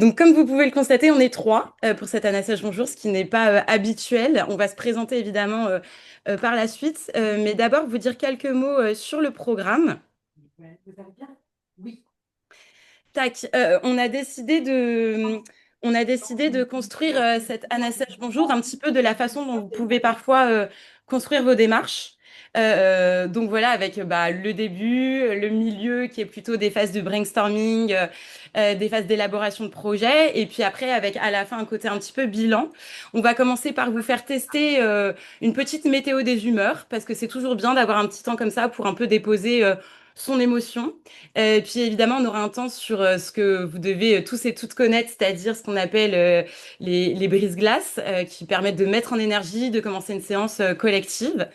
Donc, comme vous pouvez le constater, on est trois pour cet Anassage Bonjour, ce qui n'est pas habituel. On va se présenter évidemment par la suite, mais d'abord vous dire quelques mots sur le programme. Ouais, vous allez bien? Oui. Tac, on a décidé de construire cet Anassage Bonjour un petit peu de la façon dont vous pouvez parfois construire vos démarches. Donc voilà, avec le début, le milieu qui est plutôt des phases de brainstorming, des phases d'élaboration de projet, et puis après avec à la fin un côté un petit peu bilan. On va commencer par vous faire tester une petite météo des humeurs, parce que c'est toujours bien d'avoir un petit temps comme ça pour un peu déposer son émotion. Et puis évidemment, on aura un temps sur ce que vous devez tous et toutes connaître, c'est-à-dire ce qu'on appelle les brise-glaces, qui permettent de mettre en énergie, de commencer une séance collective.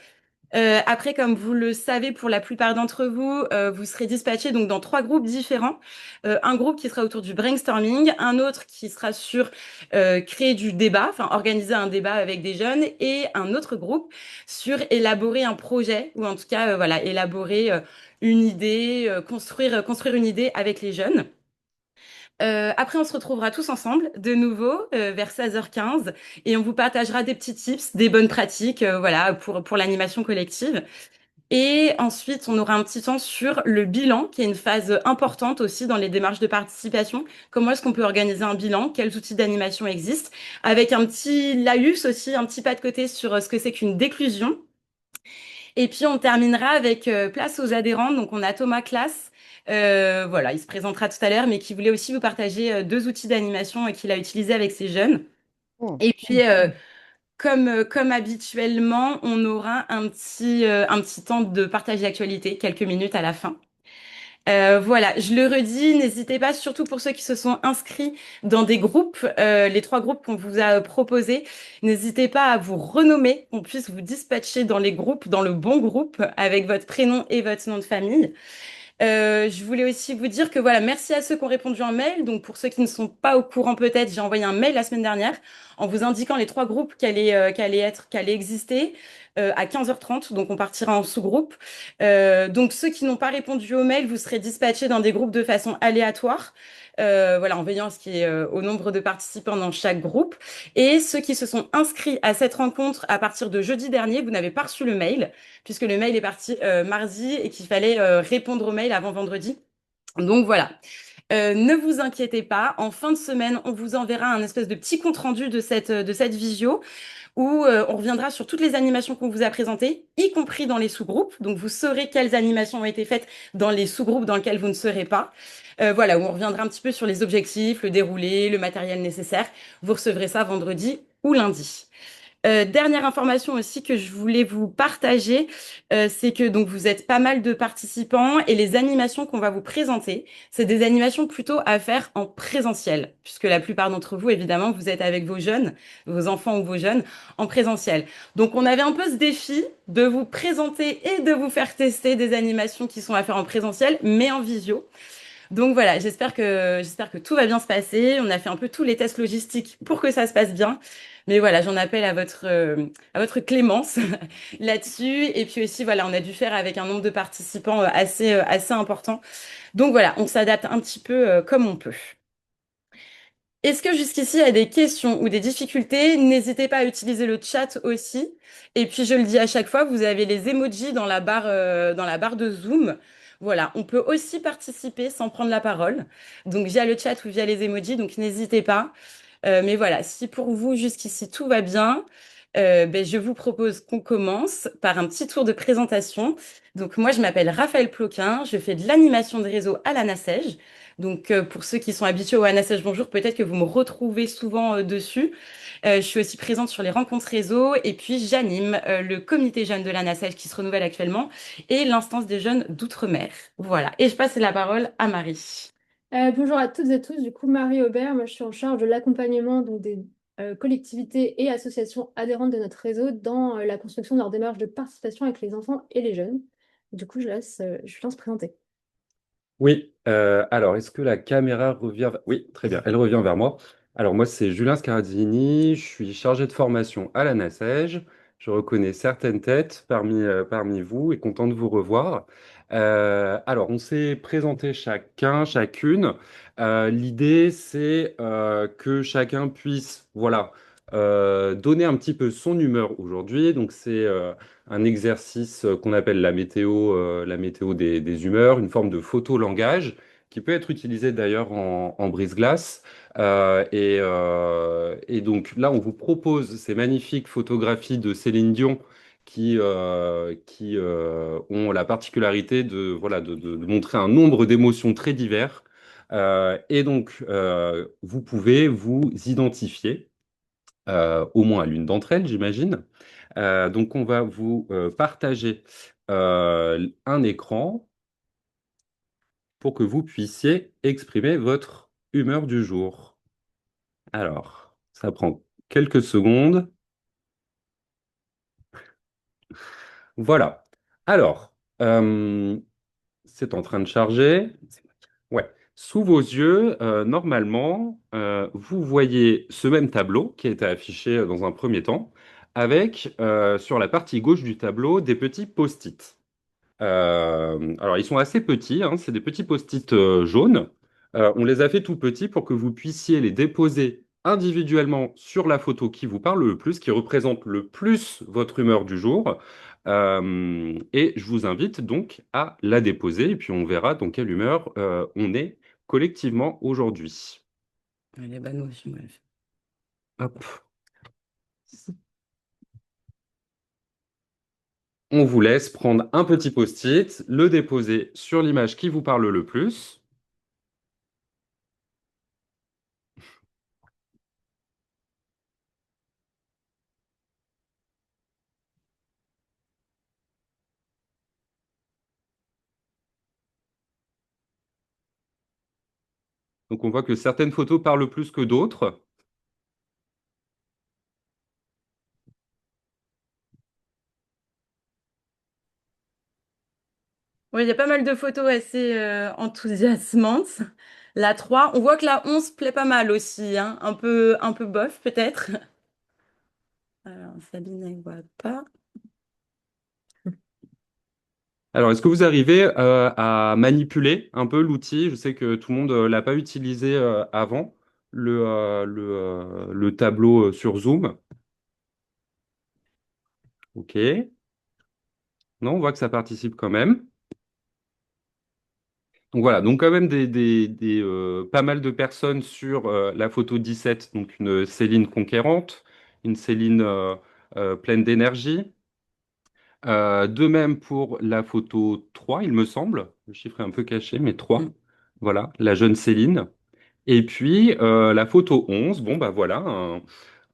Après, comme vous le savez, pour la plupart d'entre vous, vous serez dispatchés donc dans trois groupes différents. Un groupe qui sera autour du brainstorming, un autre qui sera sur créer du débat, enfin organiser un débat avec des jeunes, et un autre groupe sur élaborer un projet, ou en tout cas, voilà, élaborer une idée, construire une idée avec les jeunes. Après, on se retrouvera tous ensemble de nouveau vers 16h15 et on vous partagera des petits tips, des bonnes pratiques, voilà, pour l'animation collective. Et ensuite, on aura un petit temps sur le bilan, qui est une phase importante aussi dans les démarches de participation. Comment est-ce qu'on peut organiser un bilan? Quels outils d'animation existent? Avec un petit laïus aussi, un petit pas de côté sur ce que c'est qu'une déclusion. Et puis, on terminera avec place aux adhérents. Donc, on a Thomas Classe. Voilà, il se présentera tout à l'heure, mais qui voulait aussi vous partager deux outils d'animation qu'il a utilisés avec ses jeunes. Oh. Et puis, comme habituellement, on aura un petit temps de partage d'actualité, quelques minutes à la fin. Voilà, je le redis, n'hésitez pas, surtout pour ceux qui se sont inscrits dans des groupes, les trois groupes qu'on vous a proposés, n'hésitez pas à vous renommer, qu'on puisse vous dispatcher dans les groupes, dans le bon groupe, avec votre prénom et votre nom de famille. Je voulais aussi vous dire que voilà, merci à ceux qui ont répondu en mail. Donc pour ceux qui ne sont pas au courant peut-être, j'ai envoyé un mail la semaine dernière en vous indiquant les trois groupes qui allaient exister à 15h30. Donc on partira en sous-groupe. Donc ceux qui n'ont pas répondu au mail, vous serez dispatchés dans des groupes de façon aléatoire. Voilà, en veillant à ce qu'il y ait au nombre de participants dans chaque groupe. Et ceux qui se sont inscrits à cette rencontre à partir de jeudi dernier, vous n'avez pas reçu le mail puisque le mail est parti mardi et qu'il fallait répondre au mail avant vendredi. Donc voilà. Ne vous inquiétez pas, en fin de semaine, on vous enverra un espèce de petit compte-rendu de cette visio où on reviendra sur toutes les animations qu'on vous a présentées, y compris dans les sous-groupes. Donc vous saurez quelles animations ont été faites dans les sous-groupes dans lesquels vous ne serez pas. Voilà, où on reviendra un petit peu sur les objectifs, le déroulé, le matériel nécessaire. Vous recevrez ça vendredi ou lundi. Dernière information aussi que je voulais vous partager, c'est que donc vous êtes pas mal de participants et les animations qu'on va vous présenter, c'est des animations plutôt à faire en présentiel, puisque la plupart d'entre vous, évidemment, vous êtes avec vos jeunes, vos enfants ou vos jeunes en présentiel. Donc on avait un peu ce défi de vous présenter et de vous faire tester des animations qui sont à faire en présentiel, mais en visio. Donc voilà, j'espère que tout va bien se passer. On a fait un peu tous les tests logistiques pour que ça se passe bien. Mais voilà, j'en appelle à votre clémence là-dessus. Et puis aussi, voilà, on a dû faire avec un nombre de participants assez important. Donc voilà, on s'adapte un petit peu comme on peut. Est-ce que jusqu'ici, il y a des questions ou des difficultés? N'hésitez pas à utiliser le chat aussi. Et puis, je le dis à chaque fois, vous avez les emojis dans la barre de Zoom. Voilà, on peut aussi participer sans prendre la parole. Donc, via le chat ou via les emojis. Donc, n'hésitez pas. Mais voilà, si pour vous, jusqu'ici, tout va bien, je vous propose qu'on commence par un petit tour de présentation. Donc, moi, je m'appelle Raphaël Ploquin. Je fais de l'animation de réseau à la NACEJ. Donc, pour ceux qui sont habitués au ANASEJ Bonjour, peut-être que vous me retrouvez souvent dessus. Je suis aussi présente sur les rencontres réseau et puis j'anime le comité jeune de l'ANASEJ qui se renouvelle actuellement et l'instance des jeunes d'outre-mer. Voilà. Et je passe la parole à Marie. Bonjour à toutes et tous, du coup Marie Aubert, moi je suis en charge de l'accompagnement donc des collectivités et associations adhérentes de notre réseau dans la construction de leur démarche de participation avec les enfants et les jeunes. Du coup je vous laisse présenter. Oui, alors est-ce que la caméra revient Oui, très bien, elle revient vers moi. Alors moi c'est Julien Scaradini, je suis chargé de formation à la NACEJ. Je reconnais certaines têtes parmi vous et content de vous revoir. Alors, on s'est présenté chacun, chacune. L'idée, c'est que chacun puisse, voilà, donner un petit peu son humeur aujourd'hui. Donc, c'est un exercice qu'on appelle la météo des humeurs, une forme de photo-langage qui peut être utilisé d'ailleurs en brise-glace. Et donc là, on vous propose ces magnifiques photographies de Céline Dion qui ont la particularité voilà, de montrer un nombre d'émotions très divers. Vous pouvez vous identifier, au moins à l'une d'entre elles, j'imagine. Donc, on va vous partager un écran pour que vous puissiez exprimer votre humeur du jour. Alors, ça prend quelques secondes. Voilà. Alors, c'est en train de charger. Ouais. Sous vos yeux, normalement, vous voyez ce même tableau qui a été affiché dans un premier temps, avec sur la partie gauche du tableau des petits post-it. Alors, ils sont assez petits, hein, c'est des petits post-it jaunes. On les a fait tout petits pour que vous puissiez les déposer individuellement sur la photo qui vous parle le plus, qui représente le plus votre humeur du jour. Et je vous invite donc à la déposer et puis on verra dans quelle humeur on est collectivement aujourd'hui. Les banous, bref. Hop. On vous laisse prendre un petit post-it, le déposer sur l'image qui vous parle le plus. Donc on voit que certaines photos parlent plus que d'autres. Oui, il y a pas mal de photos assez enthousiasmantes. La 3, on voit que la 11 plaît pas mal aussi, hein. Un peu bof peut-être. Alors, Sabine, elle voit pas. Alors, est-ce que vous arrivez à manipuler un peu l'outil? Je sais que tout le monde l'a pas utilisé avant, le tableau sur Zoom. OK. Non, on voit que ça participe quand même. Donc voilà, donc quand même pas mal de personnes sur la photo 17, donc une Céline conquérante, une Céline pleine d'énergie. De même pour la photo 3, il me semble. Le chiffre est un peu caché, mais 3. Mm. Voilà, la jeune Céline. Et puis la photo 11, bon bah voilà,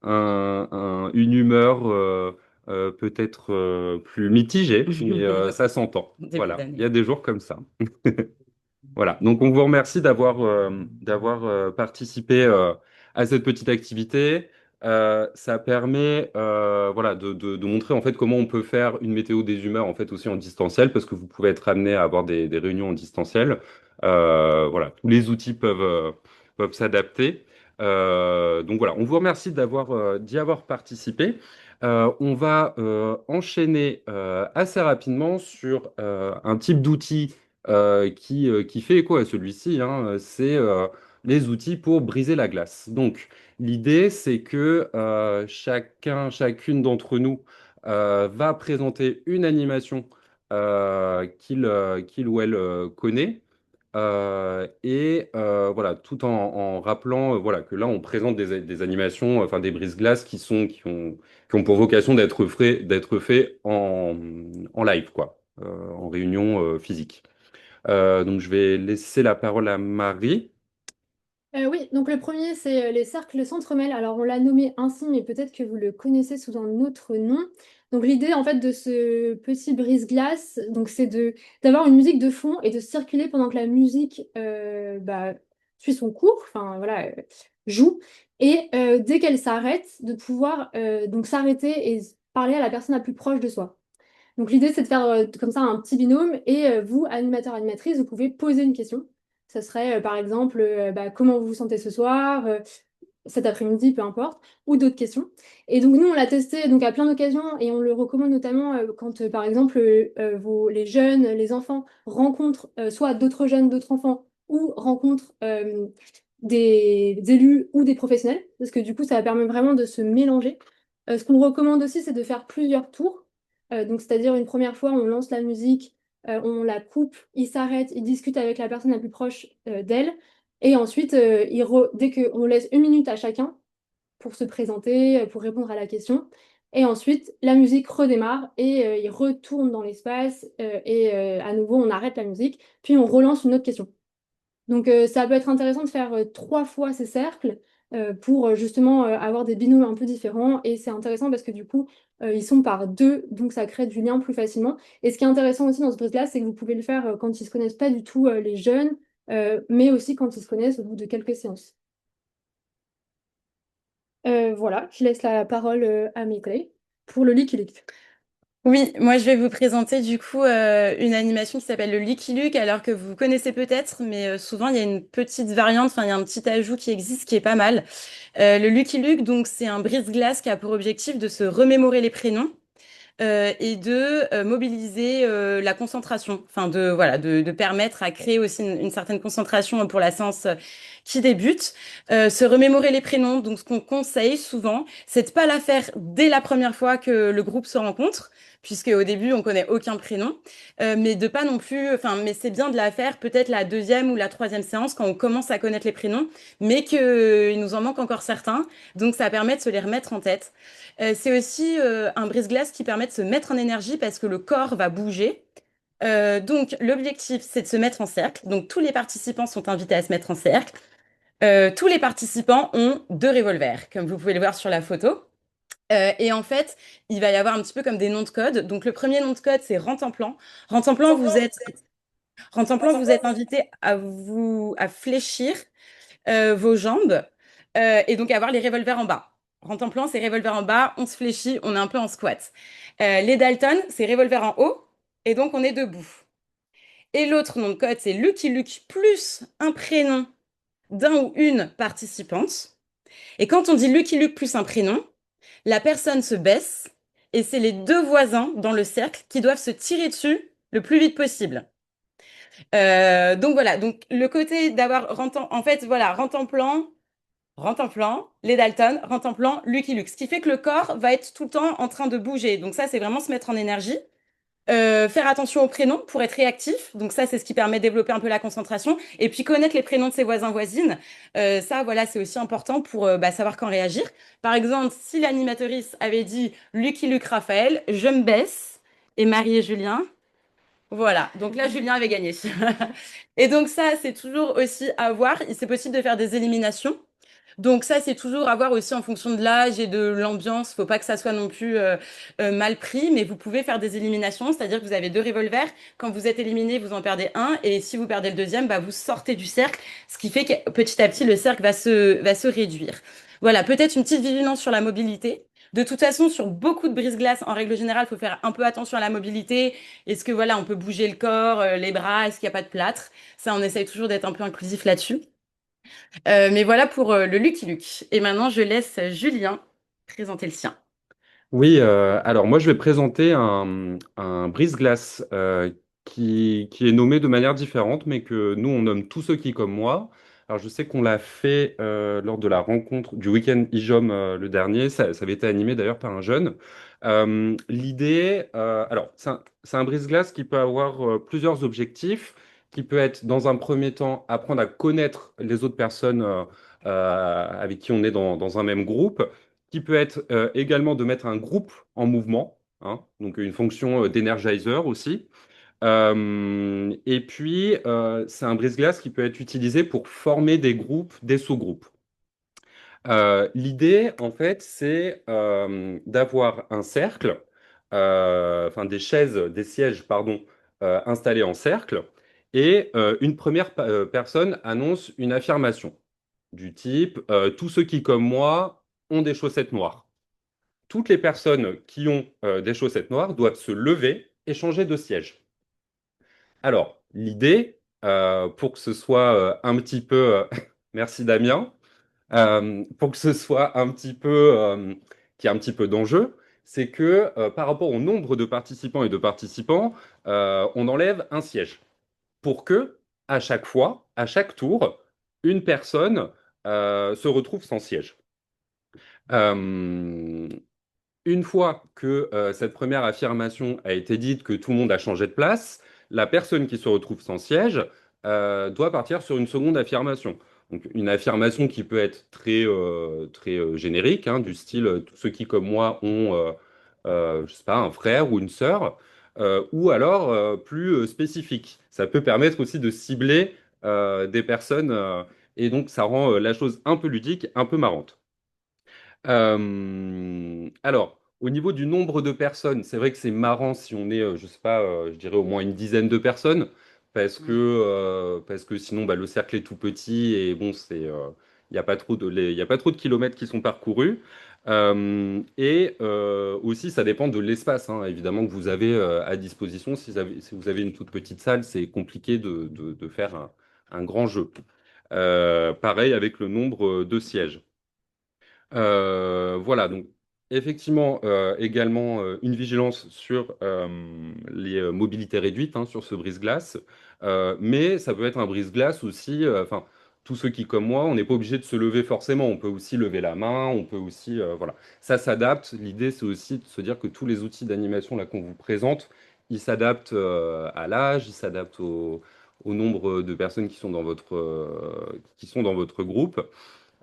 une humeur peut-être plus mitigée, mais ça s'entend. Début Voilà, il y d'année. a des jours comme ça. Voilà, donc on vous remercie d'avoir participé à cette petite activité. Ça permet voilà, de montrer en fait comment on peut faire une météo des humeurs en fait aussi en distanciel, parce que vous pouvez être amené à avoir des réunions en distanciel. Voilà, tous les outils peuvent s'adapter. Donc voilà, on vous remercie d'y avoir participé. On va enchaîner assez rapidement sur un type d'outil qui fait écho à celui-ci, hein, c'est les outils pour briser la glace. Donc, l'idée, c'est que chacune d'entre nous va présenter une animation qu'il ou elle connaît. Voilà, tout en rappelant voilà, que là, on présente des animations, enfin des brise-glaces qui ont pour vocation d'être faits en live, quoi, en réunion physique. Donc, je vais laisser la parole à Marie. Oui, donc le premier, c'est les cercles s'entremêlent. Alors, on l'a nommé ainsi, mais peut-être que vous le connaissez sous un autre nom. Donc, l'idée, en fait, de ce petit brise-glace, donc, c'est d'avoir une musique de fond et de circuler pendant que la musique suit son cours, enfin, voilà, joue. Et dès qu'elle s'arrête, de pouvoir donc s'arrêter et parler à la personne la plus proche de soi. Donc l'idée, c'est de faire comme ça un petit binôme et vous, animateur, animatrice, vous pouvez poser une question. Ça serait par exemple, comment vous vous sentez ce soir? cet après-midi, peu importe, ou d'autres questions. Et donc nous, on l'a testé donc à plein d'occasions et on le recommande notamment quand, par exemple, les jeunes, les enfants rencontrent soit d'autres jeunes, d'autres enfants, ou rencontrent des élus ou des professionnels, parce que du coup, ça permet vraiment de se mélanger. Ce qu'on recommande aussi, c'est de faire plusieurs tours. Donc, c'est-à-dire une première fois, on lance la musique, on la coupe, il s'arrête, il discute avec la personne la plus proche d'elle. Et ensuite, dès qu'on laisse 1 minute à chacun pour se présenter, pour répondre à la question, et ensuite la musique redémarre et il retourne dans l'espace et à nouveau on arrête la musique, puis on relance une autre question. Donc ça peut être intéressant de faire 3 fois ces cercles pour justement avoir des binômes un peu différents et c'est intéressant parce que du coup ils sont par deux donc ça crée du lien plus facilement. Et ce qui est intéressant aussi dans ce brise-là, c'est que vous pouvez le faire quand ils se connaissent pas du tout les jeunes, mais aussi quand ils se connaissent au bout de quelques séances. Voilà, je laisse la parole à mes collègues pour le Licky Luke. Oui, moi je vais vous présenter du coup une animation qui s'appelle le Lucky Luke, alors que vous connaissez peut-être, mais souvent il y a une petite variante, enfin il y a un petit ajout qui existe qui est pas mal. Le Lucky Luke, donc c'est un brise-glace qui a pour objectif de se remémorer les prénoms et de mobiliser la concentration, enfin de voilà, de permettre à créer aussi une certaine concentration pour la séance qui débute. Se remémorer les prénoms, donc ce qu'on conseille souvent, c'est de pas la faire dès la première fois que le groupe se rencontre, puisque au début on connaît aucun prénom, mais de pas non plus, enfin, mais c'est bien de la faire peut-être la deuxième ou la troisième séance quand on commence à connaître les prénoms, mais qu'il nous en manque encore certains, donc ça permet de se les remettre en tête. C'est aussi un brise-glace qui permet de se mettre en énergie parce que le corps va bouger. Donc, l'objectif, c'est de se mettre en cercle. Donc, tous les participants sont invités à se mettre en cercle. Tous les participants ont 2 revolvers, comme vous pouvez le voir sur la photo. Et en fait, il va y avoir un petit peu comme des noms de code. Donc, le premier nom de code, c'est Rentemplant. Rentemplant, vous êtes invité à fléchir vos jambes et donc avoir les revolvers en bas. Rentre en plan, c'est revolver en bas, on se fléchit, on est un peu en squat. Les Dalton, c'est revolver en haut et donc on est debout. Et l'autre nom de code, c'est Lucky Luke plus un prénom d'un ou une participante. Et quand on dit Lucky Luke plus un prénom, la personne se baisse et c'est les 2 voisins dans le cercle qui doivent se tirer dessus le plus vite possible. Donc voilà, donc le côté d'avoir en fait voilà, Rentemplant, les Dalton, Rentemplant, Lucky Luke. Ce qui fait que le corps va être tout le temps en train de bouger. Donc ça, c'est vraiment se mettre en énergie. Faire attention aux prénoms pour être réactif. Donc ça, c'est ce qui permet de développer un peu la concentration. Et puis connaître les prénoms de ses voisins, voisines. Ça, voilà, c'est aussi important pour savoir quand réagir. Par exemple, si l'animatrice avait dit Lucky Luke Raphaël, je me baisse. Et Marie et Julien. Voilà, donc là, Julien avait gagné. Et donc ça, c'est toujours aussi à voir. C'est possible de faire des éliminations. Donc ça, c'est toujours à voir aussi en fonction de l'âge et de l'ambiance. Faut pas que ça soit non plus mal pris, mais vous pouvez faire des éliminations, c'est-à-dire que vous avez 2 revolvers. Quand vous êtes éliminé, vous en perdez un, et si vous perdez le deuxième, bah, vous sortez du cercle, ce qui fait que petit à petit, le cercle va se réduire. Voilà, peut-être une petite vigilance sur la mobilité. De toute façon, sur beaucoup de brise-glace, en règle générale, il faut faire un peu attention à la mobilité. Est-ce que voilà, on peut bouger le corps, les bras, est-ce qu'il n'y a pas de plâtre? Ça, on essaye toujours d'être un peu inclusif là-dessus. Mais voilà pour le Lucky Luke. Et maintenant, je laisse Julien présenter le sien. Oui, alors moi je vais présenter un brise-glace qui est nommé de manière différente, mais que nous on nomme tous ceux qui comme moi. Alors je sais qu'on l'a fait lors de la rencontre du week-end IJOM le dernier, ça avait été animé d'ailleurs par un jeune. L'idée, alors c'est un brise-glace qui peut avoir plusieurs objectifs, qui peut être dans un premier temps apprendre à connaître les autres personnes avec qui on est dans un même groupe qui peut être également de mettre un groupe en mouvement, hein, donc une fonction d'énergizer aussi. Et puis, c'est un brise-glace qui peut être utilisé pour former des groupes, des sous-groupes. L'idée, en fait, c'est d'avoir un cercle, enfin des chaises, des sièges, pardon, installés en cercle, et une première personne annonce une affirmation du type tous ceux qui, comme moi, ont des chaussettes noires. Toutes les personnes qui ont des chaussettes noires doivent se lever et changer de siège. Alors, l'idée, pour que ce soit un petit peu, merci Damien, pour que ce soit un petit peu, qu'il y ait un petit peu d'enjeu, c'est que par rapport au nombre de participants et de participants, on enlève un siège pour que, à chaque fois, à chaque tour, une personne se retrouve sans siège. Euh, une fois que cette première affirmation a été dite, que tout le monde a changé de place, la personne qui se retrouve sans siège doit partir sur une seconde affirmation. Donc, une affirmation qui peut être très générique, hein, du style tous ceux qui, comme moi, ont, je sais pas, un frère ou une sœur, ou alors plus spécifique. Ça peut permettre aussi de cibler des personnes, et donc ça rend la chose un peu ludique, un peu marrante. Alors, au niveau du nombre de personnes, c'est vrai que c'est marrant si on est, je sais pas, je dirais au moins une dizaine de personnes, parce que sinon, bah, le cercle est tout petit et bon, il n'y a pas trop il y a pas trop de kilomètres qui sont parcourus. Aussi, ça dépend de l'espace, hein, évidemment, que vous avez à disposition. Si vous avez une toute petite salle, c'est compliqué de faire un grand jeu. Pareil avec le nombre de sièges. Voilà, donc effectivement, également une vigilance sur les mobilités réduites, hein, sur ce brise-glace. Mais ça peut être un brise-glace aussi, enfin, tous ceux qui, comme moi, on n'est pas obligé de se lever forcément. On peut aussi lever la main, on peut aussi, voilà. Ça s'adapte. L'idée, c'est aussi de se dire que tous les outils d'animation là qu'on vous présente, ils s'adaptent à l'âge, ils s'adaptent au nombre de personnes qui sont dans votre groupe.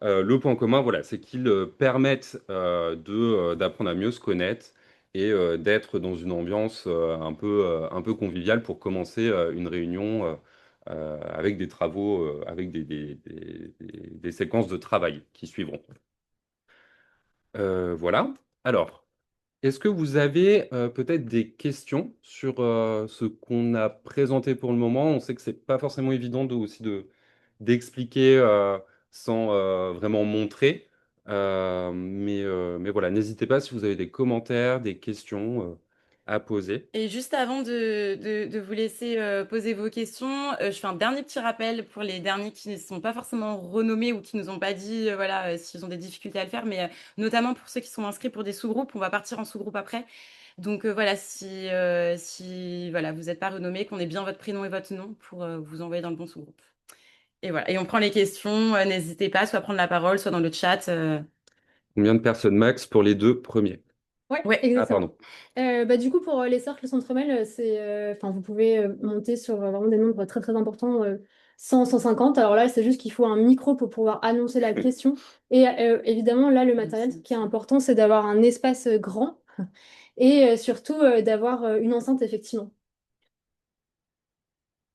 Le point commun, voilà, c'est qu'ils permettent d'apprendre à mieux se connaître et d'être dans une ambiance un peu conviviale pour commencer une réunion avec des travaux, avec des séquences de travail qui suivront. Voilà. Alors, est-ce que vous avez peut-être des questions sur ce qu'on a présenté pour le moment? On sait que c'est pas forcément évident d'expliquer sans vraiment montrer. Mais voilà, n'hésitez pas si vous avez des commentaires, des questions à poser. Et juste avant de vous laisser poser vos questions, je fais un dernier petit rappel pour les derniers qui ne sont pas forcément renommés ou qui nous ont pas dit voilà, s'ils ont des difficultés à le faire, mais notamment pour ceux qui sont inscrits pour des sous-groupes, on va partir en sous-groupe après. Donc voilà, si voilà, vous n'êtes pas renommé, qu'on ait bien votre prénom et votre nom pour vous envoyer dans le bon sous-groupe. Et voilà, et on prend les questions, n'hésitez pas, soit à prendre la parole, soit dans le chat. Combien de personnes max pour les deux premiers? Ouais, Ouais. Ah, exactement. pardon. Bah, du coup, pour les cercles centre-mêles, enfin, vous pouvez monter sur vraiment des nombres très très importants, 100, 150. Alors là, c'est juste qu'il faut un micro pour pouvoir annoncer la question. Et évidemment, là, le matériel, ce qui est important, c'est d'avoir un espace grand et surtout d'avoir une enceinte, effectivement.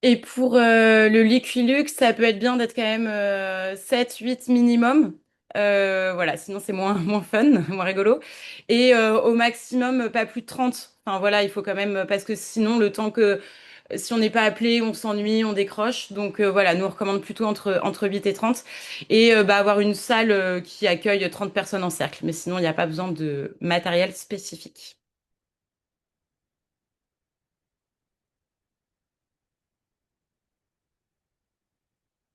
Et pour le Liquilux, ça peut être bien d'être quand même 7, 8 minimum. Voilà, sinon c'est moins, moins fun, moins rigolo. Et au maximum, pas plus de 30. Enfin voilà, il faut quand même, parce que sinon, le temps que si on n'est pas appelé, on s'ennuie, on décroche. Donc voilà, nous on recommande plutôt entre 8 et 30. Et bah, avoir une salle qui accueille 30 personnes en cercle. Mais sinon, il n'y a pas besoin de matériel spécifique.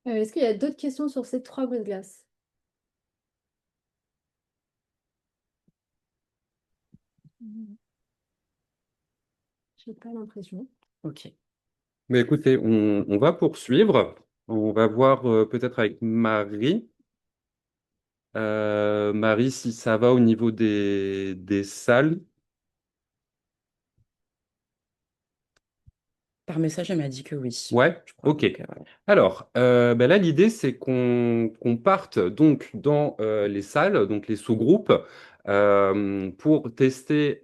Est-ce qu'il y a d'autres questions sur ces trois brises-glaces? J'ai pas l'impression. Ok. Mais écoutez, on va poursuivre. On va voir peut-être avec Marie. Marie, si ça va au niveau des salles. Par message, elle m'a dit que oui, Ouais, je crois. ok. Donc, voilà. Alors, ben là, l'idée, c'est qu'on parte donc dans les salles, donc les sous-groupes, pour tester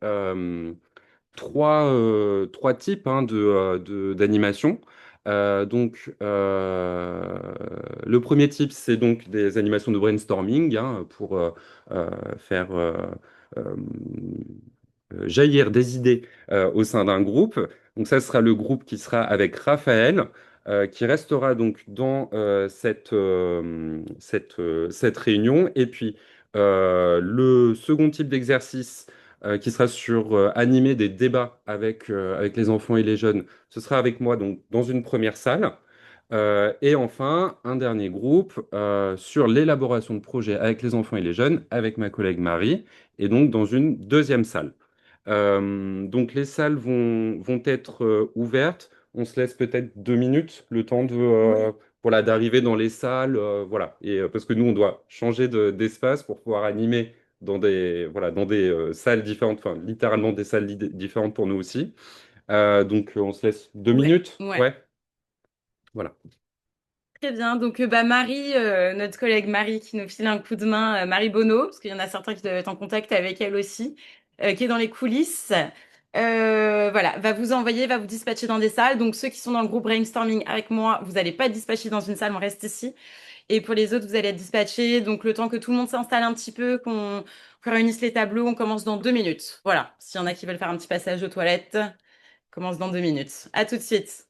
trois types hein, d'animation. Le premier type, c'est donc des animations de brainstorming hein, pour faire euh, jaillir des idées au sein d'un groupe. Donc ça sera le groupe qui sera avec Raphaël, qui restera donc dans cette réunion. Et puis le second type d'exercice qui sera sur animer des débats avec les enfants et les jeunes, ce sera avec moi donc dans une première salle. Et enfin, un dernier groupe sur l'élaboration de projets avec les enfants et les jeunes, avec ma collègue Marie, et donc dans une deuxième salle. Donc les salles vont être ouvertes. On se laisse peut-être 2 minutes, le temps Oui. voilà, d'arriver dans les salles, voilà. Et parce que nous, on doit changer d'espace pour pouvoir animer voilà, dans des salles différentes, enfin littéralement des salles différentes pour nous aussi. Donc on se laisse deux Ouais, minutes, ouais. ouais, voilà. Très bien. Donc, bah, Marie, notre collègue Marie qui nous file un coup de main, Marie Bonneau, parce qu'il y en a certains qui doivent être en contact avec elle aussi, qui est dans les coulisses. Voilà, va vous dispatcher dans des salles. Donc, ceux qui sont dans le groupe brainstorming avec moi, vous n'allez pas être dispatchés dans une salle, on reste ici. Et pour les autres, vous allez être dispatchés. Donc, le temps que tout le monde s'installe un petit peu, qu'on réunisse les tableaux, on commence dans 2 minutes. Voilà. S'il y en a qui veulent faire un petit passage aux toilettes, on commence dans 2 minutes. À tout de suite.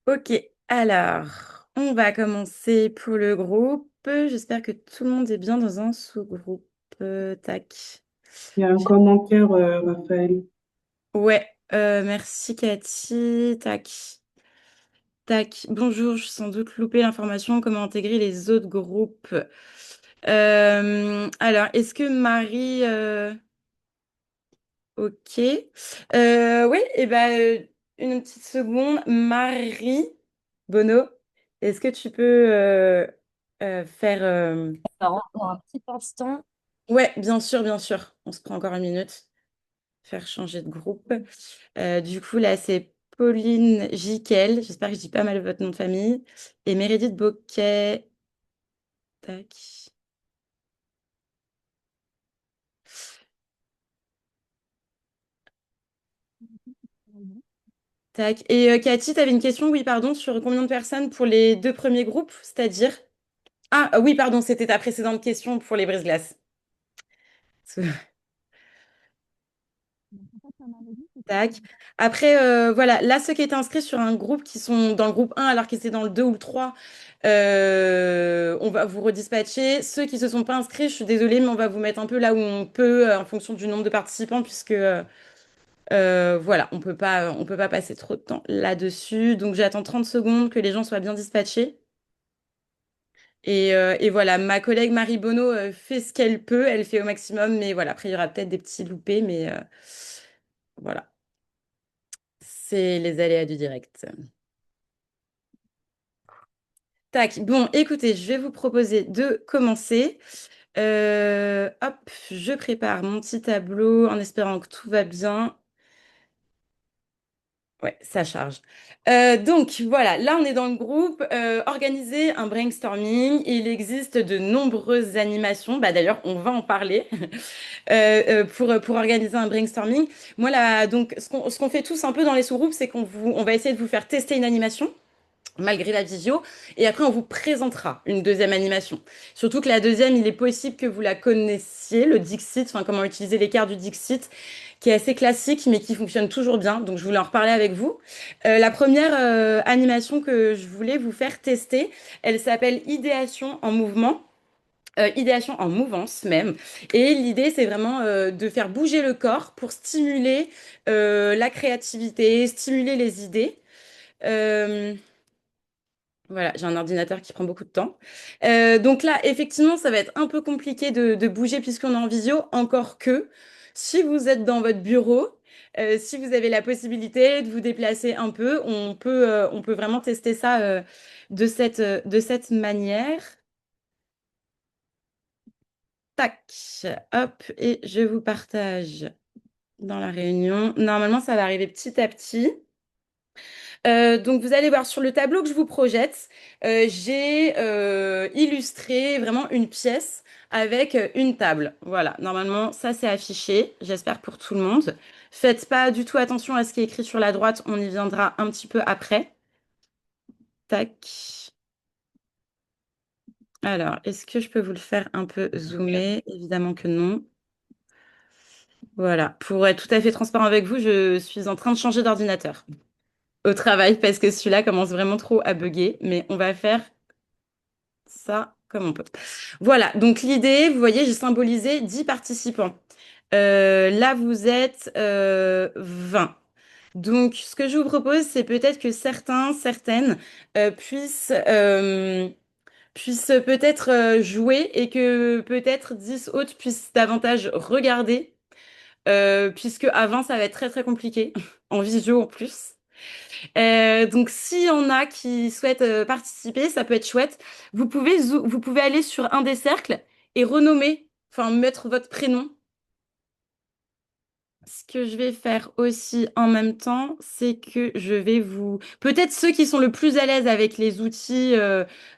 Ok, alors, on va commencer pour le groupe. J'espère que tout le monde est bien dans un sous-groupe. Tac. Il y a un commentaire, Raphaël. Ouais, merci Cathy. Tac. Tac. Bonjour, je sans doute loupé l'information. Comment intégrer les autres groupes? Alors, est-ce que Marie... Ok. Oui, et ben une petite seconde. Marie Bono, est-ce que tu peux faire... Alors, dans un petit instant. Ouais, bien sûr, bien sûr. On se prend encore une minute. Faire changer de groupe. Du coup, là, c'est Pauline Jiquel. J'espère que je dis pas mal votre nom de famille. Et Meredith Boquet. Tac. Tac. Et Cathy, tu avais une question, oui, pardon, sur combien de personnes pour les deux premiers groupes, c'est-à-dire? Ah, oui, pardon, c'était ta précédente question pour les brise-glaces. Tac. Après, voilà, là, ceux qui étaient inscrits sur un groupe qui sont dans le groupe 1 alors qu'ils étaient dans le 2 ou le 3, on va vous redispatcher. Ceux qui se sont pas inscrits, je suis désolée, mais on va vous mettre un peu là où on peut en fonction du nombre de participants, puisque voilà, on peut pas passer trop de temps là-dessus. Donc j'attends 30 secondes que les gens soient bien dispatchés. Et voilà, ma collègue Marie Bonneau fait ce qu'elle peut, elle fait au maximum, mais voilà, après il y aura peut-être des petits loupés, mais voilà, c'est les aléas du direct. Tac, bon, écoutez, je vais vous proposer de commencer. Hop, je prépare mon petit tableau en espérant que tout va bien. Ouais, ça charge. Donc voilà, là on est dans le groupe. Organiser un brainstorming. Il existe de nombreuses animations. Bah, d'ailleurs, on va en parler pour organiser un brainstorming. Moi là, donc ce qu'on fait tous un peu dans les sous-groupes, c'est on va essayer de vous faire tester une animation malgré la visio, et après on vous présentera une deuxième animation. Surtout que la deuxième, il est possible que vous la connaissiez, le Dixit, enfin comment utiliser l'écart du Dixit, qui est assez classique mais qui fonctionne toujours bien. Donc je voulais en reparler avec vous. La première animation que je voulais vous faire tester, elle s'appelle Idéation en mouvement. Idéation en mouvance même. Et l'idée, c'est vraiment de faire bouger le corps pour stimuler la créativité, stimuler les idées. Euh, voilà, j'ai un ordinateur qui prend beaucoup de temps. Donc là, effectivement, ça va être un peu compliqué de bouger puisqu'on est en visio, encore que si vous êtes dans votre bureau, si vous avez la possibilité de vous déplacer un peu, on peut vraiment tester ça de cette manière. Tac, hop, et je vous partage dans la réunion. Normalement, ça va arriver petit à petit. Donc, vous allez voir sur le tableau que je vous projette, j'ai illustré vraiment une pièce avec une table. Voilà, normalement, ça c'est affiché, j'espère pour tout le monde. Faites pas du tout attention à ce qui est écrit sur la droite, on y viendra un petit peu après. Tac. Alors, est-ce que je peux vous le faire un peu zoomer? Évidemment que non. Voilà, pour être tout à fait transparent avec vous, je suis en train de changer d'ordinateur au travail parce que celui-là commence vraiment trop à bugger, mais on va faire ça comme on peut. Voilà, donc l'idée, vous voyez, j'ai symbolisé 10 participants. Là, vous êtes 20. Donc, ce que je vous propose, c'est peut-être que certaines puissent peut-être jouer et que peut-être 10 autres puissent davantage regarder, puisque avant, ça va être très très compliqué, en visio en plus. Donc, s'il y en a qui souhaitent participer, ça peut être chouette. Vous pouvez aller sur un des cercles et renommer, enfin mettre votre prénom. Ce que je vais faire aussi en même temps, c'est que je vais vous... Peut-être ceux qui sont le plus à l'aise avec les outils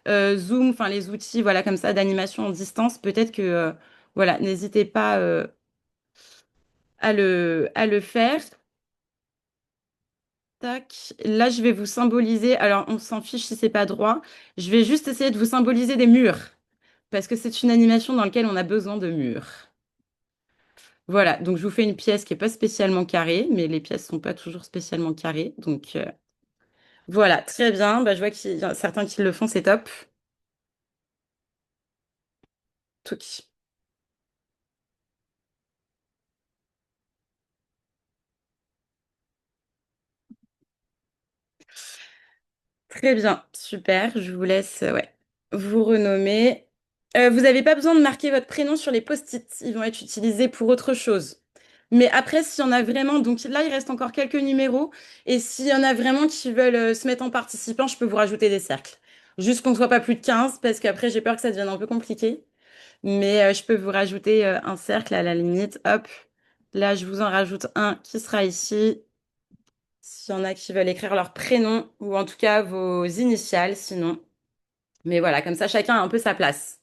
Zoom, enfin les outils voilà, comme ça d'animation en distance, peut-être que voilà, n'hésitez pas à le faire. Tac. Là, je vais vous symboliser. Alors, on s'en fiche si c'est pas droit. Je vais juste essayer de vous symboliser des murs. Parce que c'est une animation dans laquelle on a besoin de murs. Voilà. Donc, je vous fais une pièce qui n'est pas spécialement carrée, mais les pièces sont pas toujours spécialement carrées. Donc, voilà. Très bien. Bah, je vois qu'il y a certains qui le font. C'est top. Touc. Très bien. Super. Je vous laisse, ouais, vous renommer. Vous n'avez pas besoin de marquer votre prénom sur les post-it. Ils vont être utilisés pour autre chose. Mais après, s'il y en a vraiment, donc là, il reste encore quelques numéros. Et s'il y en a vraiment qui veulent se mettre en participant, je peux vous rajouter des cercles. Juste qu'on ne soit pas plus de 15, parce qu'après, j'ai peur que ça devienne un peu compliqué. Mais je peux vous rajouter un cercle à la limite. Hop, là, je vous en rajoute un qui sera ici. S'il y en a qui veulent écrire leur prénom, ou en tout cas vos initiales, sinon. Mais voilà, comme ça, chacun a un peu sa place.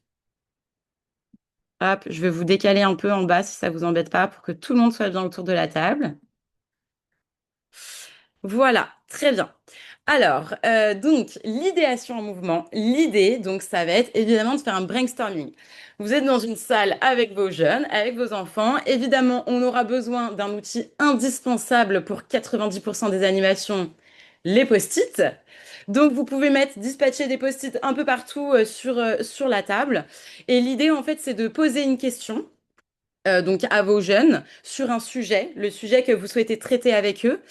Hop, je vais vous décaler un peu en bas si ça vous embête pas pour que tout le monde soit bien autour de la table. Voilà, très bien. Alors, donc, l'idéation en mouvement. L'idée, donc, ça va être évidemment de faire un brainstorming. Vous êtes dans une salle avec vos jeunes, avec vos enfants. Évidemment, on aura besoin d'un outil indispensable pour 90% des animations, les post-it. Donc, vous pouvez dispatcher des post-it un peu partout sur la table. Et l'idée, en fait, c'est de poser une question. Donc à vos jeunes sur un sujet, le sujet que vous souhaitez traiter avec eux.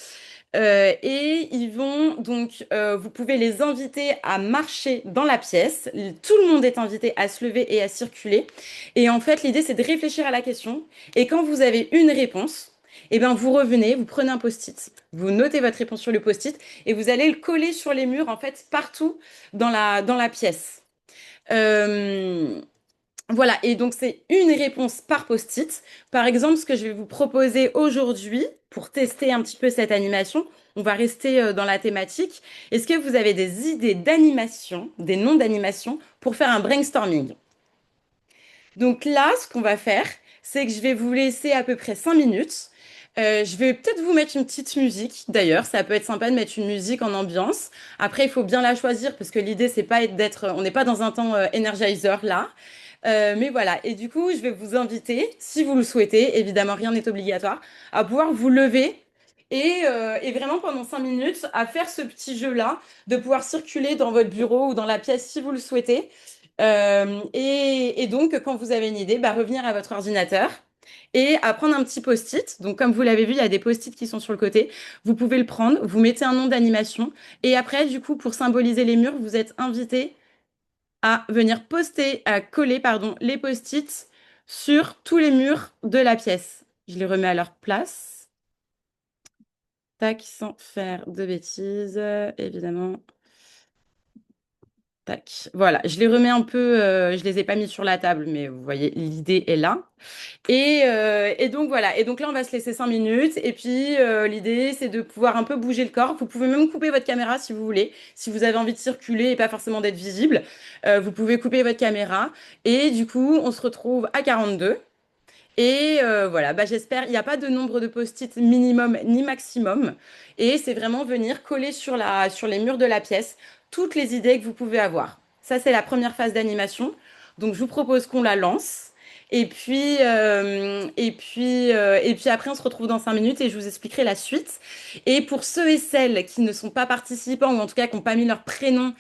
Et ils vont donc, vous pouvez les inviter à marcher dans la pièce. Tout le monde est invité à se lever et à circuler. Et en fait, l'idée, c'est de réfléchir à la question. Et quand vous avez une réponse, eh ben, vous revenez, vous prenez un post-it, vous notez votre réponse sur le post-it et vous allez le coller sur les murs, en fait, partout dans la pièce. Euh, Voilà, et donc c'est une réponse par post-it. Par exemple, ce que je vais vous proposer aujourd'hui pour tester un petit peu cette animation, on va rester dans la thématique. Est-ce que vous avez des idées d'animation, des noms d'animation pour faire un brainstorming? Donc là, ce qu'on va faire, c'est que je vais vous laisser à peu près 5 minutes. Je vais peut-être vous mettre une petite musique. D'ailleurs, ça peut être sympa de mettre une musique en ambiance. Après, il faut bien la choisir parce que l'idée, c'est pas d'être, on n'est pas dans un temps Energizer là. Mais voilà. Et du coup, je vais vous inviter, si vous le souhaitez, évidemment, rien n'est obligatoire, à pouvoir vous lever. Et vraiment pendant 5 minutes à faire ce petit jeu-là, de pouvoir circuler dans votre bureau ou dans la pièce si vous le souhaitez. Et donc, quand vous avez une idée, bah, revenir à votre ordinateur et à prendre un petit post-it. Donc, comme vous l'avez vu, il y a des post-it qui sont sur le côté. Vous pouvez le prendre, vous mettez un nom d'animation. Et après, du coup, pour symboliser les murs, vous êtes invité à venir à coller, pardon, les post-it sur tous les murs de la pièce. Je les remets à leur place. Tac, sans faire de bêtises, évidemment. Tac. Voilà, je les remets un peu, je les ai pas mis sur la table, mais vous voyez, l'idée est là. Et donc voilà, et donc là on va se laisser 5 minutes, et puis l'idée c'est de pouvoir un peu bouger le corps. Vous pouvez même couper votre caméra si vous voulez, si vous avez envie de circuler et pas forcément d'être visible. Vous pouvez couper votre caméra, et du coup on se retrouve à 42. Et voilà, bah, j'espère, il n'y a pas de nombre de post-it minimum ni maximum. Et c'est vraiment venir coller sur les murs de la pièce toutes les idées que vous pouvez avoir. Ça, c'est la première phase d'animation. Donc, je vous propose qu'on la lance. Et puis après, on se retrouve dans 5 minutes et je vous expliquerai la suite. Et pour ceux et celles qui ne sont pas participants ou en tout cas qui n'ont pas mis leur prénom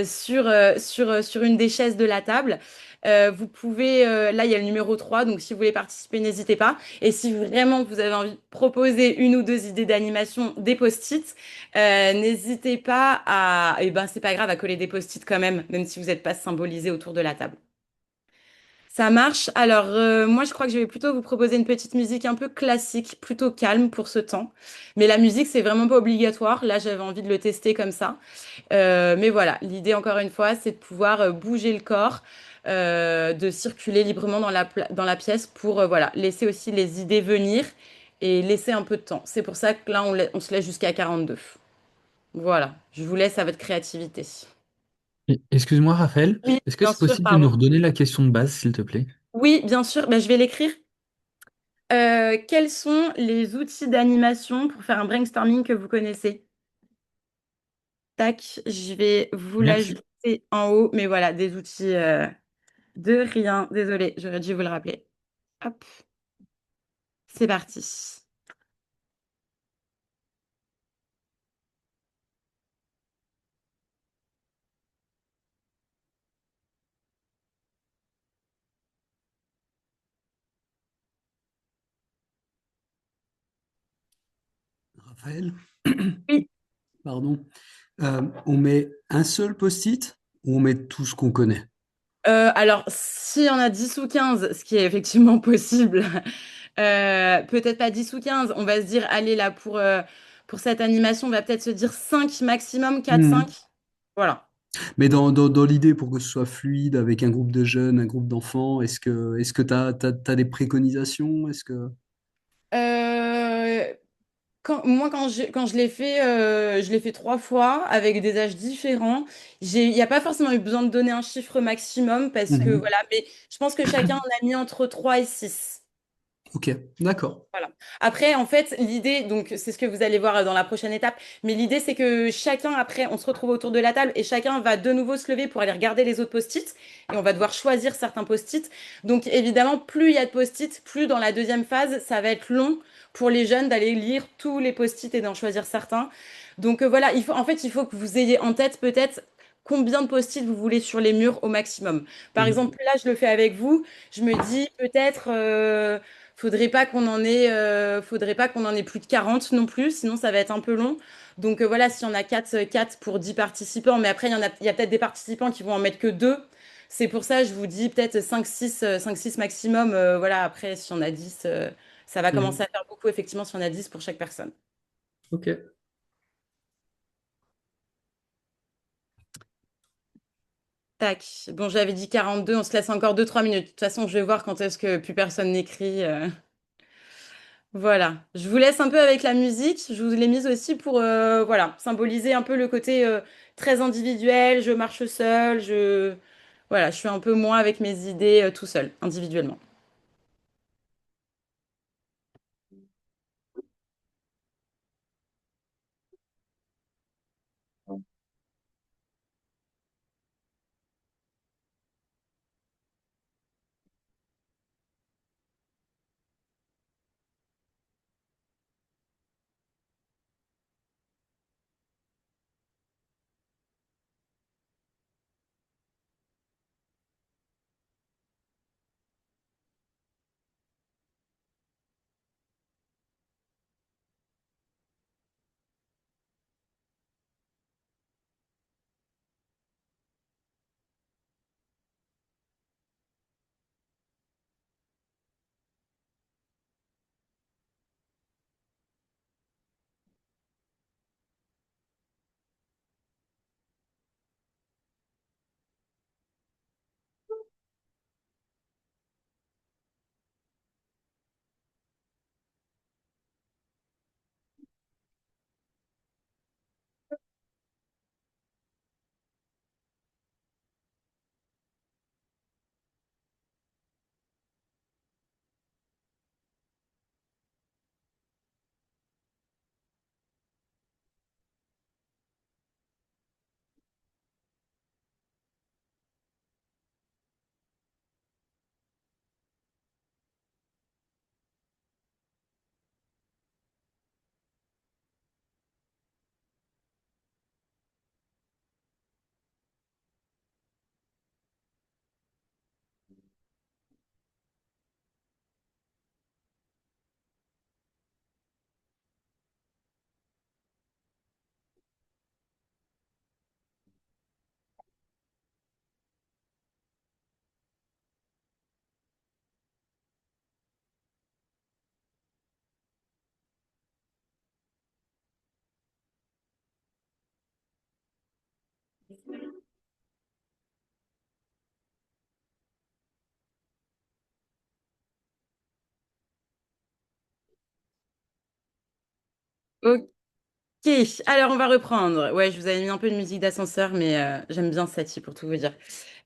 sur une des chaises de la table, vous pouvez, là, il y a le numéro 3, donc si vous voulez participer, n'hésitez pas. Et si vraiment vous avez envie de proposer une ou deux idées d'animation, des post-it, n'hésitez pas et ben, c'est pas grave, à coller des post-it quand même si vous n'êtes pas symbolisé autour de la table. Ça marche. Alors, moi, je crois que je vais plutôt vous proposer une petite musique un peu classique, plutôt calme pour ce temps. Mais la musique, c'est vraiment pas obligatoire. Là, j'avais envie de le tester comme ça. Mais voilà, l'idée, encore une fois, c'est de pouvoir bouger le corps, de circuler librement dans la pièce pour voilà, laisser aussi les idées venir et laisser un peu de temps. C'est pour ça que là, on se laisse jusqu'à 42. Voilà, je vous laisse à votre créativité. Excuse-moi, Raphaël, Oui, est-ce que bien c'est sûr, possible de nous pardon. redonner la question de base, s'il te plaît? Oui, bien sûr, ben, je vais l'écrire. Quels sont les outils d'animation pour faire un brainstorming que vous connaissez? Tac, je vais vous Merci. l'ajouter en haut, mais voilà, des outils de rien. Désolée, j'aurais dû vous le rappeler. Hop, c'est parti. Raphaël, Oui, pardon. On met un seul post-it ou on met tout ce qu'on connaît? alors s'il y en a 10 ou 15, ce qui est effectivement possible, peut-être pas 10 ou 15, on va se dire, allez là, pour cette animation, on va peut-être se dire 5 maximum, 4 5. Mhm. Voilà. Mais dans l'idée, pour que ce soit fluide avec un groupe de jeunes, un groupe d'enfants, est-ce que t'as des préconisations? Est-ce que... Euh, moi, quand je l'ai fait 3 fois avec des âges différents. Il n'y a pas forcément eu besoin de donner un chiffre maximum parce que Mhm. voilà, mais je pense que chacun en a mis entre 3 et 6. Ok, d'accord. Voilà. Après, en fait, l'idée, donc c'est ce que vous allez voir dans la prochaine étape, mais l'idée c'est que chacun, après, on se retrouve autour de la table et chacun va de nouveau se lever pour aller regarder les autres post-it et on va devoir choisir certains post-it. Donc évidemment, plus il y a de post-it, plus dans la deuxième phase, ça va être long pour les jeunes d'aller lire tous les post-it et d'en choisir certains. Donc voilà, en fait, il faut que vous ayez en tête peut-être combien de post-it vous voulez sur les murs au maximum. Par Mhm. exemple, là, je le fais avec vous. Je me dis peut-être faudrait pas qu'on en ait plus de 40 non plus, sinon ça va être un peu long. Donc voilà, si on a 4 pour 10 participants, mais après il y a peut-être des participants qui vont en mettre que 2. C'est pour ça, je vous dis peut-être 5 6 maximum. Voilà, après, si on a 10, ça va commencer Mhm. à faire beaucoup, effectivement, si on a 10 pour chaque personne. Ok. Tac. Bon, j'avais dit 42, on se laisse encore 2-3 minutes. De toute façon, je vais voir quand est-ce que plus personne n'écrit. Voilà. Je vous laisse un peu avec la musique. Je vous l'ai mise aussi pour voilà, symboliser un peu le côté très individuel. Je marche seule. Voilà, je suis un peu moi avec mes idées tout seul, individuellement. Ok, alors on va reprendre. Ouais, je vous avais mis un peu de musique d'ascenseur, mais j'aime bien Satie pour tout vous dire.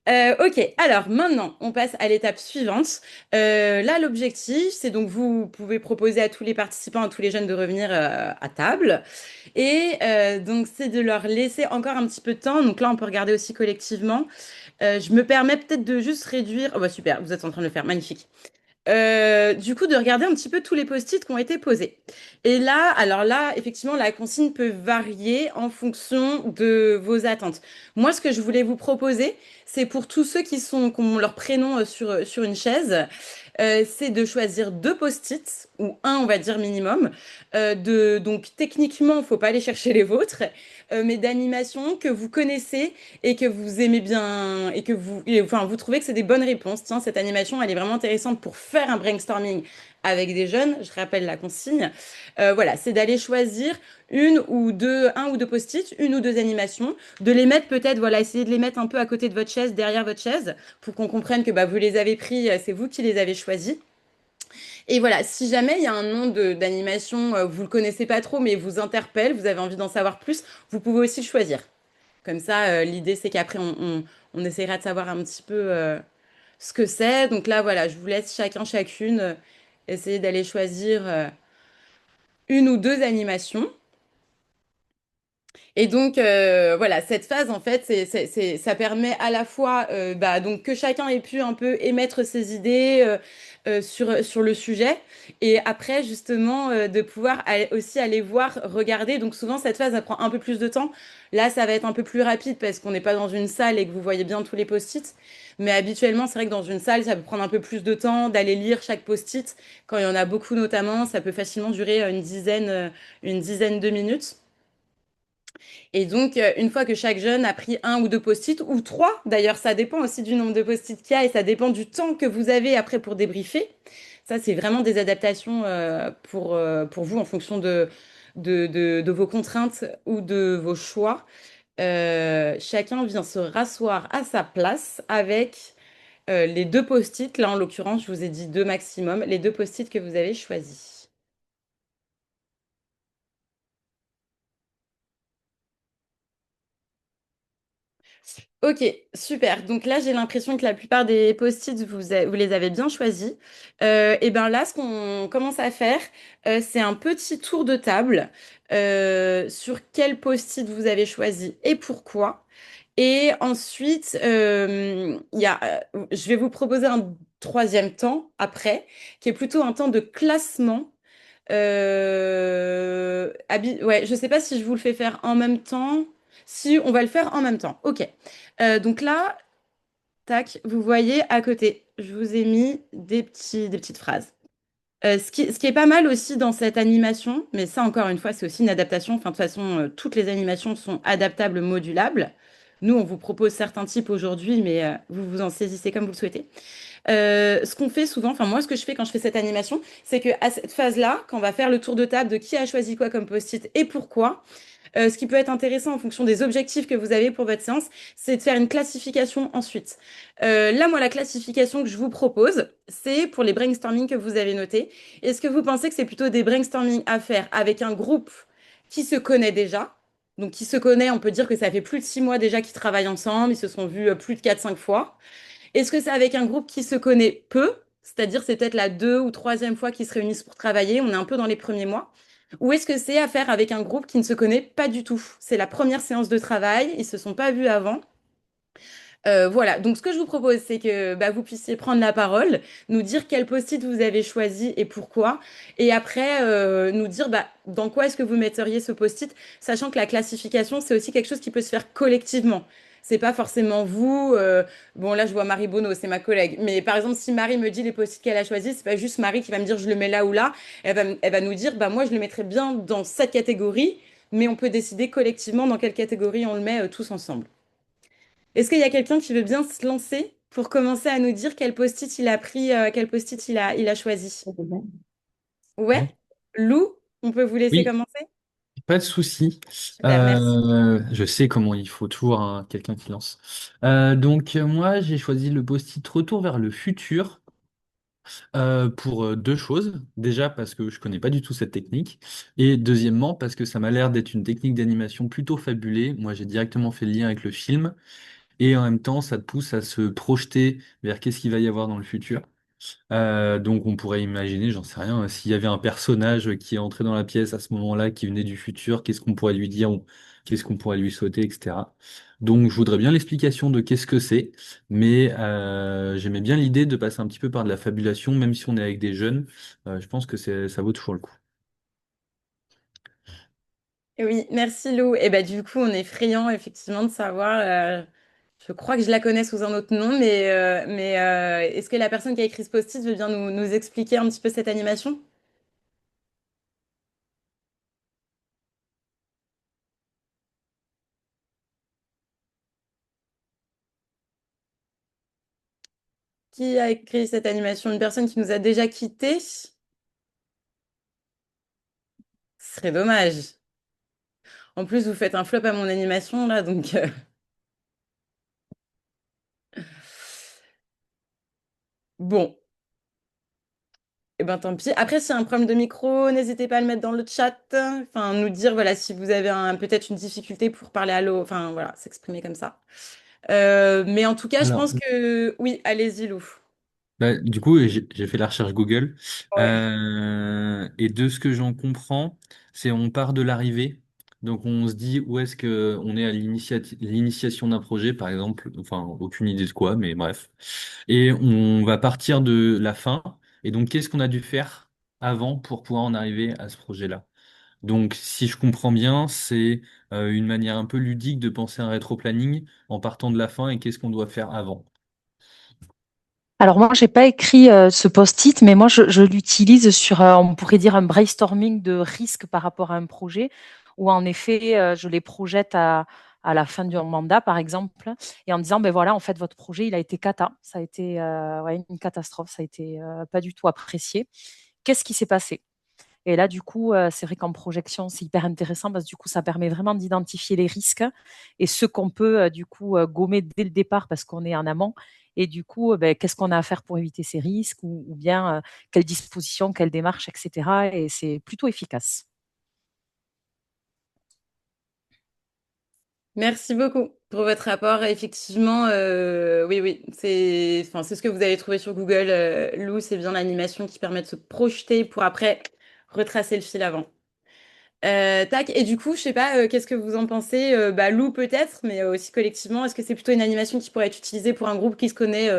Ok, alors maintenant, on passe à l'étape suivante. Là, l'objectif, c'est donc vous pouvez proposer à tous les participants, à tous les jeunes de revenir à table. Et donc, c'est de leur laisser encore un petit peu de temps. Donc là, on peut regarder aussi collectivement. Je me permets peut-être de juste réduire. Oh bah super, vous êtes en train de le faire, magnifique. Du coup, de regarder un petit peu tous les post-it qui ont été posés. Et là, alors là, effectivement, la consigne peut varier en fonction de vos attentes. Moi, ce que je voulais vous proposer, c'est pour tous ceux qui ont leur prénom sur une chaise, c'est de choisir deux post-it, ou un, on va dire minimum. Donc, techniquement, il ne faut pas aller chercher les vôtres, mais d'animation que vous connaissez et que vous aimez bien, enfin, vous trouvez que c'est des bonnes réponses. Tiens, cette animation, elle est vraiment intéressante pour faire un brainstorming avec des jeunes. Je rappelle la consigne. Voilà, c'est d'aller choisir un ou deux post-it, une ou deux animations, de les mettre peut-être, voilà, essayer de les mettre un peu à côté de votre chaise, derrière votre chaise, pour qu'on comprenne que bah, vous les avez pris, c'est vous qui les avez choisis. Et voilà, si jamais il y a un nom d'animation, vous le connaissez pas trop, mais vous interpelle, vous avez envie d'en savoir plus, vous pouvez aussi le choisir. Comme ça, l'idée, c'est qu'après, on essaiera de savoir un petit peu ce que c'est. Donc là, voilà, je vous laisse chacun, chacune essayer d'aller choisir une ou deux animations. Et donc, voilà, cette phase, en fait, ça permet à la fois bah, donc que chacun ait pu un peu émettre ses idées sur le sujet. Et après, justement, de pouvoir aussi aller voir, regarder. Donc, souvent, cette phase, elle prend un peu plus de temps. Là, ça va être un peu plus rapide parce qu'on n'est pas dans une salle et que vous voyez bien tous les post-it. Mais habituellement, c'est vrai que dans une salle, ça peut prendre un peu plus de temps d'aller lire chaque post-it. Quand il y en a beaucoup, notamment, ça peut facilement durer une dizaine de minutes. Et donc, une fois que chaque jeune a pris un ou deux post-it, ou trois, d'ailleurs, ça dépend aussi du nombre de post-it qu'il y a et ça dépend du temps que vous avez après pour débriefer. Ça, c'est vraiment des adaptations pour vous en fonction de vos contraintes ou de vos choix. chacun vient se rasseoir à sa place avec les deux post-it. Là, en l'occurrence, je vous ai dit deux maximum, les deux post-it que vous avez choisis. Ok, super. Donc là, j'ai l'impression que la plupart des post-it, vous les avez bien choisis. Et bien là, ce qu'on commence à faire, c'est un petit tour de table sur quel post-it vous avez choisi et pourquoi. Et ensuite, je vais vous proposer un troisième temps après, qui est plutôt un temps de classement. Ouais, je ne sais pas si je vous le fais faire en même temps. Si, on va le faire en même temps. Ok. Donc là, tac, vous voyez à côté, je vous ai mis des petites phrases. Ce qui est pas mal aussi dans cette animation, mais ça encore une fois, c'est aussi une adaptation. Enfin, de toute façon, toutes les animations sont adaptables, modulables. Nous, on vous propose certains types aujourd'hui, mais vous vous en saisissez comme vous le souhaitez. Ce qu'on fait souvent, enfin moi, ce que je fais quand je fais cette animation, c'est que à cette phase-là, quand on va faire le tour de table de qui a choisi quoi comme post-it et pourquoi, ce qui peut être intéressant en fonction des objectifs que vous avez pour votre séance, c'est de faire une classification ensuite. Là, moi, la classification que je vous propose, c'est pour les brainstorming que vous avez notés. Est-ce que vous pensez que c'est plutôt des brainstorming à faire avec un groupe qui se connaît déjà? Donc, qui se connaît, on peut dire que ça fait plus de 6 mois déjà qu'ils travaillent ensemble, ils se sont vus plus de 4, 5 fois. Est-ce que c'est avec un groupe qui se connaît peu, c'est-à-dire c'est peut-être la deux ou troisième fois qu'ils se réunissent pour travailler, on est un peu dans les premiers mois, ou est-ce que c'est à faire avec un groupe qui ne se connaît pas du tout? C'est la première séance de travail, ils se sont pas vus avant. Voilà, donc ce que je vous propose, c'est que bah, vous puissiez prendre la parole, nous dire quel post-it vous avez choisi et pourquoi, et après nous dire bah, dans quoi est-ce que vous metteriez ce post-it, sachant que la classification, c'est aussi quelque chose qui peut se faire collectivement. C'est pas forcément vous. Bon, là, je vois Marie Bonneau, c'est ma collègue. Mais par exemple, si Marie me dit les post-it qu'elle a choisis, c'est pas juste Marie qui va me dire je le mets là ou là. Elle va nous dire bah moi, je le mettrais bien dans cette catégorie, mais on peut décider collectivement dans quelle catégorie on le met tous ensemble. Est-ce qu'il y a quelqu'un qui veut bien se lancer pour commencer à nous dire quel post-it il a pris, quel post-it il a choisi? Ouais? Ouais. Lou, on peut vous laisser Oui, commencer? pas de souci. Super, merci. Je sais comment il faut toujours quelqu'un qui lance. Moi, j'ai choisi le post-it Retour vers le futur pour deux choses. Déjà parce que je connais pas du tout cette technique. Et deuxièmement parce que ça m'a l'air d'être une technique d'animation plutôt fabulée. Moi, j'ai directement fait le lien avec le film. Et en même temps, ça te pousse à se projeter vers qu'est-ce qu'il va y avoir dans le futur. Donc on pourrait imaginer, j'en sais rien, s'il y avait un personnage qui est entré dans la pièce à ce moment-là, qui venait du futur, qu'est-ce qu'on pourrait lui dire ou qu'est-ce qu'on pourrait lui souhaiter, etc. Donc je voudrais bien l'explication de qu'est-ce que c'est, mais j'aimais bien l'idée de passer un petit peu par de la fabulation, même si on est avec des jeunes. Je pense que ça vaut toujours le coup. Oui, merci Lou. Et ben du coup, on est friand effectivement de savoir. Je crois que je la connais sous un autre nom, mais est-ce que la personne qui a écrit ce post-it veut bien nous expliquer un petit peu cette animation? Qui a écrit cette animation? Une personne qui nous a déjà quittés? Ce serait dommage. En plus, vous faites un flop à mon animation là, donc bon. Eh ben tant pis. Après, s'il y a un problème de micro, n'hésitez pas à le mettre dans le chat. Enfin, nous dire voilà si vous avez peut-être une difficulté pour parler à l'eau. Enfin voilà, s'exprimer comme ça. Mais en tout cas, je Alors, pense que oui, allez-y, Lou. du coup, j'ai fait la recherche Google. Ouais. Et de ce que j'en comprends, c'est on part de l'arrivée. Donc on se dit où est-ce que on est à l'initiation d'un projet, par exemple. Enfin, aucune idée de quoi, mais bref. Et on va partir de la fin. Et donc, qu'est-ce qu'on a dû faire avant pour pouvoir en arriver à ce projet-là? Donc, si je comprends bien, c'est une manière un peu ludique de penser un rétro-planning en partant de la fin et qu'est-ce qu'on doit faire avant. Alors moi, j'ai pas écrit ce post-it, mais moi, je l'utilise sur, on pourrait dire, un brainstorming de risques par rapport à un projet, où en effet, je les projette à la fin du mandat, par exemple, et en disant, ben voilà, en fait, votre projet, il a été cata, ça a été ouais, une catastrophe, ça a été pas du tout apprécié. Qu'est-ce qui s'est passé? Et là, du coup, c'est vrai qu'en projection, c'est hyper intéressant parce que du coup, ça permet vraiment d'identifier les risques et ce qu'on peut du coup gommer dès le départ parce qu'on est en amont. Et du coup, ben, qu'est-ce qu'on a à faire pour éviter ces risques ou bien quelles dispositions, quelles démarches, etc. Et c'est plutôt efficace. Merci beaucoup pour votre rapport. Effectivement, oui, oui, enfin, c'est ce que vous avez trouvé sur Google. Lou, c'est bien l'animation qui permet de se projeter pour après retracer le fil avant. Tac, et du coup, je sais pas, qu'est-ce que vous en pensez? Bah, Lou peut-être, mais aussi collectivement, est-ce que c'est plutôt une animation qui pourrait être utilisée pour un groupe qui se connaît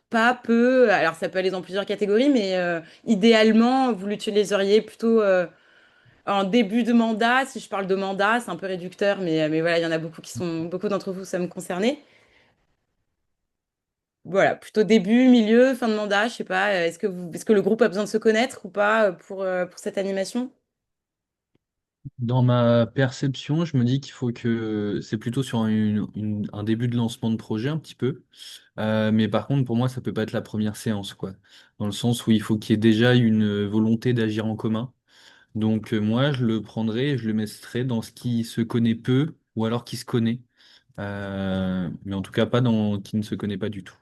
pas peu? Alors, ça peut aller dans plusieurs catégories, mais idéalement, vous l'utiliseriez plutôt en début de mandat. Si je parle de mandat, c'est un peu réducteur, mais voilà, il y en a beaucoup beaucoup d'entre vous, ça me concernait. Voilà, plutôt début, milieu, fin de mandat, je sais pas, est-ce que le groupe a besoin de se connaître ou pas pour cette animation? Dans ma perception, je me dis qu'il faut que c'est plutôt sur un début de lancement de projet un petit peu. Mais par contre, pour moi, ça peut pas être la première séance, quoi. Dans le sens où il faut qu'il y ait déjà une volonté d'agir en commun. Donc moi, je le prendrais et je le mettrais dans ce qui se connaît peu ou alors qui se connaît. Mais en tout cas, pas dans qui ne se connaît pas du tout.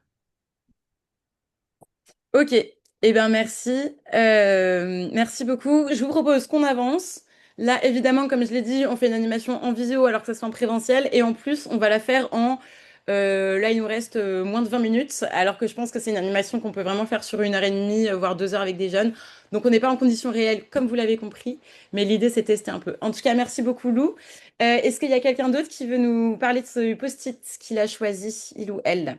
Ok, eh bien merci. Merci beaucoup. Je vous propose qu'on avance. Là, évidemment, comme je l'ai dit, on fait une animation en visio alors que ça soit en présentiel. Et en plus, on va la faire en... là, il nous reste moins de 20 minutes, alors que je pense que c'est une animation qu'on peut vraiment faire sur 1 heure et demie, voire 2 heures avec des jeunes. Donc, on n'est pas en conditions réelles, comme vous l'avez compris. Mais l'idée, c'est tester un peu. En tout cas, merci beaucoup, Lou. Est-ce qu'il y a quelqu'un d'autre qui veut nous parler de ce post-it qu'il a choisi, il ou elle?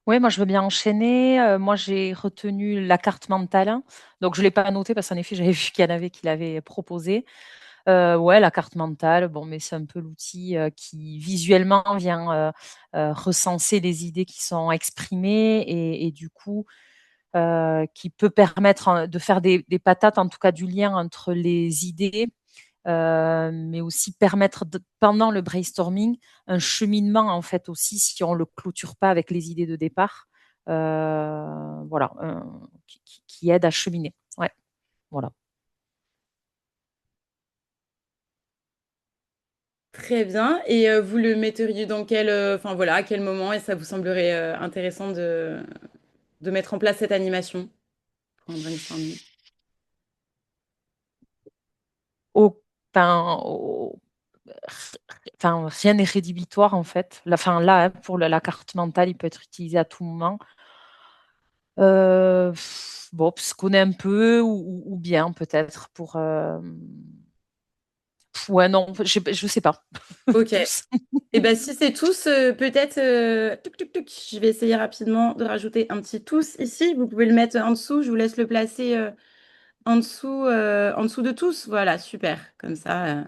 Oui, moi je veux bien enchaîner. Moi j'ai retenu la carte mentale, hein. Donc je ne l'ai pas notée parce qu'en effet j'avais vu qu'il y en avait qui l'avaient proposé. Ouais, la carte mentale, bon, mais c'est un peu l'outil qui visuellement vient recenser les idées qui sont exprimées et du coup qui peut permettre de faire des patates, en tout cas du lien entre les idées, mais aussi permettre pendant le brainstorming un cheminement en fait aussi si on le clôture pas avec les idées de départ, voilà, qui aide à cheminer. Ouais, voilà. Très bien. Et vous le metteriez dans enfin voilà, à quel moment et ça vous semblerait intéressant de mettre en place cette animation pour un brainstorming? Au, enfin, au- enfin, rien n'est rédhibitoire en fait. Enfin, là, hein, pour la carte mentale, il peut être utilisé à tout moment. Bon, se connaît un peu ou bien peut-être pour. Ouais, non, je sais pas. Ok. Tous. Et ben si c'est tous, peut-être, tuc, tuc, tuc, je vais essayer rapidement de rajouter un petit tous ici. Vous pouvez le mettre en dessous. Je vous laisse le placer en dessous de tous. Voilà, super. Comme ça,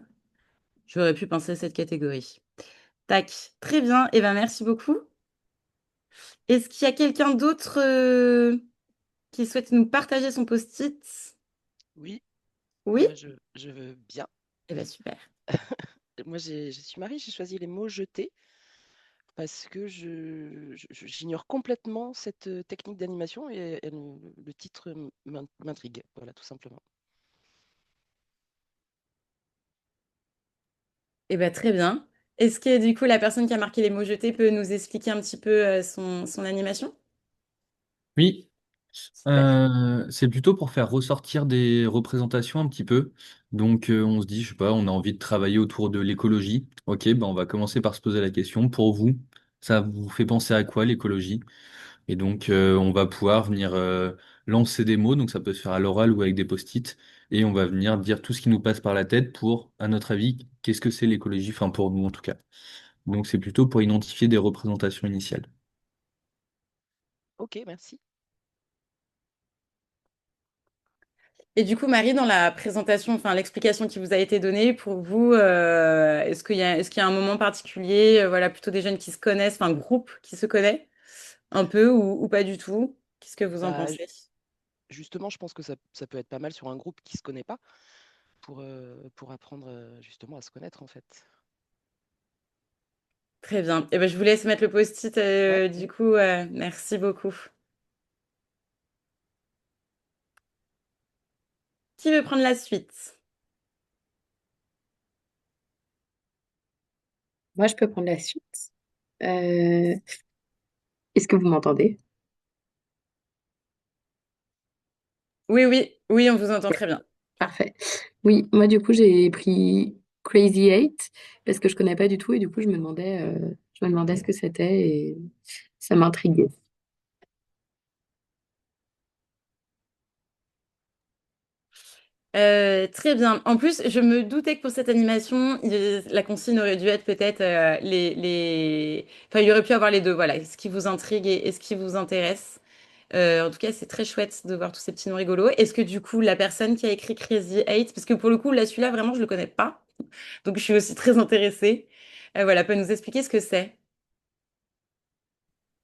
j'aurais pu penser à cette catégorie. Tac. Très bien. Et ben merci beaucoup. Est-ce qu'il y a quelqu'un d'autre qui souhaite nous partager son post-it? Oui, Oui? je veux bien. Eh ben super. Moi, je suis Marie, j'ai choisi les mots jetés parce que j'ignore complètement cette technique d'animation et le titre m'intrigue. Voilà, tout simplement. Eh ben très bien. Est-ce que du coup la personne qui a marqué les mots jetés peut nous expliquer un petit peu son animation? Oui, Super. c'est plutôt pour faire ressortir des représentations un petit peu. Donc on se dit, je sais pas, on a envie de travailler autour de l'écologie. Ok, ben on va commencer par se poser la question. Pour vous, ça vous fait penser à quoi l'écologie? Et donc on va pouvoir venir lancer des mots. Donc ça peut se faire à l'oral ou avec des post-it. Et on va venir dire tout ce qui nous passe par la tête pour, à notre avis, qu'est-ce que c'est l'écologie? Enfin pour nous en tout cas. Donc c'est plutôt pour identifier des représentations initiales. Ok, merci. Et du coup, Marie, dans la présentation, enfin l'explication qui vous a été donnée, pour vous, est-ce qu'il y a un moment particulier, voilà, plutôt des jeunes qui se connaissent, enfin groupe qui se connaît un peu ou pas du tout? Qu'est-ce que vous en Bah, pensez? justement, je pense que ça peut être pas mal sur un groupe qui se connaît pas pour apprendre justement à se connaître en fait. Très bien. Et ben, je vous laisse mettre le post-it, Ouais, du coup, merci beaucoup. qui veut prendre la suite? Moi, je peux prendre la suite. Euh, Est-ce que vous m'entendez? Oui, oui, oui, on vous entend très bien. Parfait. Oui, moi, du coup, j'ai pris Crazy Eight parce que je connais pas du tout et du coup, je me demandais ce que c'était et ça m'intriguait. Très bien. En plus, je me doutais que pour cette animation, la consigne aurait dû être peut-être Enfin, il y aurait pu avoir les deux. Voilà, ce qui vous intrigue et ce qui vous intéresse. En tout cas, c'est très chouette de voir tous ces petits noms rigolos. Est-ce que du coup, la personne qui a écrit Crazy Eight, parce que pour le coup, là, celui-là, vraiment, je le connais pas. Donc, je suis aussi très intéressée. Voilà, peut nous expliquer ce que c'est.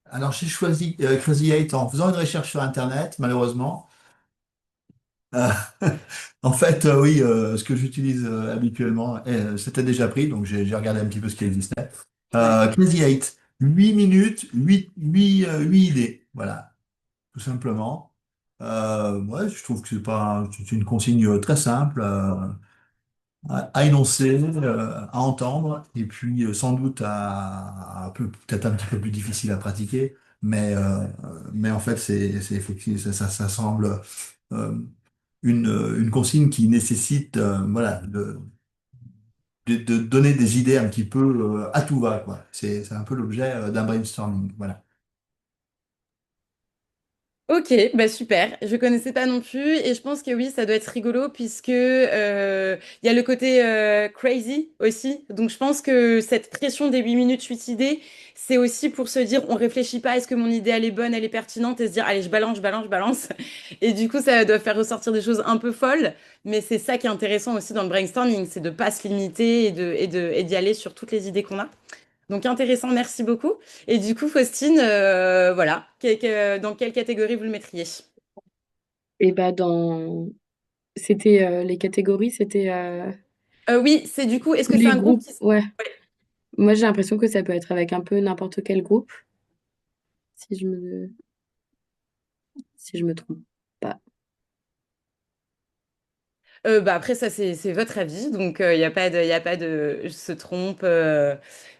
Alors, j'ai choisi Crazy Eight en faisant une recherche sur Internet, malheureusement. Euh, En fait, oui, ce que j'utilise habituellement, c'était déjà pris, donc j'ai regardé un petit peu ce qui existait. Ouais. Crazy Eight, 8 minutes, 8 idées, voilà, tout simplement. Ouais, je trouve que c'est une consigne très simple à énoncer, à entendre, et puis sans doute peut-être un petit peu plus difficile à pratiquer, mais en fait, c'est effectivement, ça semble euh, une consigne qui nécessite voilà, de donner des idées un petit peu à tout va, quoi. C'est un peu l'objet d'un brainstorming. Voilà. Ok, bah super. Je connaissais pas non plus et je pense que oui, ça doit être rigolo puisque il y a le côté crazy aussi. Donc je pense que cette pression des 8 minutes 8 idées, c'est aussi pour se dire on réfléchit pas, est-ce que mon idée elle est bonne, elle est pertinente et se dire allez, je balance, je balance, je balance. Et du coup, ça doit faire ressortir des choses un peu folles, mais c'est ça qui est intéressant aussi dans le brainstorming, c'est de pas se limiter et d'y aller sur toutes les idées qu'on a. Donc intéressant, merci beaucoup. Et du coup, Faustine, voilà, dans quelle catégorie vous le mettriez? Et bah, c'était les catégories, c'était Oui, c'est du coup, est-ce tous que c'est les un groupe groupes. qui... Ouais. Moi, j'ai l'impression que ça peut être avec un peu n'importe quel groupe, si je me, si je me trompe pas. Bah après, ça, c'est votre avis, donc il n'y a pas de, y a pas de... Je se trompe.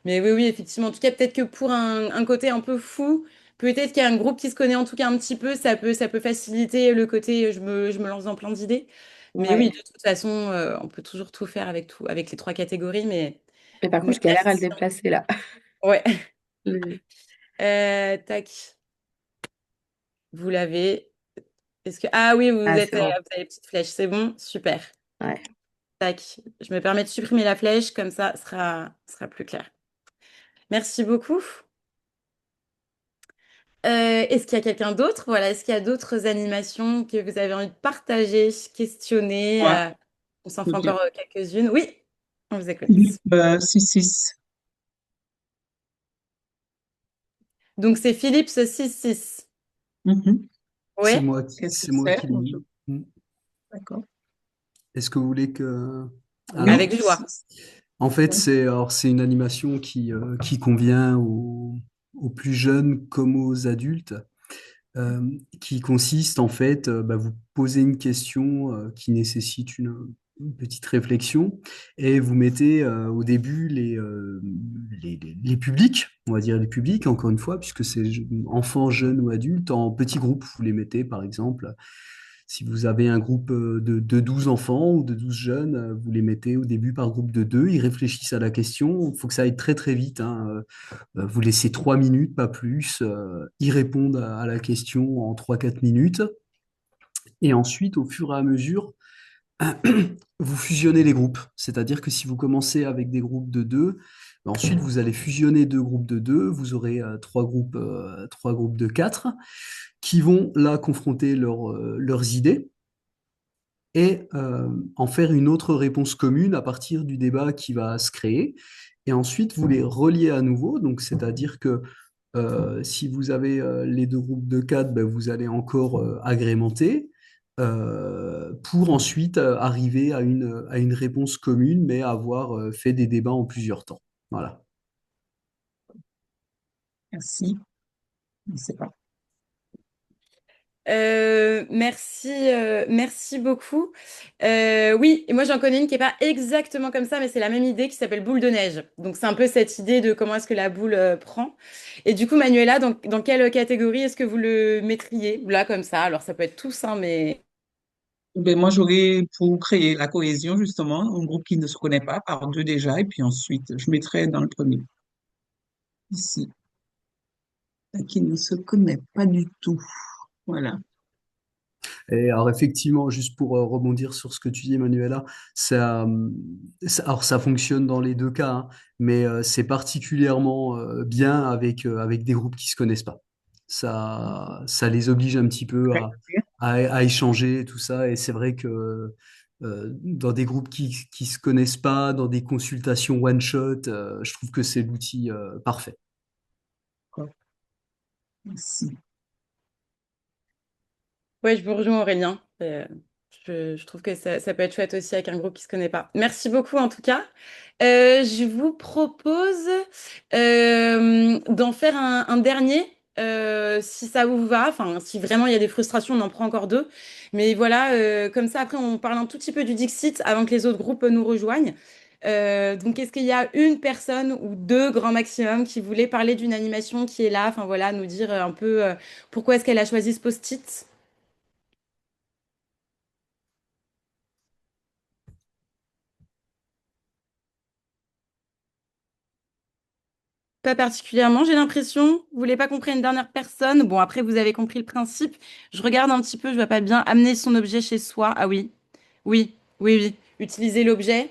Mais oui, oui, effectivement. En tout cas, peut-être que pour un côté un peu fou, peut-être qu'il y a un groupe qui se connaît en tout cas un petit peu, ça peut faciliter le côté je me lance dans plein d'idées. Mais oui, Ouais. de toute façon, on peut toujours tout faire avec tout, avec les trois catégories, Mais par contre, mais je galère à le merci. déplacer là. Ouais. Le- Tac. Vous l'avez. Est-ce que... Ah oui, Ah, c'est vous bon. avez les petites flèches, c'est bon, super. Ouais. Tac. Je me permets de supprimer la flèche, comme ça, ce sera plus clair. Merci beaucoup. Est-ce qu'il y a quelqu'un d'autre? Voilà, est-ce qu'il y a d'autres animations que vous avez envie de partager, questionner? Ouais, On s'en fait ok. encore quelques-unes. Oui, on vous écoute. Philippe 6-6. Donc c'est Philips 6-6. Mhm. Oui, C'est Qu'est-ce que moi c'est? qui l'ai mis. Mm. D'accord. Est-ce que vous voulez que... Oui, avec Alors, joie. en fait, oui. c'est une animation qui convient aux plus jeunes comme aux adultes, qui consiste en fait, vous posez une question qui nécessite une petite réflexion et vous mettez au début les publics, on va dire les publics, encore une fois, puisque c'est enfants, jeunes ou adultes, en petits groupes. Vous les mettez, par exemple, si vous avez un groupe de 12 enfants ou de 12 jeunes, vous les mettez au début par groupe de deux, ils réfléchissent à la question, il faut que ça aille très très vite, hein. Vous laissez 3 minutes, pas plus, ils répondent à la question en 3 4 minutes, et ensuite, au fur et à mesure, vous fusionnez les groupes. C'est-à-dire que si vous commencez avec des groupes de deux, ensuite vous allez fusionner deux groupes de deux, vous aurez trois groupes de quatre qui vont là confronter leurs idées et en faire une autre réponse commune à partir du débat qui va se créer. Et ensuite, vous les reliez à nouveau. Donc, c'est-à-dire que si vous avez les deux groupes de quatre, ben, vous allez encore agrémenter pour ensuite arriver à une réponse commune, mais avoir fait des débats en plusieurs temps. Voilà. Merci. Je ne sais pas. merci beaucoup. Oui, et moi j'en connais une qui est pas exactement comme ça, mais c'est la même idée qui s'appelle boule de neige. Donc c'est un peu cette idée de comment est-ce que la boule prend. Et du coup, Manuela, dans quelle catégorie est-ce que vous le mettriez? Là, comme ça. Alors ça peut être tous, hein, mais Ben, moi, j'aurais pour créer la cohésion, justement, un groupe qui ne se connaît pas, par deux déjà, et puis ensuite, je mettrais dans le premier, ici, qui ne se connaît pas du tout. Voilà. Et alors effectivement, juste pour rebondir sur ce que tu dis, Manuela, alors ça fonctionne dans les deux cas, hein, mais c'est particulièrement bien avec des groupes qui se connaissent pas. Ça les oblige un petit peu à échanger et tout ça. Et c'est vrai que dans des groupes qui se connaissent pas, dans des consultations one shot, je trouve que c'est l'outil parfait. Merci. ouais, je vous rejoins Aurélien. Je trouve que ça peut être chouette aussi avec un groupe qui se connaît pas. Merci beaucoup en tout cas. Je vous propose d'en faire un dernier, si ça vous va. Enfin, si vraiment il y a des frustrations, on en prend encore deux. Mais voilà, comme ça, après, on parle un tout petit peu du Dixit avant que les autres groupes nous rejoignent. Donc, est-ce qu'il y a une personne ou deux grand maximum qui voulait parler d'une animation qui est là, enfin voilà, nous dire un peu pourquoi est-ce qu'elle a choisi ce post-it? Pas particulièrement, j'ai l'impression. Vous voulez pas qu'on prenne une dernière personne? Bon, après, vous avez compris le principe. Je regarde un petit peu, je vois pas bien. Amener son objet chez soi. Ah oui, oui, oui, oui. Utiliser l'objet.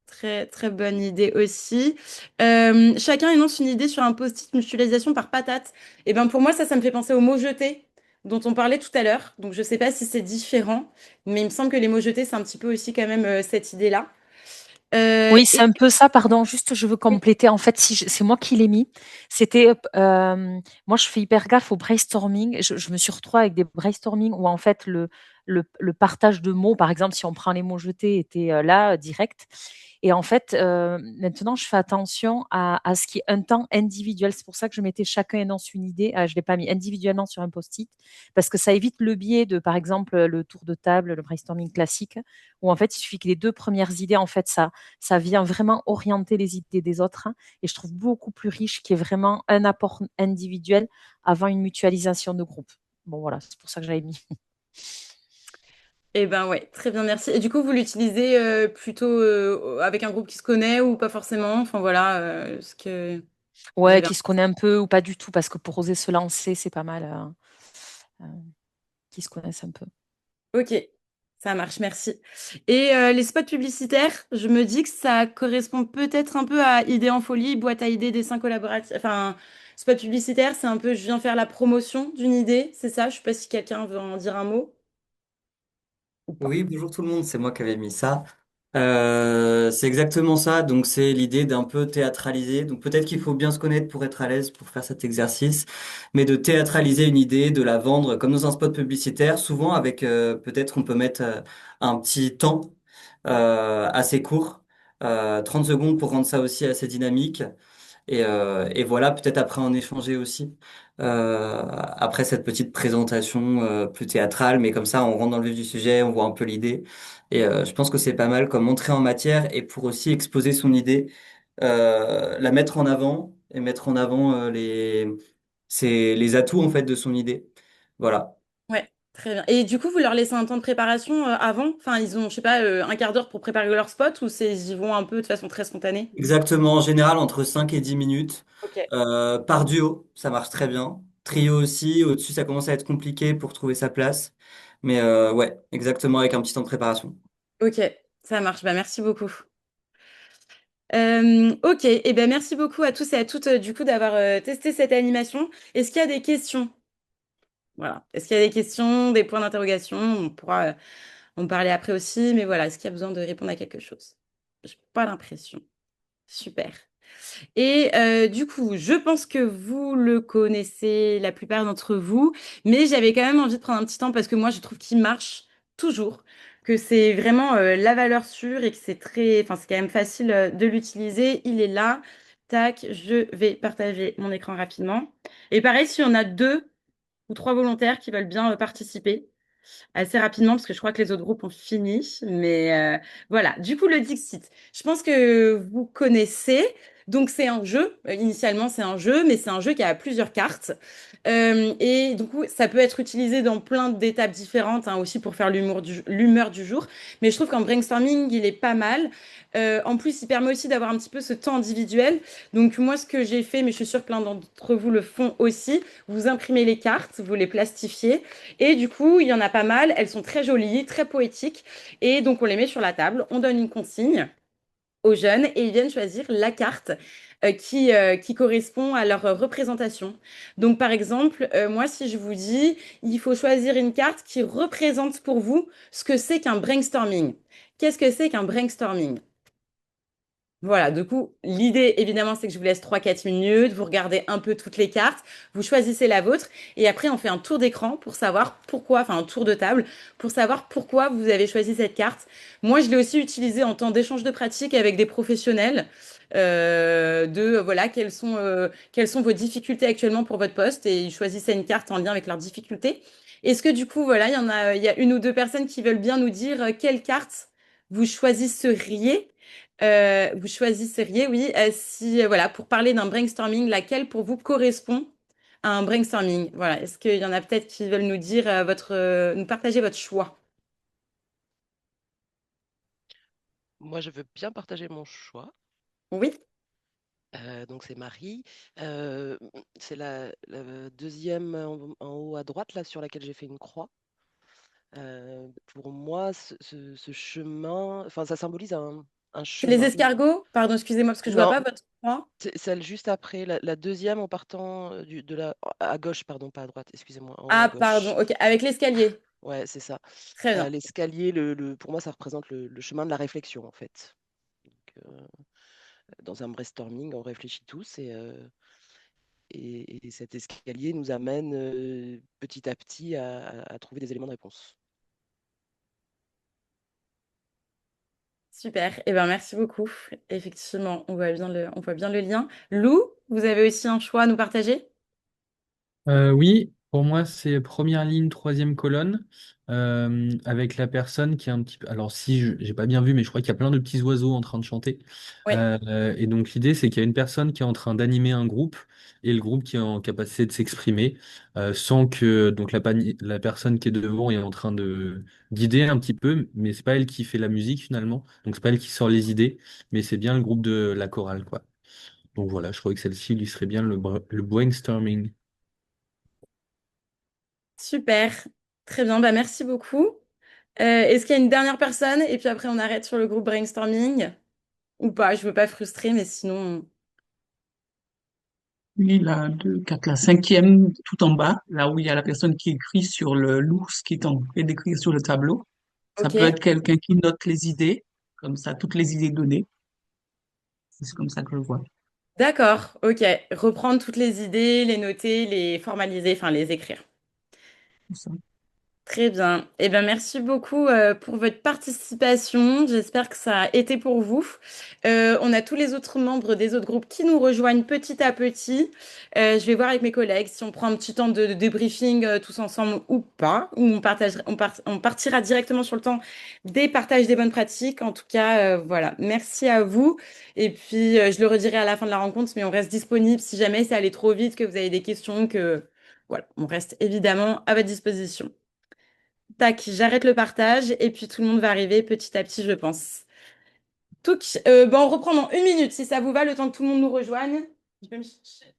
Très, très bonne idée aussi. Chacun énonce une idée sur un post-it mutualisation par patate. Et ben pour moi, ça me fait penser aux mots jetés dont on parlait tout à l'heure. Donc, je sais pas si c'est différent, mais il me semble que les mots jetés, c'est un petit peu aussi quand même cette idée-là. Oui, c'est Et un peu ça, pardon, juste je veux compléter. En fait, si c'est moi qui l'ai mis, c'était moi je fais hyper gaffe au brainstorming. Je me suis retrouvée avec des brainstorming où en fait le partage de mots, par exemple, si on prend les mots jetés, était là direct. Et en fait, maintenant, je fais attention à ce qui est un temps individuel. C'est pour ça que je mettais chacun énonce une idée. Je ne l'ai pas mis individuellement sur un post-it parce que ça évite le biais de, par exemple, le tour de table, le brainstorming classique, où en fait, il suffit que les deux premières idées, en fait, ça vient vraiment orienter les idées des autres, hein, et je trouve beaucoup plus riche qu'il y ait vraiment un apport individuel avant une mutualisation de groupe. Bon, voilà, c'est pour ça que j'avais mis. Eh ben ouais, très bien, merci. Et du coup, vous l'utilisez plutôt avec un groupe qui se connaît ou pas forcément? Enfin voilà, ce que vous Ouais, avez. qui se connaît un peu ou pas du tout, parce que pour oser se lancer, c'est pas mal euh, qu'ils se connaissent un peu. Ok, ça marche, merci. Et les spots publicitaires, je me dis que ça correspond peut-être un peu à Idée en folie, boîte à idées, dessin collaboratif. Enfin, spot publicitaire, c'est un peu, je viens faire la promotion d'une idée, c'est ça? Je sais pas si quelqu'un veut en dire un mot ou pas. Oui, bonjour tout le monde, c'est moi qui avais mis ça. C'est exactement ça, donc c'est l'idée d'un peu théâtraliser. Donc peut-être qu'il faut bien se connaître pour être à l'aise pour faire cet exercice, mais de théâtraliser une idée, de la vendre comme dans un spot publicitaire, souvent avec peut-être on peut mettre un petit temps assez court, 30 secondes pour rendre ça aussi assez dynamique. Et voilà, peut-être après en échanger aussi. Après cette petite présentation plus théâtrale, mais comme ça, on rentre dans le vif du sujet, on voit un peu l'idée. Et je pense que c'est pas mal comme entrée en matière et pour aussi exposer son idée, la mettre en avant et mettre en avant les atouts en fait de son idée. Voilà. Ouais, très bien. Et du coup, vous leur laissez un temps de préparation avant? Enfin, ils ont, je sais pas, un quart d'heure pour préparer leur spot ou ils y vont un peu de façon très spontanée? Exactement, en général entre 5 et 10 minutes. Ok. Par duo, ça marche très bien. Trio aussi, au-dessus ça commence à être compliqué pour trouver sa place. Mais ouais, exactement avec un petit temps de préparation. Ok, ça marche. Bah, merci beaucoup. Ok, et ben merci beaucoup à tous et à toutes du coup d'avoir testé cette animation. Est-ce qu'il y a des questions? Voilà. Est-ce qu'il y a des questions, des points d'interrogation? On pourra en parler après aussi, mais voilà, est-ce qu'il y a besoin de répondre à quelque chose? J'ai pas l'impression. Super. Et du coup, je pense que vous le connaissez, la plupart d'entre vous, mais j'avais quand même envie de prendre un petit temps parce que moi, je trouve qu'il marche toujours, que c'est vraiment la valeur sûre et que c'est très, enfin, c'est quand même facile de l'utiliser. Il est là. Tac, je vais partager mon écran rapidement. Et pareil, si on a deux ou 3 volontaires qui veulent bien participer assez rapidement parce que je crois que les autres groupes ont fini. Mais voilà, du coup, le Dixit, je pense que vous connaissez. Donc, c'est un jeu. Initialement, c'est un jeu, mais c'est un jeu qui a plusieurs cartes. Et du coup, ça peut être utilisé dans plein d'étapes différentes, hein, aussi pour faire l'humeur du jour. Mais je trouve qu'en brainstorming, il est pas mal. En plus, il permet aussi d'avoir un petit peu ce temps individuel. Donc, moi, ce que j'ai fait, mais je suis sûre que plein d'entre vous le font aussi, vous imprimez les cartes, vous les plastifiez. Et du coup, il y en a pas mal. Elles sont très jolies, très poétiques. Et donc, on les met sur la table, on donne une consigne aux jeunes et ils viennent choisir la carte qui correspond à leur représentation. Donc, par exemple, moi, si je vous dis, il faut choisir une carte qui représente pour vous ce que c'est qu'un brainstorming. Qu'est-ce que c'est qu'un brainstorming? Voilà, du coup, l'idée, évidemment, c'est que je vous laisse 3 4 minutes, vous regardez un peu toutes les cartes, vous choisissez la vôtre, et après, on fait un tour d'écran pour savoir pourquoi, enfin, un tour de table, pour savoir pourquoi vous avez choisi cette carte. Moi, je l'ai aussi utilisée en temps d'échange de pratique avec des professionnels, voilà, quelles sont vos difficultés actuellement pour votre poste, et ils choisissaient une carte en lien avec leurs difficultés. Est-ce que, du coup, voilà, il y a 1 ou 2 personnes qui veulent bien nous dire quelle carte vous choisisseriez? Vous choisisseriez, oui, si, voilà, pour parler d'un brainstorming, laquelle pour vous correspond à un brainstorming? Voilà, est-ce qu'il y en a peut-être qui veulent nous dire nous partager votre choix? Moi, je veux bien partager mon choix. Oui, Donc, c'est Marie. Euh, c'est la deuxième en haut à droite, là, sur laquelle j'ai fait une croix. Pour moi, ce chemin, enfin, ça symbolise un c'est les chemin. escargots. Pardon, excusez-moi parce que je vois Non, pas votre choix. c'est celle juste après, la deuxième en partant à gauche, pardon, pas à droite, excusez-moi, en haut à Ah, pardon, gauche. ok, avec l'escalier. Ouais, c'est ça. Très bien. L'escalier, pour moi, ça représente le chemin de la réflexion, en fait. Donc, dans un brainstorming, on réfléchit tous et cet escalier nous amène petit à petit à trouver des éléments de réponse. Super. Eh ben, merci beaucoup. Effectivement, on voit bien le lien. Lou, vous avez aussi un choix à nous partager? Oui, pour moi, c'est première ligne, troisième colonne, avec la personne qui est un petit peu. Alors, si j'ai pas bien vu, mais je crois qu'il y a plein de petits oiseaux en train de chanter. Oui. Et donc, l'idée, c'est qu'il y a une personne qui est en train d'animer un groupe et le groupe qui est en capacité de s'exprimer sans que donc la personne qui est devant est en train de guider un petit peu, mais c'est pas elle qui fait la musique finalement. Donc, c'est pas elle qui sort les idées, mais c'est bien le groupe de la chorale, quoi. Donc voilà, je trouvais que celle-ci lui serait bien le brainstorming. Super. Très bien. Bah, merci beaucoup. Est-ce qu'il y a une dernière personne? Et puis après, on arrête sur le groupe brainstorming. Ou pas, je veux pas frustrer, mais sinon. Oui, la 2, 4, la cinquième, tout en bas, là où il y a la personne qui écrit sur l'ours qui est en train d'écrire sur le tableau. Ça Ok. peut être quelqu'un qui note les idées, comme ça, toutes les idées données. C'est comme ça que je le vois. D'accord. Ok. Reprendre toutes les idées, les noter, les formaliser, enfin les écrire. C'est ça. Très bien. Eh bien, merci beaucoup pour votre participation. J'espère que ça a été pour vous. On a tous les autres membres des autres groupes qui nous rejoignent petit à petit. Je vais voir avec mes collègues si on prend un petit temps de débriefing tous ensemble ou pas, ou on partira directement sur le temps des partages des bonnes pratiques. En tout cas, voilà. Merci à vous. Et puis, je le redirai à la fin de la rencontre, mais on reste disponible si jamais c'est allé trop vite, que vous avez des questions, que voilà, on reste évidemment à votre disposition. Tac, j'arrête le partage et puis tout le monde va arriver petit à petit, je pense. On reprend dans 1 minute si ça vous va, le temps que tout le monde nous rejoigne. Je vais me chercher.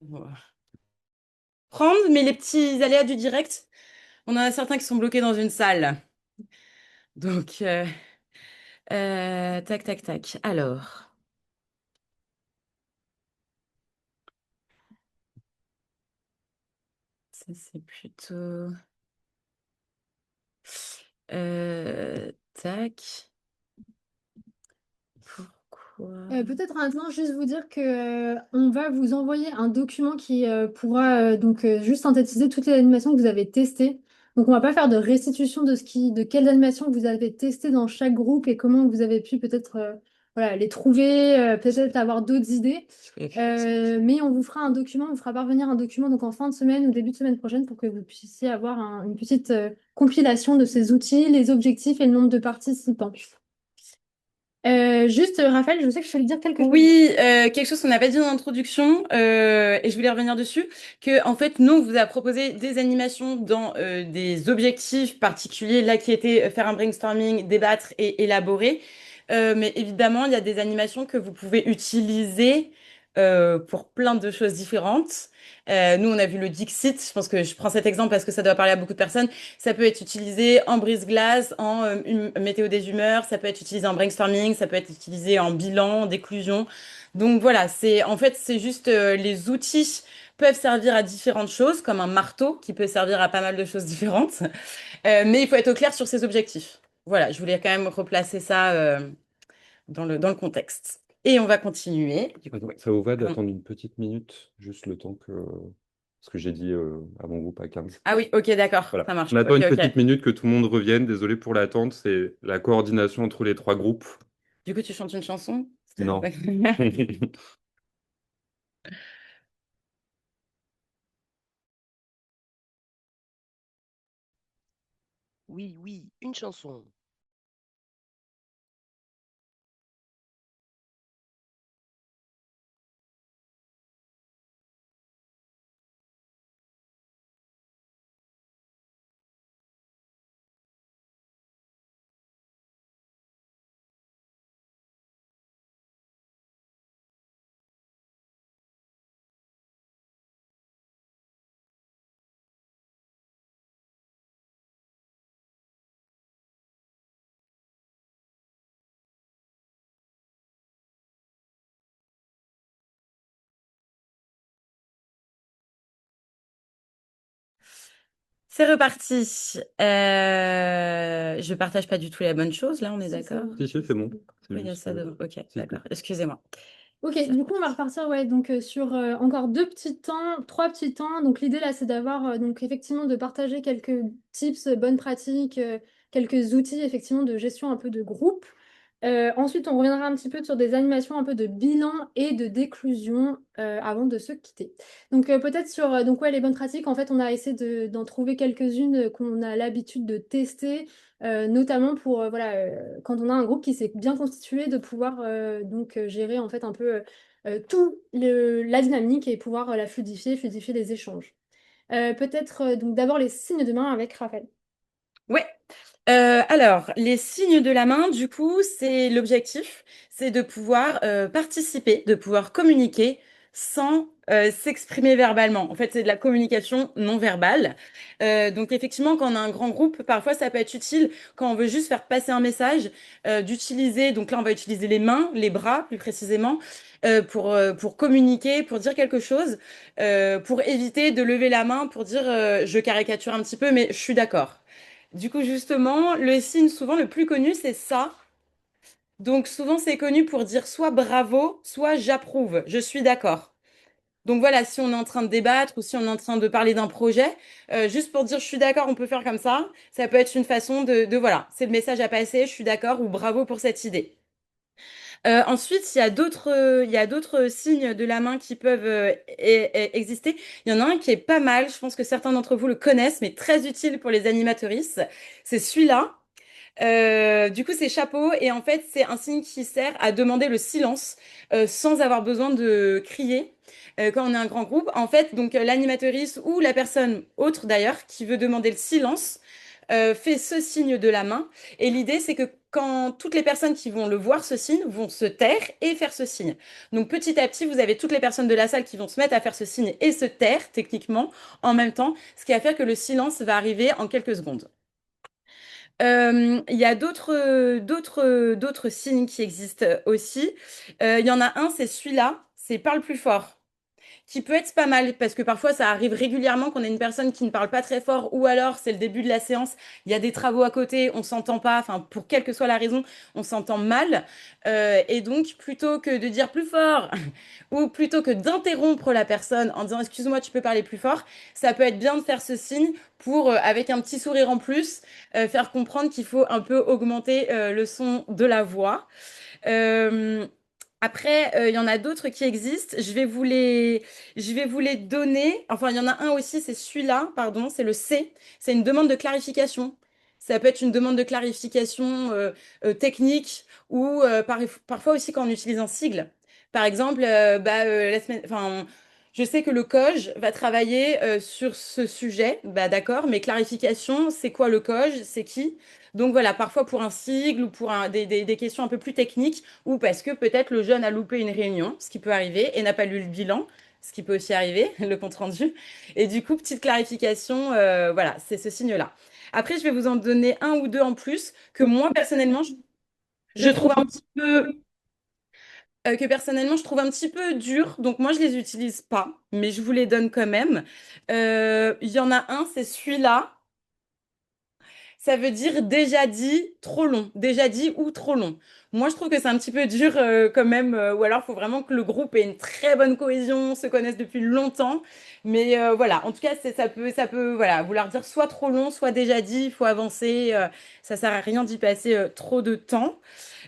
On va prendre, mais les petits aléas du direct, on en a certains qui sont bloqués dans une salle. Donc, tac, tac, tac. Alors, ça c'est plutôt... tac. Pourquoi? Peut-être maintenant juste vous dire que on va vous envoyer un document qui pourra juste synthétiser toutes les animations que vous avez testées. Donc on va pas faire de restitution de quelles animations vous avez testées dans chaque groupe et comment vous avez pu peut-être voilà, les trouver, peut-être avoir d'autres idées. Mais on vous fera un document, on vous fera parvenir un document donc en fin de semaine ou début de semaine prochaine pour que vous puissiez avoir une petite compilation de ces outils, les objectifs et le nombre de participants. Juste, Raphaël, je sais que je vais dire quelque chose. Oui, quelque chose qu'on n'a pas dit dans l'introduction, et je voulais revenir dessus, que en fait, nous, on vous a proposé des animations dans des objectifs particuliers, là qui étaient faire un brainstorming, débattre et élaborer. Mais évidemment, il y a des animations que vous pouvez utiliser pour plein de choses différentes. Nous, on a vu le Dixit. Je pense que je prends cet exemple parce que ça doit parler à beaucoup de personnes. Ça peut être utilisé en brise-glace, en météo des humeurs. Ça peut être utilisé en brainstorming. Ça peut être utilisé en bilan, déclusion. Donc voilà, c'est juste les outils peuvent servir à différentes choses, comme un marteau qui peut servir à pas mal de choses différentes. Mais il faut être au clair sur ses objectifs. Voilà, je voulais quand même replacer ça dans le contexte. Et on va continuer. Du coup, Attends, ouais. ça vous va Pardon. d'attendre une petite minute, juste le temps que... Ce que j'ai dit à mon groupe à 15. Ah oui, ok, d'accord, Voilà. ça marche. On attend Ok, une ok. petite minute que tout le monde revienne. Désolé pour l'attente, c'est la coordination entre les trois groupes. Du coup, tu chantes une chanson? Non. Oui, oui, une chanson. C'est reparti. Je partage pas du tout la bonne chose, là, on est Si, c'est d'accord? bon. Si, si, c'est bon. C'est Oui, il y a juste, ça devant. Ok, s'il te d'accord. plaît. Excusez-moi. Ok, Ça- du coup, on va repartir sur encore deux petits temps, trois petits temps. Donc, l'idée là, c'est d'avoir donc effectivement de partager quelques tips, bonnes pratiques, quelques outils effectivement de gestion un peu de groupe. Ensuite, on reviendra un petit peu sur des animations un peu de bilan et de déclusion avant de se quitter. Donc, peut-être sur les bonnes pratiques, en fait, on a essayé d'en trouver quelques-unes qu'on a l'habitude de tester. Notamment pour quand on a un groupe qui s'est bien constitué, de pouvoir gérer en fait un peu la dynamique et pouvoir la fluidifier les échanges. Peut-être donc d'abord les signes de main avec Raphaël. Ouais. Alors, les signes de la main, du coup, c'est l'objectif, c'est de pouvoir participer, de pouvoir communiquer sans s'exprimer verbalement. En fait, c'est de la communication non verbale. Donc, effectivement, quand on a un grand groupe, parfois, ça peut être utile quand on veut juste faire passer un message, d'utiliser, donc là, on va utiliser les mains, les bras, plus précisément, pour communiquer, pour dire quelque chose, pour éviter de lever la main, pour dire, je caricature un petit peu, mais je suis d'accord. Du coup, justement, le signe souvent le plus connu, c'est ça. Donc, souvent, c'est connu pour dire soit bravo, soit j'approuve, je suis d'accord. Donc voilà, si on est en train de débattre ou si on est en train de parler d'un projet, juste pour dire je suis d'accord, on peut faire comme ça. Ça peut être une façon voilà, c'est le message à passer, je suis d'accord ou bravo pour cette idée. Ensuite, il y a d'autres signes de la main qui peuvent exister. Il y en a un qui est pas mal, je pense que certains d'entre vous le connaissent, mais très utile pour les animatrices. C'est celui-là. Du coup, c'est chapeau et en fait, c'est un signe qui sert à demander le silence sans avoir besoin de crier. Quand on est un grand groupe, en fait, donc l'animatrice ou la personne autre d'ailleurs qui veut demander le silence fait ce signe de la main. Et l'idée, c'est que quand toutes les personnes qui vont le voir, ce signe, vont se taire et faire ce signe. Donc petit à petit, vous avez toutes les personnes de la salle qui vont se mettre à faire ce signe et se taire, techniquement, en même temps, ce qui va faire que le silence va arriver en quelques secondes. Il y a d'autres signes qui existent aussi. Il y en a un, c'est celui-là, c'est parle plus fort qui peut être pas mal, parce que parfois ça arrive régulièrement qu'on ait une personne qui ne parle pas très fort, ou alors c'est le début de la séance, il y a des travaux à côté, on s'entend pas, enfin pour quelle que soit la raison, on s'entend mal. Et donc plutôt que de dire plus fort, ou plutôt que d'interrompre la personne en disant excuse-moi, tu peux parler plus fort, ça peut être bien de faire ce signe pour, avec un petit sourire en plus, faire comprendre qu'il faut un peu augmenter le son de la voix. Euh, Après, il y en a d'autres qui existent. Je vais vous les donner. Enfin, il y en a un aussi, c'est celui-là, pardon, c'est le C. C'est une demande de clarification. Ça peut être une demande de clarification technique ou parfois aussi quand on utilise un sigle. Par exemple, la semaine, enfin, je sais que le COJ va travailler sur ce sujet. Bah, d'accord, mais clarification, c'est quoi le COJ? C'est qui? Donc voilà, parfois pour un sigle ou pour des questions un peu plus techniques, ou parce que peut-être le jeune a loupé une réunion, ce qui peut arriver, et n'a pas lu le bilan, ce qui peut aussi arriver, le compte-rendu. Et du coup, petite clarification, voilà, c'est ce signe-là. Après, je vais vous en donner un ou deux en plus que moi, personnellement, je trouve un petit peu... que personnellement, je trouve un petit peu dur, donc moi, je les utilise pas, mais je vous les donne quand même. Il y en a un, c'est celui-là. Ça veut dire déjà dit, trop long. Déjà dit ou trop long. Moi, je trouve que c'est un petit peu dur quand même, ou alors il faut vraiment que le groupe ait une très bonne cohésion, se connaisse depuis longtemps. Mais voilà, en tout cas, ça peut voilà, vouloir dire soit trop long, soit déjà dit, il faut avancer. Ça sert à rien d'y passer trop de temps.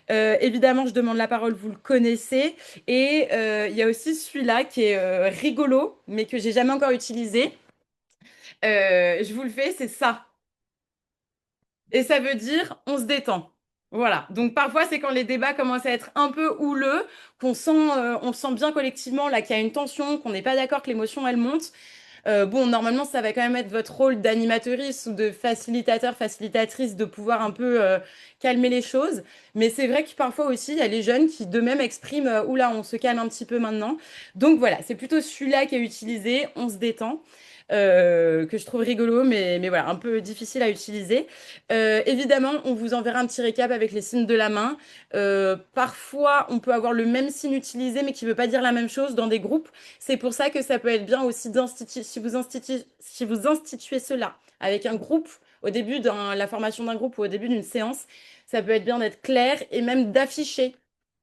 Évidemment, je demande la parole, vous le connaissez. Et il y a aussi celui-là qui est rigolo, mais que j'ai jamais encore utilisé. Je vous le fais, c'est ça. Et ça veut dire on se détend. Voilà. Donc parfois, c'est quand les débats commencent à être un peu houleux, on sent bien collectivement là qu'il y a une tension, qu'on n'est pas d'accord, que l'émotion elle monte. Bon, normalement, ça va quand même être votre rôle d'animatrice ou de facilitateur, facilitatrice, de pouvoir un peu calmer les choses. Mais c'est vrai que parfois aussi, il y a les jeunes qui d'eux-mêmes expriment, oula, on se calme un petit peu maintenant. Donc voilà, c'est plutôt celui-là qui est utilisé, on se détend. Que je trouve rigolo, mais voilà, un peu difficile à utiliser. Évidemment, on vous enverra un petit récap avec les signes de la main. Parfois, on peut avoir le même signe utilisé, mais qui ne veut pas dire la même chose dans des groupes. C'est pour ça que ça peut être bien aussi d'instituer, si vous instituez cela avec un groupe, au début de la formation d'un groupe ou au début d'une séance, ça peut être bien d'être clair et même d'afficher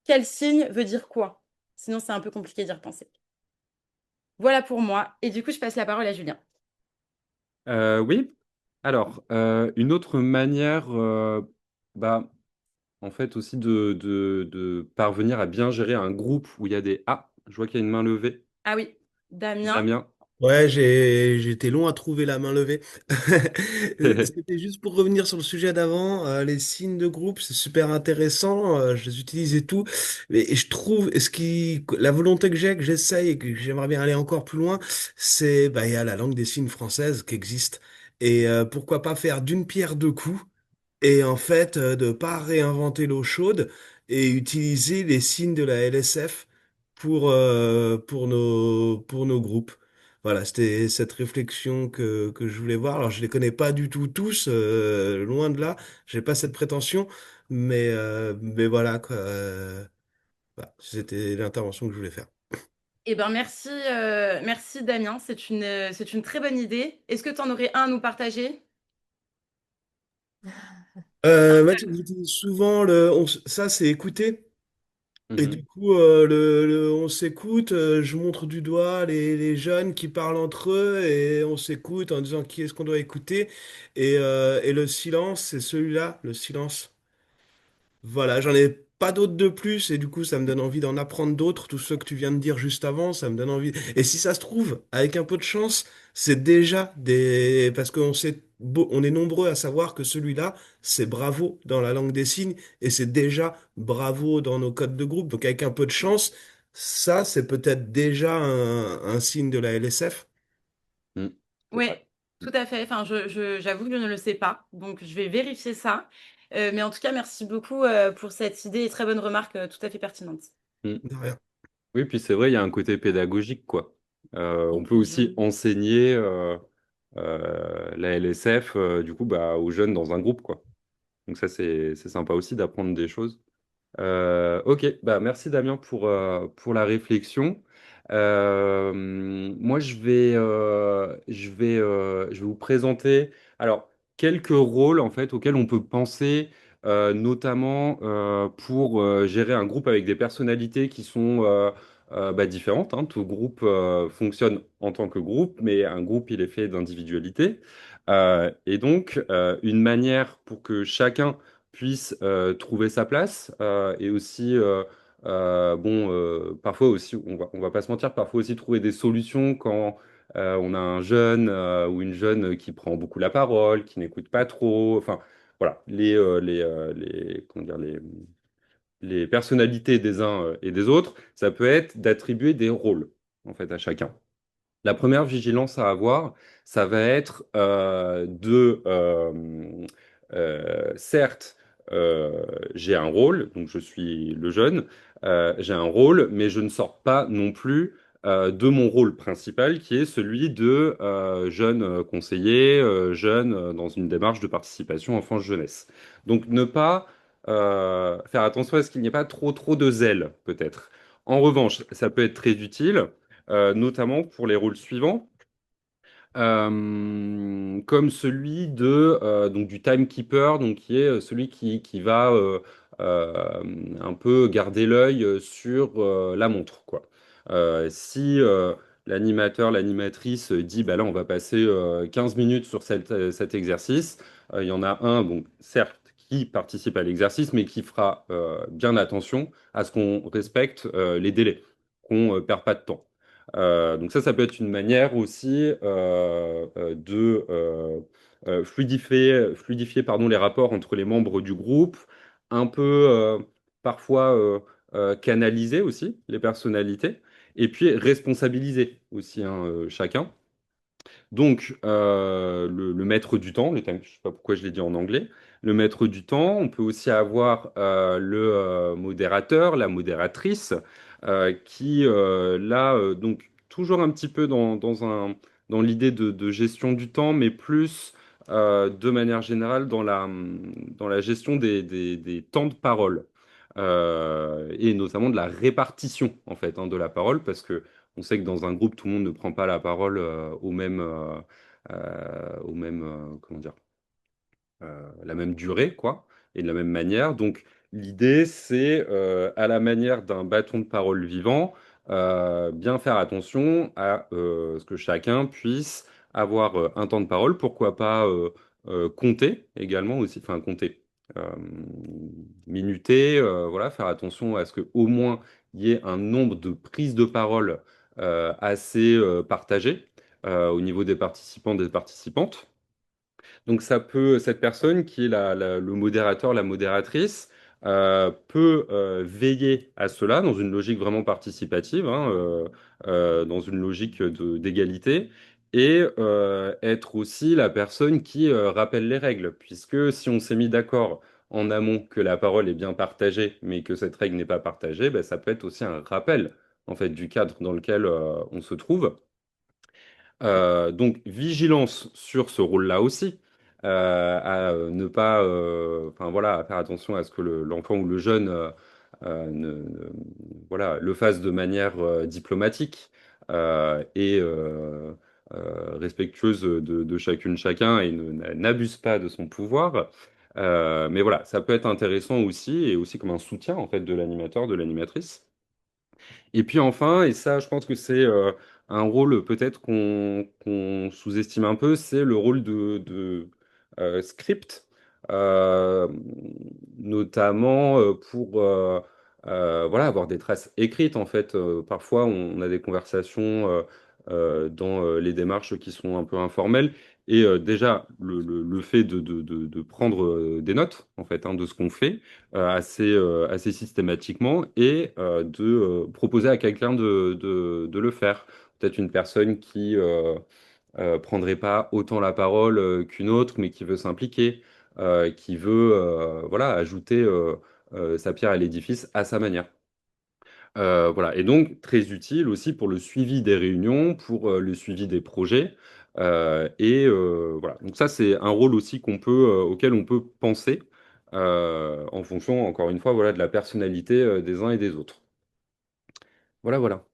quel signe veut dire quoi. Sinon, c'est un peu compliqué d'y repenser. Voilà pour moi. Et du coup, je passe la parole à Julien. Oui. Alors, une autre manière, bah, en fait, aussi de parvenir à bien gérer un groupe où il y a des... Ah, je vois qu'il y a une main levée. Ah oui, Damien. Damien. Ouais, j'ai été long à trouver la main levée. C'était juste pour revenir sur le sujet d'avant, les signes de groupe, c'est super intéressant, je les utilise et tout, et je trouve la volonté que j'essaye et que j'aimerais bien aller encore plus loin, c'est bah il y a la langue des signes française qui existe et pourquoi pas faire d'une pierre deux coups et en fait, de pas réinventer l'eau chaude et utiliser les signes de la LSF pour nos groupes. Voilà, c'était cette réflexion que je voulais voir. Alors, je les connais pas du tout tous, loin de là. J'ai pas cette prétention, mais voilà, quoi. Voilà, c'était l'intervention que je voulais faire. Eh ben merci, merci Damien, c'est une très bonne idée. Est-ce que tu en aurais un à nous partager? Moi, j'utilise souvent ça, c'est écouter. Et du Mhm. coup, on s'écoute, je montre du doigt les jeunes qui parlent entre eux et on s'écoute en disant qui est-ce qu'on doit écouter. Et le silence, c'est celui-là, le silence. Voilà, j'en ai pas d'autres de plus et du coup, ça me donne envie d'en apprendre d'autres. Tous ceux que tu viens de dire juste avant, ça me donne envie. Et si ça se trouve, avec un peu de chance, c'est déjà des... Parce on est nombreux à savoir que celui-là, c'est bravo dans la langue des signes et c'est déjà bravo dans nos codes de groupe. Donc avec un peu de chance, ça, c'est peut-être déjà un signe de la LSF. Mm. Ouais. Tout à fait. Enfin, j'avoue que je ne le sais pas, donc je vais vérifier ça. Mais en tout cas, merci beaucoup pour cette idée et très bonne remarque, tout à fait pertinente. Mm. De rien. Oui, puis c'est vrai, il y a un côté pédagogique, quoi. On peut aussi Mhm. enseigner la LSF, du coup, bah, aux jeunes dans un groupe, quoi. Donc ça, c'est sympa aussi d'apprendre des choses. Ok, bah merci Damien pour la réflexion. Moi, je vais vous présenter alors quelques rôles en fait auxquels on peut penser, notamment pour gérer un groupe avec des personnalités qui sont bah, différentes, hein. Tout groupe fonctionne en tant que groupe, mais un groupe il est fait d'individualités. Et donc, une manière pour que chacun puisse trouver sa place et aussi bon parfois aussi on va pas se mentir parfois aussi trouver des solutions quand on a un jeune ou une jeune qui prend beaucoup la parole, qui n'écoute pas trop, enfin voilà comment dire les personnalités des uns et des autres, ça peut être d'attribuer des rôles en fait à chacun. La première vigilance à avoir, ça va être certes, j'ai un rôle, donc je suis le jeune, j'ai un rôle, mais je ne sors pas non plus de mon rôle principal, qui est celui de jeune conseiller, jeune dans une démarche de participation enfance-jeunesse. Donc ne pas faire attention à ce qu'il n'y ait pas trop de zèle, peut-être. En revanche, ça peut être très utile notamment pour les rôles suivants, comme celui donc du timekeeper, donc qui est celui qui va euh, un peu garder l'œil sur la montre, quoi. Si l'animateur, l'animatrice dit, bah là, on va passer 15 minutes sur cet exercice, il y en a un, bon, certes, qui participe à l'exercice, mais qui fera bien attention à ce qu'on respecte les délais, qu'on ne perd pas de temps. Donc ça peut être une manière aussi de fluidifier pardon, les rapports entre les membres du groupe, un peu parfois canaliser aussi les personnalités, et puis responsabiliser aussi hein, chacun. Donc, le maître du temps, je ne sais pas pourquoi je l'ai dit en anglais, le maître du temps, on peut aussi avoir le modérateur, la modératrice, qui, là, donc, toujours un petit peu dans l'idée de gestion du temps, mais plus de manière générale dans la gestion des temps de parole, et notamment de la répartition, en fait, hein, de la parole, parce que on sait que dans un groupe, tout le monde ne prend pas la parole comment dire, la même durée, quoi, et de la même manière. Donc, l'idée, c'est, à la manière d'un bâton de parole vivant, bien faire attention à ce que chacun puisse avoir un temps de parole. Pourquoi pas compter également aussi, enfin compter, euh, minuter, voilà, faire attention à ce que au moins il y ait un nombre de prises de parole assez partagé au niveau des participants, des participantes. Donc cette personne qui est le modérateur, la modératrice, peut veiller à cela dans une logique vraiment participative, hein, dans une logique d'égalité, et être aussi la personne qui rappelle les règles, puisque si on s'est mis d'accord en amont que la parole est bien partagée, mais que cette règle n'est pas partagée, ben, ça peut être aussi un rappel en fait du cadre dans lequel on se trouve. Donc, vigilance sur ce rôle-là aussi, à ne pas, enfin voilà, à faire attention à ce que l'enfant ou le jeune voilà, le fasse de manière diplomatique et respectueuse de chacune, chacun et n'abuse pas de son pouvoir. Mais voilà, ça peut être intéressant aussi et aussi comme un soutien en fait de l'animateur, de l'animatrice. Et puis enfin, et ça, je pense que c'est un rôle peut-être qu'on sous-estime un peu, c'est le rôle de script, euh, notamment pour voilà, avoir des traces écrites. En fait, parfois, on a des conversations dans les démarches qui sont un peu informelles. Et déjà, le fait de prendre des notes, en fait, hein, de ce qu'on fait assez systématiquement et de proposer à quelqu'un de le faire. Peut-être une personne qui prendrait pas autant la parole qu'une autre, mais qui veut s'impliquer, qui veut voilà, ajouter sa pierre à l'édifice à sa manière. Voilà. Et donc, très utile aussi pour le suivi des réunions, pour le suivi des projets. Voilà. Donc ça, c'est un rôle aussi auquel on peut penser en fonction, encore une fois, voilà, de la personnalité des uns et des autres. Voilà, voilà.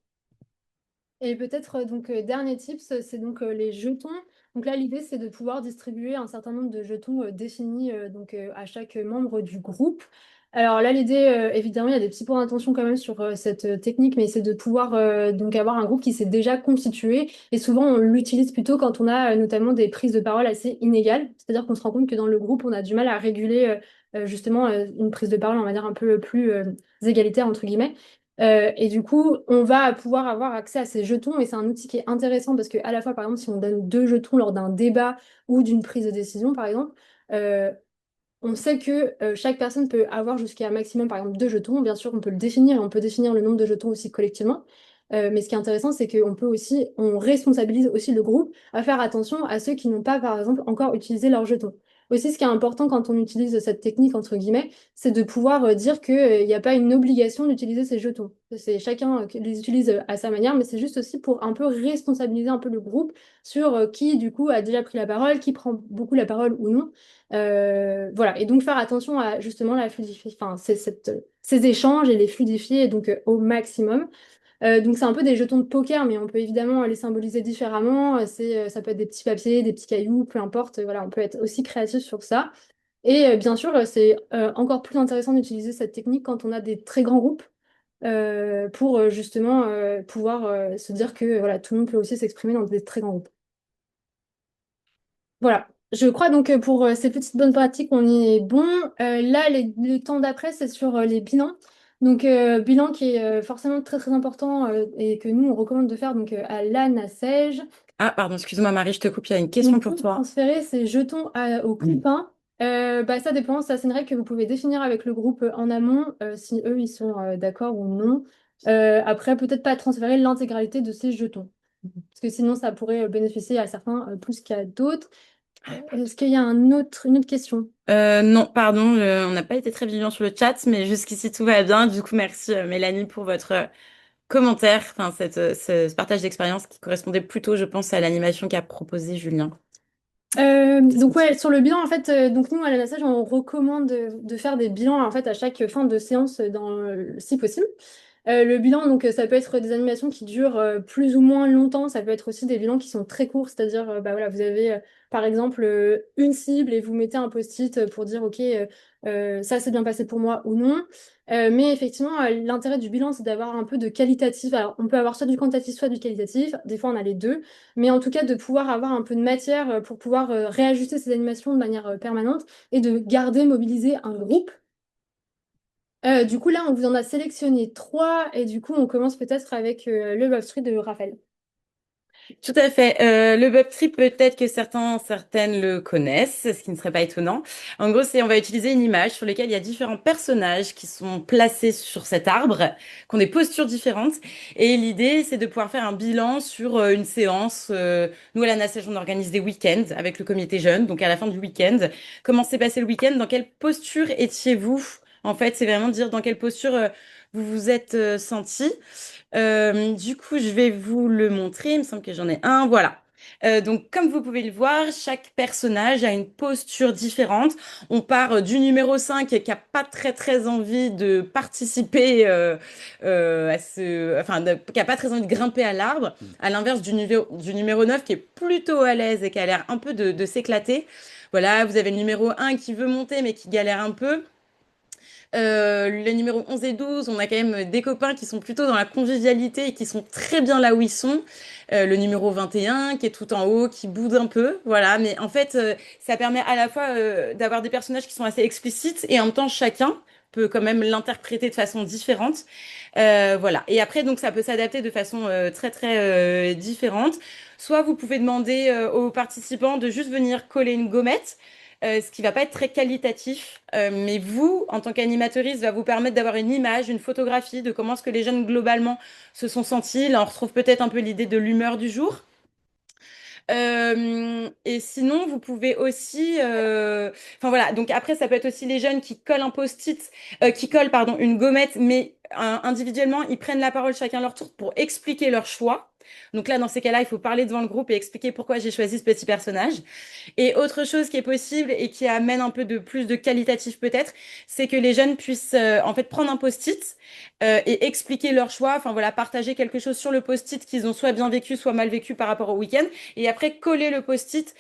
Et peut-être dernier tips, c'est donc les jetons. Donc là, l'idée, c'est de pouvoir distribuer un certain nombre de jetons définis à chaque membre du groupe. Alors là, l'idée, évidemment, il y a des petits points d'attention quand même sur cette technique, mais c'est de pouvoir donc avoir un groupe qui s'est déjà constitué. Et souvent, on l'utilise plutôt quand on a notamment des prises de parole assez inégales. C'est-à-dire qu'on se rend compte que dans le groupe, on a du mal à réguler justement une prise de parole, on va dire, un peu plus égalitaire, entre guillemets. Et du coup, on va pouvoir avoir accès à ces jetons et c'est un outil qui est intéressant parce que à la fois, par exemple, si on donne 2 jetons lors d'un débat ou d'une prise de décision, par exemple, euh, on sait que chaque personne peut avoir jusqu'à un maximum, par exemple, 2 jetons. Bien sûr, on peut le définir et on peut définir le nombre de jetons aussi collectivement. Mais ce qui est intéressant, c'est qu'on peut aussi, on responsabilise aussi le groupe à faire attention à ceux qui n'ont pas, par exemple, encore utilisé leurs jetons. Aussi, ce qui est important quand on utilise cette technique, entre guillemets, c'est de pouvoir dire qu'il n'y a pas une obligation d'utiliser ces jetons. C'est chacun qui les utilise à sa manière, mais c'est juste aussi pour un peu responsabiliser un peu le groupe sur qui, du coup, a déjà pris la parole, qui prend beaucoup la parole ou non. Voilà, et donc faire attention à justement la fluidifier, enfin, ces échanges et les fluidifier donc au maximum. Donc c'est un peu des jetons de poker, mais on peut évidemment les symboliser différemment. Ça peut être des petits papiers, des petits cailloux, peu importe. Voilà, on peut être aussi créatif sur ça. Et bien sûr, c'est encore plus intéressant d'utiliser cette technique quand on a des très grands groupes pour justement pouvoir se dire que voilà, tout le monde peut aussi s'exprimer dans des très grands groupes. Voilà. Je crois donc que pour ces petites bonnes pratiques, on y est bon. Là, le temps d'après, c'est sur les bilans. Donc, bilan qui est forcément très très important et que nous, on recommande de faire donc, à l'ANASEJ. Ah, pardon, excuse-moi Marie, je te coupe, il y a une question Donc, pour pour toi. transférer ces jetons au copain, ça dépend. Ça, c'est une règle que vous pouvez définir avec le groupe en amont, si eux, ils sont d'accord ou non. Après, peut-être pas transférer l'intégralité de ces jetons. Parce que sinon, ça pourrait bénéficier à certains plus qu'à d'autres. Est-ce qu'il y a une autre question? Non, pardon, on n'a pas été très vigilant sur le chat, mais jusqu'ici tout va bien. Du coup, merci Mélanie pour votre commentaire, enfin ce partage d'expérience qui correspondait plutôt, je pense, à l'animation qu'a proposé Julien. Donc ouais, sur le bilan, en fait, donc nous à la l'ANASAGE, on recommande de faire des bilans en fait à chaque fin de séance si possible. Le bilan, donc ça peut être des animations qui durent plus ou moins longtemps, ça peut être aussi des bilans qui sont très courts, c'est-à-dire voilà, vous avez par exemple une cible et vous mettez un post-it pour dire ok, ça s'est bien passé pour moi ou non. Mais effectivement, l'intérêt du bilan, c'est d'avoir un peu de qualitatif. Alors, on peut avoir soit du quantitatif, soit du qualitatif. Des fois, on a les deux. Mais en tout cas, de pouvoir avoir un peu de matière pour pouvoir réajuster ces animations de manière permanente et de garder, mobiliser un groupe. Du coup, là, on vous en a sélectionné 3 et du coup, on commence peut-être avec le Love Street de Raphaël. Tout à fait. Le Bub Tree, peut-être que certaines le connaissent, ce qui ne serait pas étonnant. En gros, on va utiliser une image sur laquelle il y a différents personnages qui sont placés sur cet arbre, qui ont des postures différentes. Et l'idée, c'est de pouvoir faire un bilan sur une séance. Nous, à la NACEJ, on organise des week-ends avec le comité jeune. Donc, à la fin du week-end, comment s'est passé le week-end? Dans quelle posture étiez-vous? En fait, c'est vraiment dire dans quelle posture vous vous êtes senti. Du coup, je vais vous le montrer. Il me semble que j'en ai un. Voilà. Donc, comme vous pouvez le voir, chaque personnage a une posture différente. On part du numéro 5 qui a pas très très envie de participer qui a pas très envie de grimper à l'arbre, à l'inverse du numéro 9 qui est plutôt à l'aise et qui a l'air un peu de s'éclater. Voilà, vous avez le numéro 1 qui veut monter mais qui galère un peu. Les numéros 11 et 12, on a quand même des copains qui sont plutôt dans la convivialité et qui sont très bien là où ils sont. Le numéro 21 qui est tout en haut, qui boude un peu. Voilà, mais en fait, ça permet à la fois d'avoir des personnages qui sont assez explicites et en même temps, chacun peut quand même l'interpréter de façon différente. Voilà. Et après, donc, ça peut s'adapter de façon très, très différente. Soit vous pouvez demander aux participants de juste venir coller une gommette ce qui va pas être très qualitatif. Mais vous, en tant qu'animatrice, va vous permettre d'avoir une image, une photographie de comment est-ce que les jeunes globalement se sont sentis. Là, on retrouve peut-être un peu l'idée de l'humeur du jour. Et sinon, vous pouvez aussi, enfin voilà. Donc après, ça peut être aussi les jeunes qui collent un post-it, qui collent pardon une gommette, mais individuellement, ils prennent la parole chacun leur tour pour expliquer leur choix. Donc là, dans ces cas-là, il faut parler devant le groupe et expliquer pourquoi j'ai choisi ce petit personnage. Et autre chose qui est possible et qui amène un peu de plus de qualitatif peut-être, c'est que les jeunes puissent en fait prendre un post-it et expliquer leur choix, enfin voilà, partager quelque chose sur le post-it qu'ils ont soit bien vécu, soit mal vécu par rapport au week-end, et après coller le post-it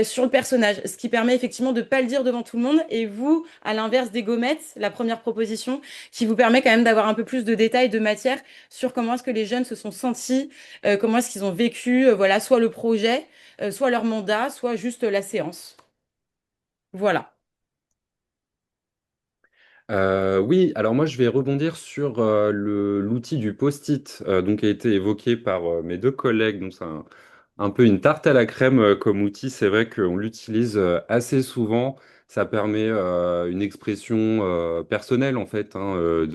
sur le personnage, ce qui permet effectivement de pas le dire devant tout le monde, et vous, à l'inverse des gommettes, la première proposition, qui vous permet quand même d'avoir un peu plus de détails, de matière sur comment est-ce que les jeunes se sont sentis, comment est-ce qu'ils ont vécu, voilà, soit le projet, soit leur mandat, soit juste la séance. Voilà. Oui, alors moi je vais rebondir sur l'outil du post-it donc qui a été évoqué par mes deux collègues. Donc c'est un peu une tarte à la crème comme outil. C'est vrai qu'on l'utilise assez souvent. Ça permet une expression personnelle en fait hein,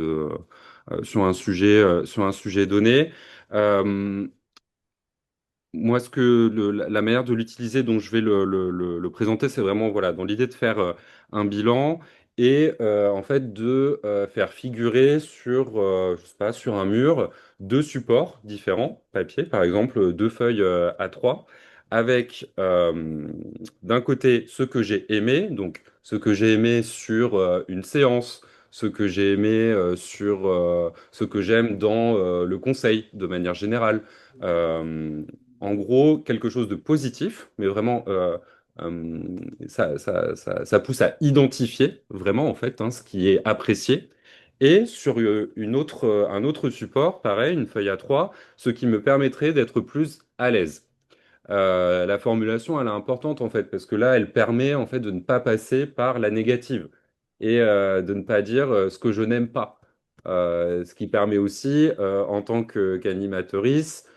sur un sujet donné. Euh, Moi, la manière de l'utiliser, dont je vais le présenter, c'est vraiment voilà, dans l'idée de faire un bilan et en fait de faire figurer sur, je sais pas, sur un mur deux supports différents, papier par exemple, deux feuilles A3, avec d'un côté ce que j'ai aimé, donc ce que j'ai aimé sur une séance, ce que j'ai aimé sur ce que j'aime dans le conseil de manière générale. Euh, En gros, quelque chose de positif, mais vraiment, euh, ça pousse à identifier vraiment, en fait, hein, ce qui est apprécié. Et sur un autre support, pareil, une feuille A3, ce qui me permettrait d'être plus à l'aise. La formulation, elle est importante, en fait, parce que là, elle permet, en fait, de ne pas passer par la négative et de ne pas dire ce que je n'aime pas. Ce qui permet aussi, en tant qu'animatrice,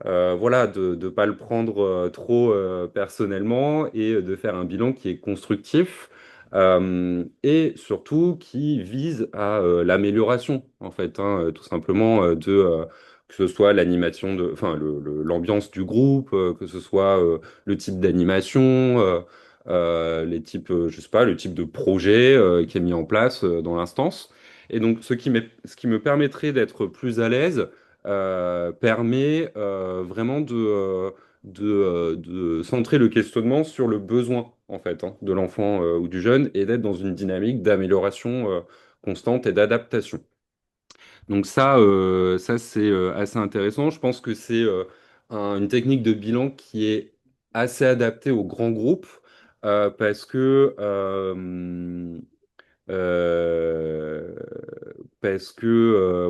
voilà, de ne pas le prendre trop personnellement et de faire un bilan qui est constructif et surtout qui vise à l'amélioration, en fait, hein, tout simplement que ce soit l'animation enfin, l'ambiance du groupe, que ce soit le type d'animation, les types, je sais pas, le type de projet qui est mis en place dans l'instance. Et donc, ce qui me permettrait d'être plus à l'aise, permet vraiment de centrer le questionnement sur le besoin en fait hein, de l'enfant ou du jeune et d'être dans une dynamique d'amélioration constante et d'adaptation. Donc ça c'est assez intéressant. Je pense que c'est une technique de bilan qui est assez adaptée aux grands groupes parce que euh,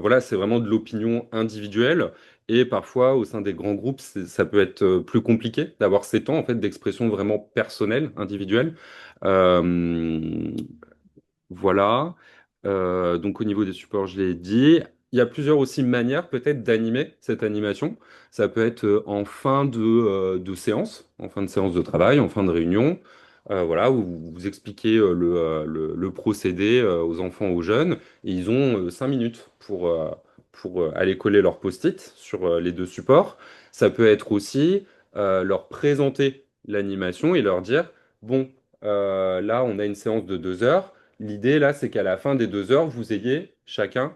voilà, c'est vraiment de l'opinion individuelle et parfois au sein des grands groupes, ça peut être plus compliqué d'avoir ces temps en fait d'expression vraiment personnelle, individuelle. Euh, voilà. Donc au niveau des supports, je l'ai dit. Il y a plusieurs aussi manières peut-être d'animer cette animation. Ça peut être en fin de séance, en fin de séance de travail, en fin de réunion. Voilà, où vous expliquez le procédé aux enfants, aux jeunes. Et ils ont 5 minutes pour aller coller leur post-it sur les deux supports. Ça peut être aussi leur présenter l'animation et leur dire, bon, là, on a une séance de 2 heures. L'idée, là, c'est qu'à la fin des 2 heures, vous ayez chacune,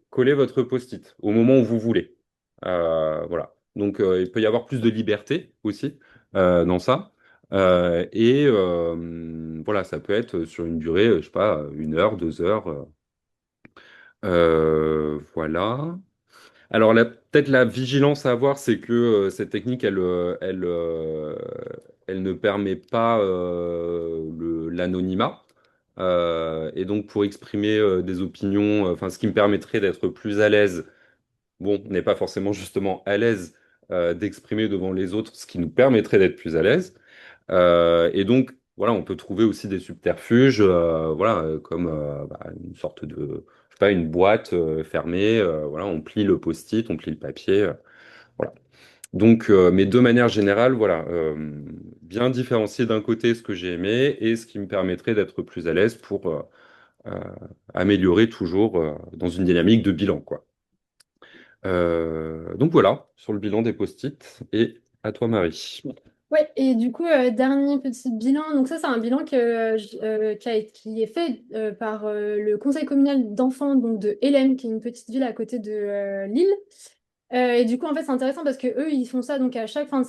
collé votre post-it au moment où vous voulez. Voilà. Donc, il peut y avoir plus de liberté aussi dans ça. Voilà, ça peut être sur une durée, je sais pas, 1 heure, 2 heures. Voilà. Alors, peut-être la vigilance à avoir, c'est que cette technique, elle ne permet pas l'anonymat. Et donc, pour exprimer des opinions, enfin, ce qui me permettrait d'être plus à l'aise, bon, on n'est pas forcément justement à l'aise d'exprimer devant les autres, ce qui nous permettrait d'être plus à l'aise. Et donc, voilà, on peut trouver aussi des subterfuges, voilà, comme bah, une sorte de, je sais pas, une boîte fermée, voilà, on plie le post-it, on plie le papier, voilà. Donc, mais de manière générale, voilà, bien différencier d'un côté ce que j'ai aimé et ce qui me permettrait d'être plus à l'aise pour euh, améliorer toujours dans une dynamique de bilan, quoi. Donc voilà, sur le bilan des post-it et À toi, Marie. Ouais, et du coup, dernier petit bilan. Donc ça, c'est un bilan qui est fait par le conseil communal d'enfants donc de Hélène, qui est une petite ville à côté de Lille. Et du coup, en fait, c'est intéressant parce que eux, ils font ça donc à chaque fin de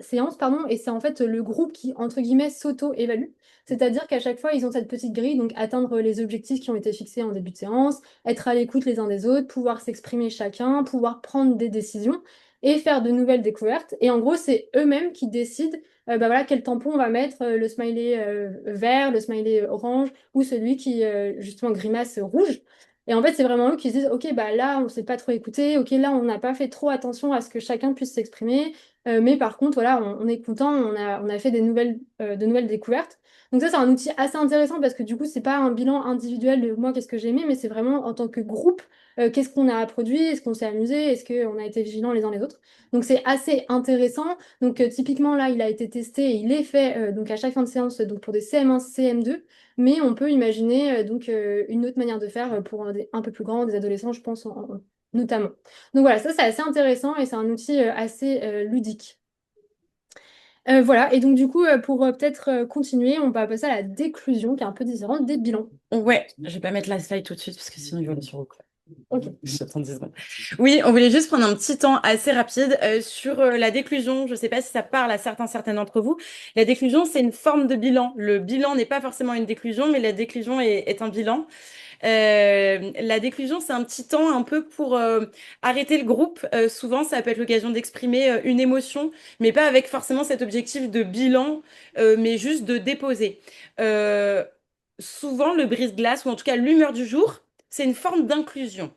séance, pardon, et c'est en fait le groupe qui, entre guillemets, s'auto-évalue. C'est-à-dire qu'à chaque fois, ils ont cette petite grille, donc atteindre les objectifs qui ont été fixés en début de séance, être à l'écoute les uns des autres, pouvoir s'exprimer chacun, pouvoir prendre des décisions et faire de nouvelles découvertes. Et en gros, c'est eux-mêmes qui décident bah voilà, quel tampon on va mettre, le smiley vert, le smiley orange ou celui qui, justement, grimace rouge. Et en fait, c'est vraiment eux qui se disent, OK, bah là, on ne s'est pas trop écouté, OK, là, on n'a pas fait trop attention à ce que chacun puisse s'exprimer, mais par contre, voilà, on est content, on a fait de nouvelles découvertes. Donc ça, c'est un outil assez intéressant parce que du coup, c'est pas un bilan individuel de moi, qu'est-ce que j'ai aimé, mais c'est vraiment en tant que groupe, qu'est-ce qu'on a produit, est-ce qu'on s'est amusé, est-ce qu'on a été vigilants les uns les autres. Donc c'est assez intéressant. Donc typiquement, là, il a été testé et il est fait donc à chaque fin de séance donc pour des CM1, CM2. Mais on peut imaginer donc une autre manière de faire pour un peu plus grands, des adolescents, je pense, notamment. Donc voilà, ça c'est assez intéressant et c'est un outil assez ludique. Voilà, et donc du coup, pour peut-être continuer, on va passer à la déclusion, qui est un peu différente des bilans. Ouais, je vais pas mettre la slide tout de suite parce que sinon il va aller sur Google. Ok. J'attends 10 secondes. Oui, on voulait juste prendre un petit temps assez rapide sur la déclusion. Je ne sais pas si ça parle à certaines d'entre vous. La déclusion, c'est une forme de bilan. Le bilan n'est pas forcément une déclusion, mais la déclusion est un bilan. La déclusion, c'est un petit temps un peu pour arrêter le groupe. Souvent, ça peut être l'occasion d'exprimer une émotion, mais pas avec forcément cet objectif de bilan, mais juste de déposer. Euh, Souvent, le brise-glace, ou en tout cas l'humeur du jour, c'est une forme d'inclusion.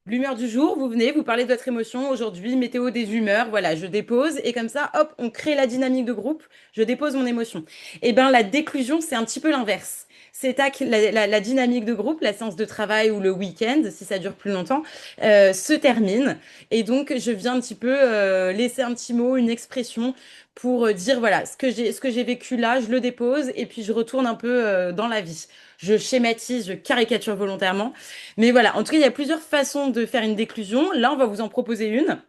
L'humeur du jour, vous venez, vous parlez de votre émotion. Aujourd'hui, météo des humeurs, voilà, je dépose. Et comme ça, hop, on crée la dynamique de groupe. Je dépose mon émotion. Et bien, la déclusion, c'est un petit peu l'inverse. C'est tac, la dynamique de groupe, la séance de travail ou le week-end, si ça dure plus longtemps, se termine. Et donc, je viens un petit peu laisser un petit mot, une expression pour dire, voilà, ce que j'ai vécu là, je le dépose et puis je retourne un peu dans la vie. Je schématise, je caricature volontairement. Mais voilà, en tout cas, il y a plusieurs façons de faire une déclusion. Là, on va vous en proposer une,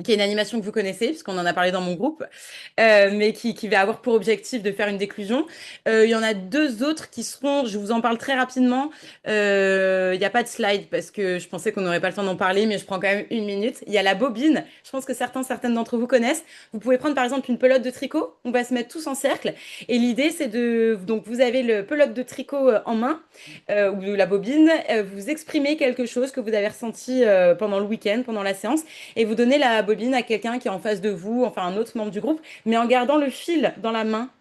qui est une animation que vous connaissez, puisqu'on en a parlé dans mon groupe, mais qui va avoir pour objectif de faire une déclusion. Il y en a deux autres qui seront, je vous en parle très rapidement. Il n'y a pas de slide parce que je pensais qu'on n'aurait pas le temps d'en parler, mais je prends quand même une minute. Il y a la bobine. Je pense que certaines d'entre vous connaissent. Vous pouvez prendre par exemple une pelote de tricot. On va se mettre tous en cercle. Et l'idée, c'est de... Donc, vous avez le pelote de tricot en main ou la bobine. Vous exprimez quelque chose que vous avez ressenti pendant le week-end, pendant la séance, et vous donnez la bobine à quelqu'un qui est en face de vous, enfin un autre membre du groupe, mais en gardant le fil dans la main.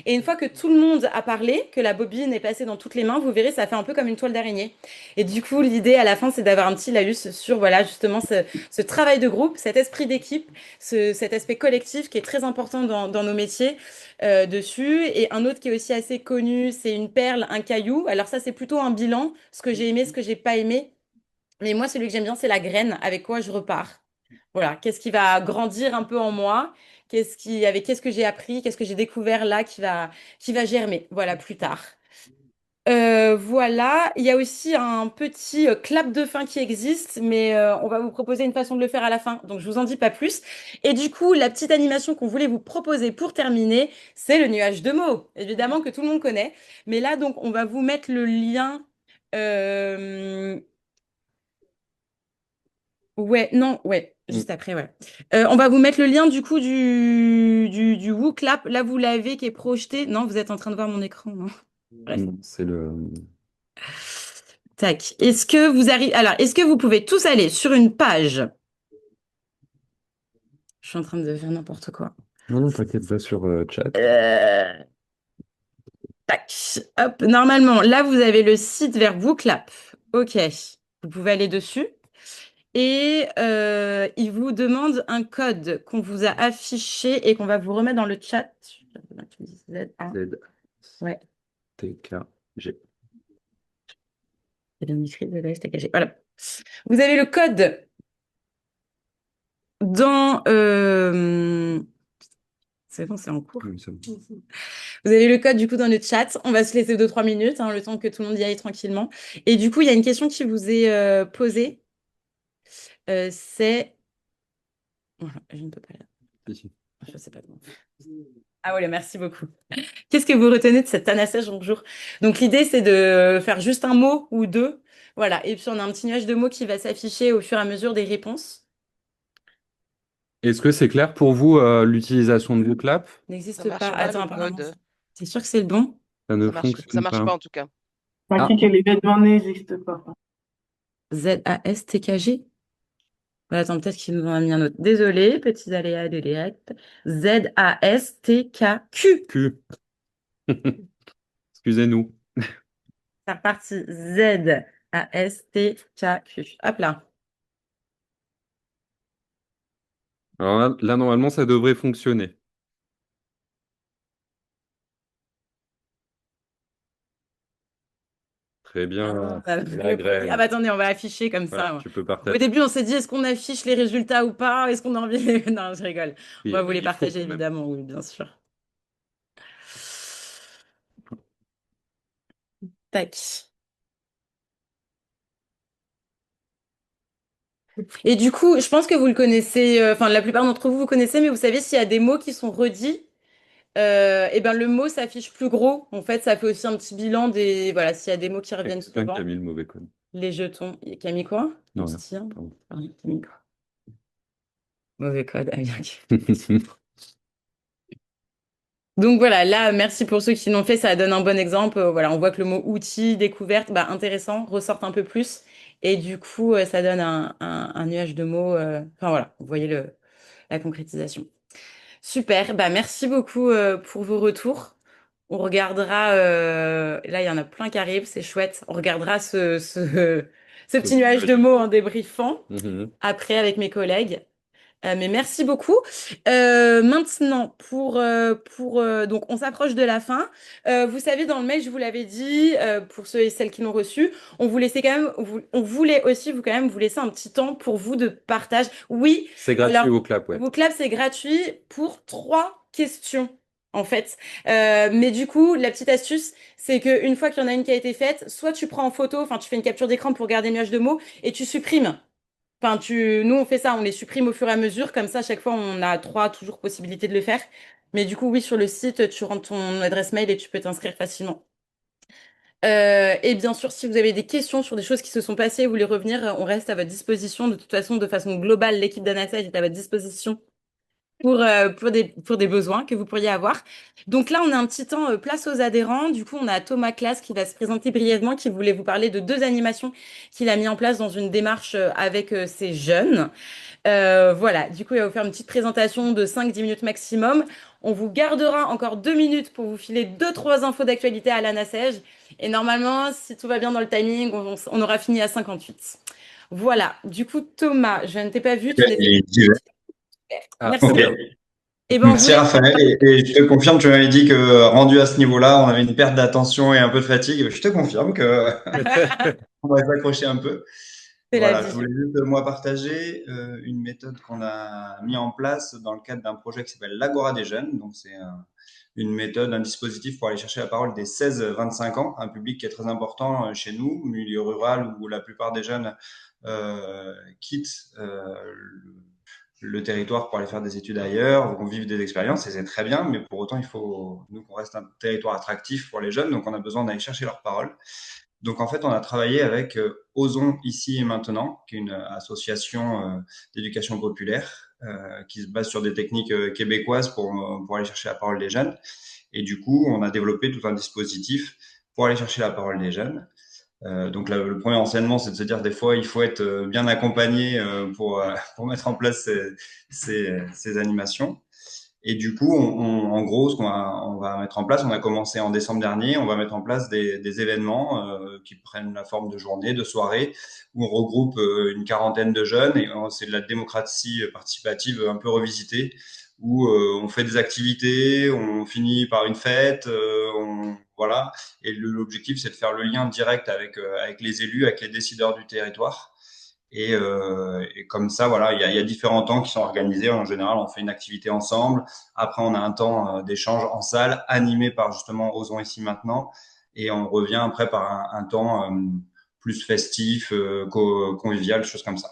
Et une fois que tout le monde a parlé, que la bobine est passée dans toutes les mains, vous verrez, ça fait un peu comme une toile d'araignée. Et du coup, l'idée à la fin, c'est d'avoir un petit laïus sur, voilà, justement, ce travail de groupe, cet esprit d'équipe, cet aspect collectif qui est très important dans nos métiers dessus. Et un autre qui est aussi assez connu, c'est une perle, un caillou. Alors ça, c'est plutôt un bilan, ce que j'ai aimé, ce que j'ai pas aimé. Mais moi, celui que j'aime bien, c'est la graine, avec quoi je repars. Voilà, qu'est-ce qui va grandir un peu en moi? Qu'est-ce que j'ai appris? Qu'est-ce que j'ai découvert là qui va germer? Voilà, plus tard. Voilà, il y a aussi un petit clap de fin qui existe, mais on va vous proposer une façon de le faire à la fin, donc je vous en dis pas plus. Et du coup, la petite animation qu'on voulait vous proposer pour terminer, c'est le nuage de mots, évidemment que tout le monde connaît. Mais là, donc, on va vous mettre le lien. euh, Ouais, non, ouais, juste après, ouais. On va vous mettre le lien du coup du WooClap. Là, vous l'avez qui est projeté. Non, vous êtes en train de voir mon écran, non? Bref. C'est le. Tac. Est-ce que vous arrivez... Alors, est-ce que vous pouvez tous aller sur une page? Je suis en train de faire n'importe quoi. Non, non, t'inquiète pas sur chat. Tac. Hop. Normalement, là, vous avez le site vers WooClap. OK. Vous pouvez aller dessus. Et il vous demande un code qu'on vous a affiché et qu'on va vous remettre dans le chat. Z1. Z. Ouais. T, K, G. C'est bien écrit, ZASTKG. Voilà. Vous avez le code dans... C'est bon, c'est en cours. Oui, c'est bon. Vous avez le code du coup dans le chat. On va se laisser 2-3 minutes, hein, le temps que tout le monde y aille tranquillement. Et du coup, il y a une question qui vous est posée. C'est... Voilà, je ne peux pas. Si. Je sais pas comment. Ah ouais, merci beaucoup. Qu'est-ce que vous retenez de cet anassège en jour? Donc l'idée, c'est de faire juste un mot ou deux. Voilà. Et puis on a un petit nuage de mots qui va s'afficher au fur et à mesure des réponses. Est-ce que c'est clair pour vous l'utilisation de VooClap? Ça N'existe pas. marche pas Attends, le apparemment. code. C'est sûr que c'est le bon? Ça ne Ça fonctionne marche pas. pas en tout cas. Ah, l'événement n'existe pas. ZASTKG? Voilà, attends, peut-être qu'il nous en a mis un autre. Désolé, petits aléas de direct. ZASTKQ. Q. Excusez-nous. C'est reparti. ZASTKQ. Hop là. Alors là, normalement, ça devrait fonctionner. Très bien. Ah, La graine. ah bah attendez, on va afficher comme Voilà, ça. tu peux Au partager. début, on s'est dit, est-ce qu'on affiche les résultats ou pas? Est-ce qu'on a envie? Non, je rigole. Oui, On va vous les il faut partager, quand même. évidemment, oui, bien sûr. Tac. Et du coup, je pense que vous le connaissez, enfin, la plupart d'entre vous, vous connaissez, mais vous savez, s'il y a des mots qui sont redits, et ben, le mot s'affiche plus gros. En fait, ça fait aussi un petit bilan des, voilà, s'il y a des mots qui Il y a reviennent quelqu'un qui souvent. a mis le mauvais code. Les jetons. Camille quoi? Non, rien. Christian. Pardon. Pardon, Camille quoi? Mauvais code. Ah, bien. Donc voilà, là, merci pour ceux qui l'ont fait, ça donne un bon exemple. Voilà, on voit que le mot outil, découverte, bah, intéressant, ressort un peu plus. Et du coup, ça donne un nuage de mots. Enfin voilà, vous voyez la concrétisation. Super, bah, merci beaucoup pour vos retours. On regardera, là, il y en a plein qui arrivent, c'est chouette. On regardera ce petit nuage de mots en débriefant Mhm. après avec mes collègues. Mais merci beaucoup. Maintenant, donc on s'approche de la fin. Vous savez, dans le mail, je vous l'avais dit, pour ceux et celles qui l'ont reçu, on vous laissait quand même, on voulait aussi vous quand même vous laisser un petit temps pour vous de partage. Oui, C'est gratuit alors VooClap, ouais. VooClap, c'est gratuit pour 3 questions. En fait, mais du coup, la petite astuce, c'est qu'une fois qu'il y en a une qui a été faite, soit tu prends en photo, enfin tu fais une capture d'écran pour garder le nuage de mots et tu supprimes. Enfin, nous, on fait ça, on les supprime au fur et à mesure. Comme ça, à chaque fois, on a toujours possibilités de le faire. Mais du coup, oui, sur le site, tu rentres ton adresse mail et tu peux t'inscrire facilement. Et bien sûr, si vous avez des questions sur des choses qui se sont passées, vous voulez revenir, on reste à votre disposition. De toute façon, de façon globale, l'équipe d'Anassage est à votre disposition pour des besoins que vous pourriez avoir. Donc là, on a un petit temps place aux adhérents. Du coup, on a Thomas Classe qui va se présenter brièvement, qui voulait vous parler de 2 animations qu'il a mis en place dans une démarche avec ses jeunes. Voilà, du coup, il va vous faire une petite présentation de 5-10 minutes maximum. On vous gardera encore 2 minutes pour vous filer 2-3 infos d'actualité à l'ANASEJ. Et normalement, si tout va bien dans le timing, on aura fini à 58. Voilà, du coup, Thomas, je ne t'ai pas vu, tu n'étais J'y vais. Ah, Merci. Ok. Et ben, on Merci voulait... Raphaël. Et je te confirme, tu m'avais dit que rendu à ce niveau-là, on avait une perte d'attention et un peu de fatigue. Je te confirme que on va s'accrocher un peu. C'est la Voilà, je vie. voulais juste moi partager une méthode qu'on a mis en place dans le cadre d'un projet qui s'appelle l'Agora des jeunes. Donc c'est une méthode, un dispositif pour aller chercher la parole des 16-25 ans, un public qui est très important chez nous, milieu rural où la plupart des jeunes quittent le territoire pour aller faire des études ailleurs, vont vivre des expériences, et c'est très bien, mais pour autant, il faut, nous, qu'on reste un territoire attractif pour les jeunes, donc on a besoin d'aller chercher leur parole. Donc en fait, on a travaillé avec Osons ici et maintenant, qui est une association d'éducation populaire qui se base sur des techniques québécoises pour aller chercher la parole des jeunes. Et du coup, on a développé tout un dispositif pour aller chercher la parole des jeunes. Donc le premier enseignement, c'est de se dire des fois, il faut être bien accompagné pour mettre en place ces animations. Et du coup, en gros, ce on va mettre en place, on a commencé en décembre dernier, on va mettre en place des événements qui prennent la forme de journées, de soirées, où on regroupe une quarantaine de jeunes, et c'est de la démocratie participative un peu revisitée, où on fait des activités, on finit par une fête, voilà. Et l'objectif, c'est de faire le lien direct avec les élus, avec les décideurs du territoire. Et comme ça, voilà, il y a différents temps qui sont organisés. En général, on fait une activité ensemble. Après, on a un temps d'échange en salle, animé par justement Osons ici maintenant. Et on revient après par un temps plus festif, convivial, choses comme ça.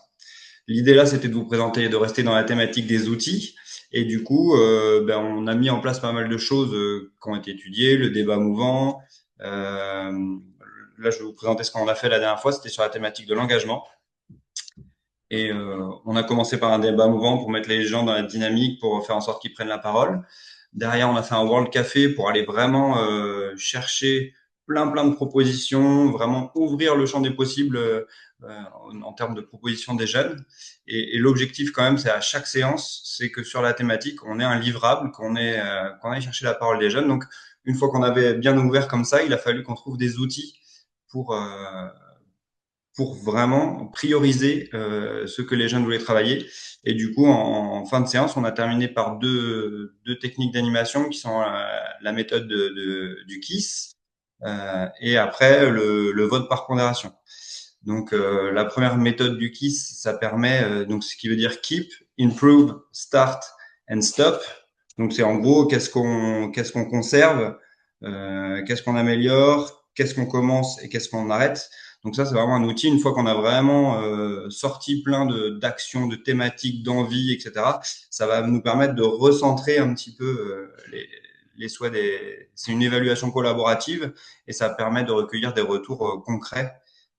L'idée là, c'était de vous présenter, de rester dans la thématique des outils Et du coup, ben, on a mis en place pas mal de choses qui ont été étudiées, le débat mouvant. Là, je vais vous présenter ce qu'on a fait la dernière fois, c'était sur la thématique de l'engagement. Et on a commencé par un débat mouvant pour mettre les gens dans la dynamique, pour faire en sorte qu'ils prennent la parole. Derrière, on a fait un World Café pour aller vraiment chercher plein de propositions, vraiment ouvrir le champ des possibles en termes de propositions des jeunes. Et l'objectif quand même, c'est à chaque séance, c'est que sur la thématique, on ait un livrable, qu'on aille chercher la parole des jeunes. Donc, une fois qu'on avait bien ouvert comme ça, il a fallu qu'on trouve des outils pour pour vraiment prioriser ce que les jeunes voulaient travailler. Et du coup, en fin de séance, on a terminé par deux techniques d'animation qui sont la méthode du KISS et après le vote par pondération. Donc, la première méthode du KISS, ça permet, donc ce qui veut dire Keep, Improve, Start and Stop. Donc, c'est en gros qu'est-ce qu'on conserve, qu'est-ce qu'on améliore, qu'est-ce qu'on commence et qu'est-ce qu'on arrête. Donc ça, c'est vraiment un outil. Une fois qu'on a vraiment sorti plein d'actions, de thématiques, d'envies, etc., ça va nous permettre de recentrer un petit peu les souhaits des. C'est une évaluation collaborative et ça permet de recueillir des retours concrets.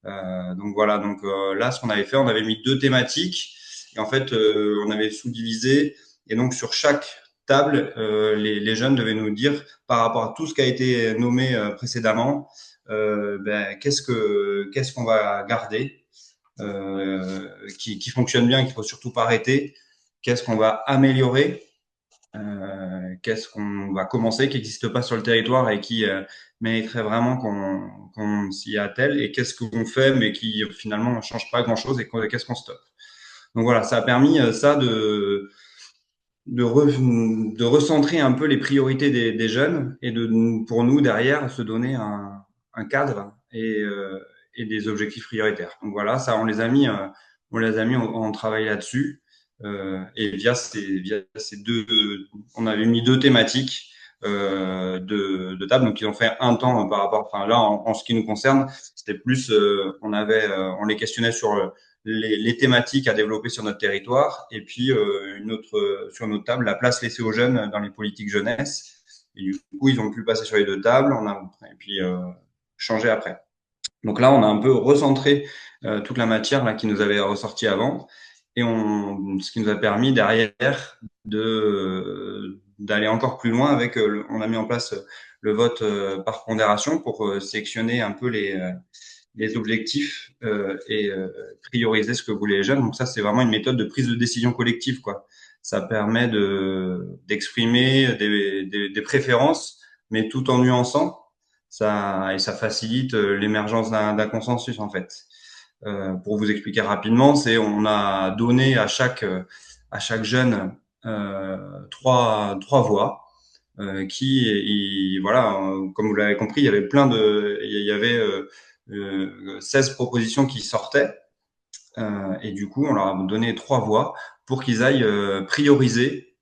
Donc voilà. Donc là, ce qu'on avait fait, on avait mis deux thématiques et en fait, on avait sous-divisé et donc sur chaque table, les jeunes devaient nous dire par rapport à tout ce qui a été nommé précédemment ben, qu'est-ce qu'on va garder, qui fonctionne bien, qu'il faut surtout pas arrêter, qu'est-ce qu'on va améliorer, qu'est-ce qu'on va commencer, qui n'existe pas sur le territoire et qui mériterait vraiment qu'on s'y attelle, et qu'est-ce qu'on fait mais qui finalement ne change pas grand-chose et qu'est-ce qu'on stoppe. Donc voilà, ça a permis ça de recentrer un peu les priorités des jeunes et pour nous, derrière, se donner un cadre et des objectifs prioritaires. Donc voilà, ça, on travaille là-dessus. Et via ces on avait mis deux thématiques de table. Donc, ils ont fait un temps par rapport, enfin là, en ce qui nous concerne, c'était plus, on les questionnait sur les thématiques à développer sur notre territoire et puis sur notre table, la place laissée aux jeunes dans les politiques jeunesse. Et du coup, ils ont pu passer sur les deux tables et puis changer après. Donc là, on a un peu recentré toute la matière là, qui nous avait ressorti avant et ce qui nous a permis derrière d'aller encore plus loin avec, on a mis en place le vote par pondération pour sélectionner un peu les objectifs et prioriser ce que voulaient les jeunes. Donc ça, c'est vraiment une méthode de prise de décision collective, quoi. Ça permet d'exprimer des préférences, mais tout en nuançant. Et ça facilite l'émergence d'un consensus, en fait. Pour vous expliquer rapidement, on a donné à chaque jeune trois voix. Voilà, comme vous l'avez compris, il y avait il y avait 16 propositions qui sortaient. Et du coup, on leur a donné trois voies pour qu'ils aillent prioriser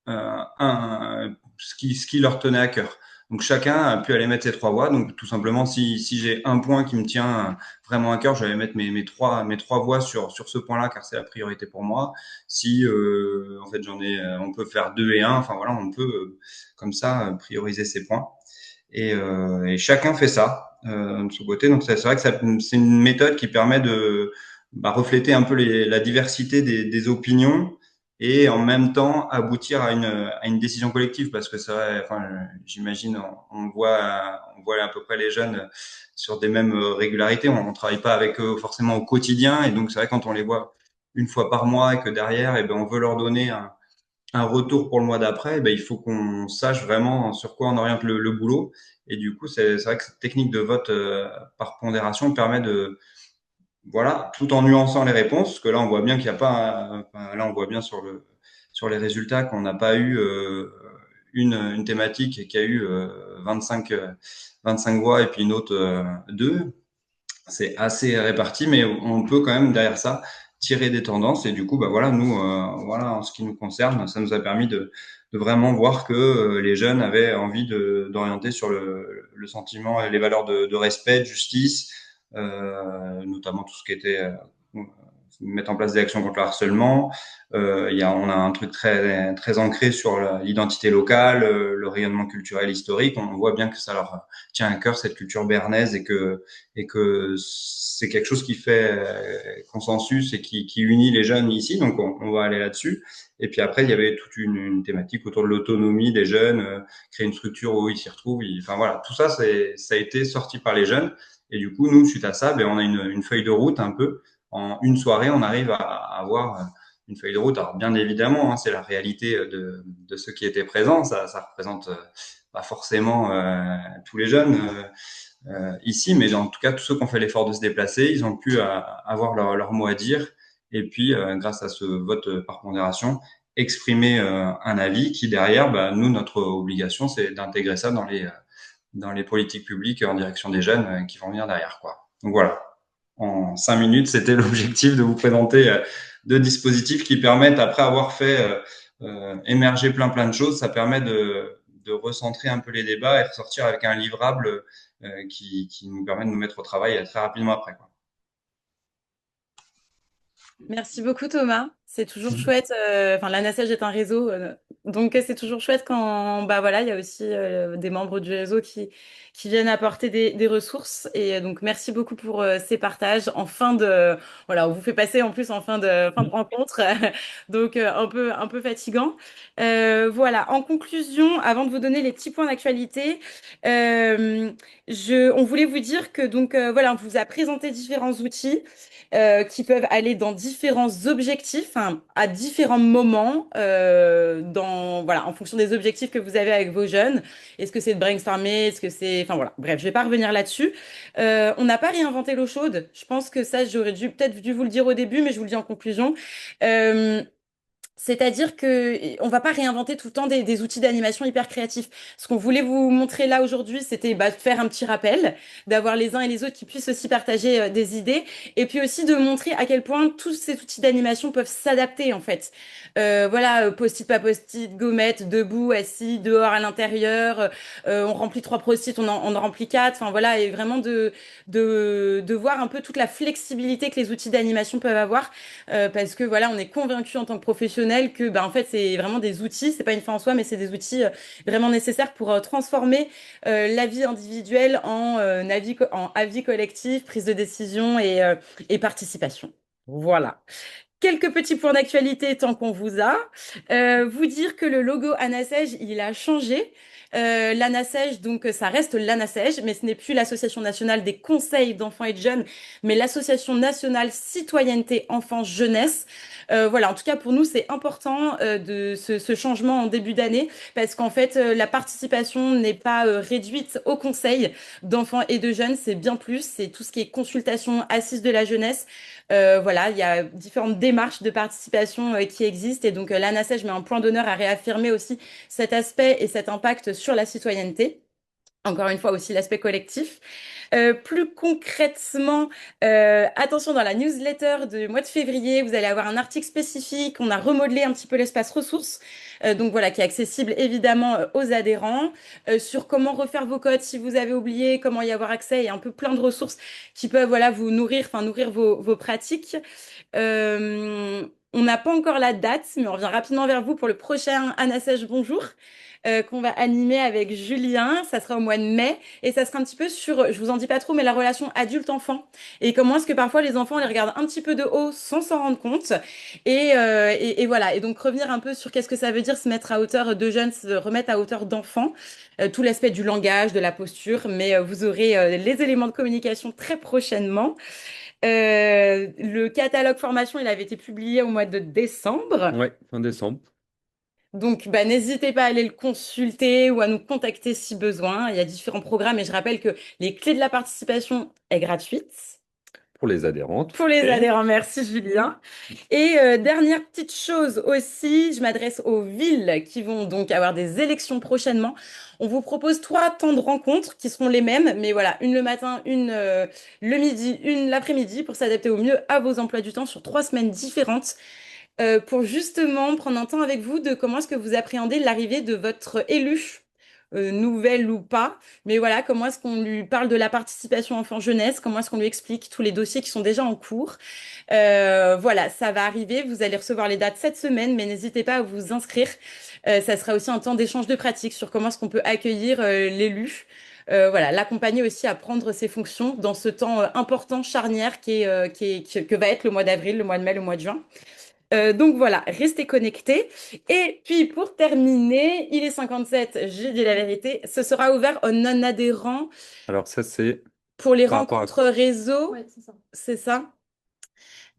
ce qui leur tenait à cœur. Donc chacun a pu aller mettre ses trois voix. Donc tout simplement, si j'ai un point qui me tient vraiment à cœur, je vais mettre mes trois voix sur ce point-là, car c'est la priorité pour moi. Si en fait on peut faire deux et un. Enfin voilà, on peut comme ça prioriser ses points. Et chacun fait ça de son côté. Donc c'est vrai que c'est une méthode qui permet de refléter un peu la diversité des opinions et en même temps aboutir à une décision collective, parce que ça, enfin, j'imagine, on voit à peu près les jeunes sur des mêmes régularités. On travaille pas avec eux forcément au quotidien, et donc c'est vrai quand on les voit une fois par mois et que derrière, ben, on veut leur donner un retour pour le mois d'après, ben, il faut qu'on sache vraiment sur quoi on oriente le boulot. Et du coup, c'est vrai que cette technique de vote par pondération permet voilà, tout en nuançant les réponses, parce que là, on voit bien qu'il n'y a pas, enfin, là, on voit bien sur les résultats qu'on n'a pas eu une thématique qui a eu 25 voix et puis une autre 2. C'est assez réparti, mais on peut quand même derrière ça tirer des tendances. Et du coup, bah voilà, nous, voilà, en ce qui nous concerne, ça nous a permis de vraiment voir que les jeunes avaient envie d'orienter sur le sentiment et les valeurs de respect, de justice, notamment tout ce qui était mettre en place des actions contre le harcèlement. On a un truc très, très ancré sur l'identité locale, le rayonnement culturel historique. On voit bien que ça leur tient à cœur, cette culture béarnaise, et que c'est quelque chose qui fait consensus et qui unit les jeunes ici. Donc, on va aller là-dessus. Et puis après, il y avait toute une thématique autour de l'autonomie des jeunes, créer une structure où ils s'y retrouvent. Enfin voilà, tout ça, ça a été sorti par les jeunes. Et du coup, nous, suite à ça, on a une feuille de route un peu. En une soirée, on arrive à avoir une feuille de route. Alors bien évidemment, c'est la réalité de ceux qui étaient présents. Ça représente pas forcément tous les jeunes ici, mais en tout cas, tous ceux qui ont fait l'effort de se déplacer, ils ont pu avoir leur mot à dire. Et puis, grâce à ce vote par pondération, exprimer un avis qui derrière, nous, notre obligation, c'est d'intégrer ça dans les politiques publiques en direction des jeunes qui vont venir derrière, quoi. Donc voilà. En 5 minutes, c'était l'objectif de vous présenter deux dispositifs qui permettent, après avoir fait émerger plein de choses, ça permet de recentrer un peu les débats et ressortir avec un livrable qui nous permet de nous mettre au travail très rapidement après, quoi. Merci beaucoup Thomas. C'est toujours chouette. Enfin, l'ANASEJ est un réseau, donc c'est toujours chouette quand bah voilà, il y a aussi des membres du réseau qui viennent apporter des ressources. Et donc merci beaucoup pour ces partages en fin de voilà, on vous fait passer en plus en fin de rencontre, donc un peu fatigant. Voilà. En conclusion, avant de vous donner les petits points d'actualité, on voulait vous dire que donc voilà, on vous a présenté différents outils qui peuvent aller dans différents objectifs, hein, à différents moments, voilà, en fonction des objectifs que vous avez avec vos jeunes. Est-ce que c'est de brainstormer? Est-ce que c'est... Enfin voilà, bref, je vais pas revenir là-dessus. On n'a pas réinventé l'eau chaude. Je pense que ça, j'aurais peut-être dû vous le dire au début, mais je vous le dis en conclusion. C'est-à-dire que on va pas réinventer tout le temps des outils d'animation hyper créatifs. Ce qu'on voulait vous montrer là aujourd'hui, c'était de faire un petit rappel, d'avoir les uns et les autres qui puissent aussi partager des idées, et puis aussi de montrer à quel point tous ces outils d'animation peuvent s'adapter en fait. Voilà, post-it, pas post-it, gommette, debout, assis, dehors, à l'intérieur. On remplit 3 post-it, on en remplit 4. Enfin voilà, et vraiment de voir un peu toute la flexibilité que les outils d'animation peuvent avoir, parce que voilà, on est convaincu en tant que professionnel que en fait c'est vraiment des outils, c'est pas une fin en soi, mais c'est des outils vraiment nécessaires pour transformer la vie individuelle en avis collectif, prise de décision et participation. Voilà. Quelques petits points d'actualité tant qu'on vous a. Vous dire que le logo ANASEJ, il a changé. L'ANASEJ, donc ça reste l'ANASEJ, mais ce n'est plus l'Association nationale des conseils d'enfants et de jeunes, mais l'Association nationale citoyenneté enfance jeunesse. Voilà, en tout cas pour nous c'est important de ce changement en début d'année, parce qu'en fait la participation n'est pas réduite au conseil d'enfants et de jeunes, c'est bien plus, c'est tout ce qui est consultation, assise de la jeunesse. Voilà, il y a différentes démarches de participation qui existent, et donc l'ANASEJ met un point d'honneur à réaffirmer aussi cet aspect et cet impact sur la citoyenneté. Encore une fois aussi l'aspect collectif. Plus concrètement, attention, dans la newsletter du mois de février, vous allez avoir un article spécifique. On a remodelé un petit peu l'espace ressources, donc voilà, qui est accessible évidemment aux adhérents, sur comment refaire vos codes si vous avez oublié, comment y avoir accès, et un peu plein de ressources qui peuvent voilà, vous nourrir, enfin nourrir vos pratiques. On n'a pas encore la date, mais on revient rapidement vers vous pour le prochain ANASEJ Bonjour, qu'on va animer avec Julien. Ça sera au mois de mai, et ça sera un petit peu sur, je vous en dis pas trop, mais la relation adulte-enfant, et comment est-ce que parfois les enfants on les regardent un petit peu de haut sans s'en rendre compte, et voilà, et donc revenir un peu sur qu'est-ce que ça veut dire se mettre à hauteur de jeunes, se remettre à hauteur d'enfants, tout l'aspect du langage, de la posture, mais vous aurez les éléments de communication très prochainement. Le catalogue formation, il avait été publié au mois de décembre. Ouais, fin décembre. Donc, n'hésitez pas à aller le consulter ou à nous contacter si besoin. Il y a différents programmes, et je rappelle que les clés de la participation est gratuite. Pour les adhérents. Pour les adhérents, merci Julien. Et dernière petite chose aussi, je m'adresse aux villes qui vont donc avoir des élections prochainement. On vous propose 3 temps de rencontre qui seront les mêmes, mais voilà, une le matin, une le midi, une l'après-midi, pour s'adapter au mieux à vos emplois du temps sur 3 semaines différentes. Pour justement prendre un temps avec vous de comment est-ce que vous appréhendez l'arrivée de votre élu nouvelle ou pas. Mais voilà, comment est-ce qu'on lui parle de la participation enfant-jeunesse, comment est-ce qu'on lui explique tous les dossiers qui sont déjà en cours. Voilà, ça va arriver. Vous allez recevoir les dates cette semaine, mais n'hésitez pas à vous inscrire. Ça sera aussi un temps d'échange de pratiques sur comment est-ce qu'on peut accueillir l'élu. Voilà, l'accompagner aussi à prendre ses fonctions dans ce temps important, charnière, que va être le mois d'avril, le mois de mai, le mois de juin. Donc voilà, restez connectés. Et puis pour terminer, il est 57, j'ai dit la vérité, ce sera ouvert aux non-adhérents Alors ça, c'est pour les par rapport à... rencontres réseau. Ouais, c'est ça. C'est ça?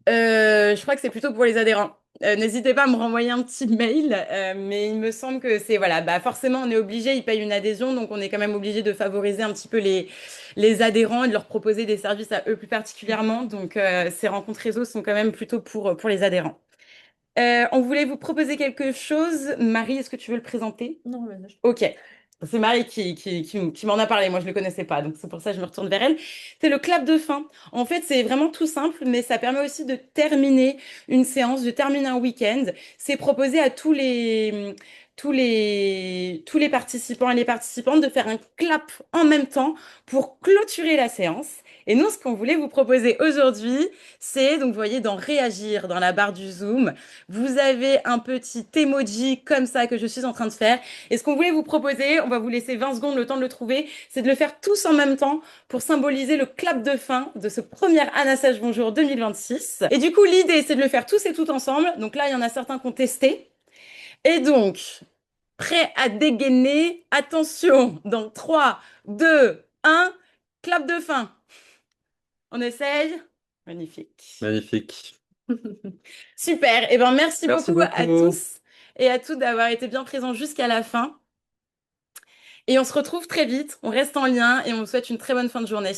Je crois que c'est plutôt pour les adhérents. N'hésitez pas à me renvoyer un petit mail, mais il me semble que c'est, voilà, bah forcément on est obligé, ils payent une adhésion, donc on est quand même obligé de favoriser un petit peu les adhérents et de leur proposer des services à eux plus particulièrement. Donc ces rencontres réseau sont quand même plutôt pour les adhérents. On voulait vous proposer quelque chose. Marie, est-ce que tu veux le présenter? Non, vas-y. Ok. C'est Marie qui m'en a parlé. Moi, je ne le connaissais pas. Donc, c'est pour ça que je me retourne vers elle. C'est le clap de fin. En fait, c'est vraiment tout simple, mais ça permet aussi de terminer une séance, de terminer un week-end. C'est proposé à tous les participants et les participantes de faire un clap en même temps pour clôturer la séance. Et nous, ce qu'on voulait vous proposer aujourd'hui, c'est, donc, vous voyez, dans Réagir, dans la barre du Zoom, vous avez un petit emoji comme ça que je suis en train de faire. Et ce qu'on voulait vous proposer, on va vous laisser 20 secondes le temps de le trouver, c'est de le faire tous en même temps pour symboliser le clap de fin de ce premier Anna Sage Bonjour 2026. Et du coup, l'idée, c'est de le faire tous et toutes ensemble. Donc là, il y en a certains qui ont testé. Et donc, prêt à dégainer, attention, dans 3, 2, 1, clap de fin. On essaye? Magnifique. Magnifique. Super. Eh ben, merci Merci beaucoup à beaucoup. tous et à toutes d'avoir été bien présents jusqu'à la fin. Et on se retrouve très vite. On reste en lien et on vous souhaite une très bonne fin de journée.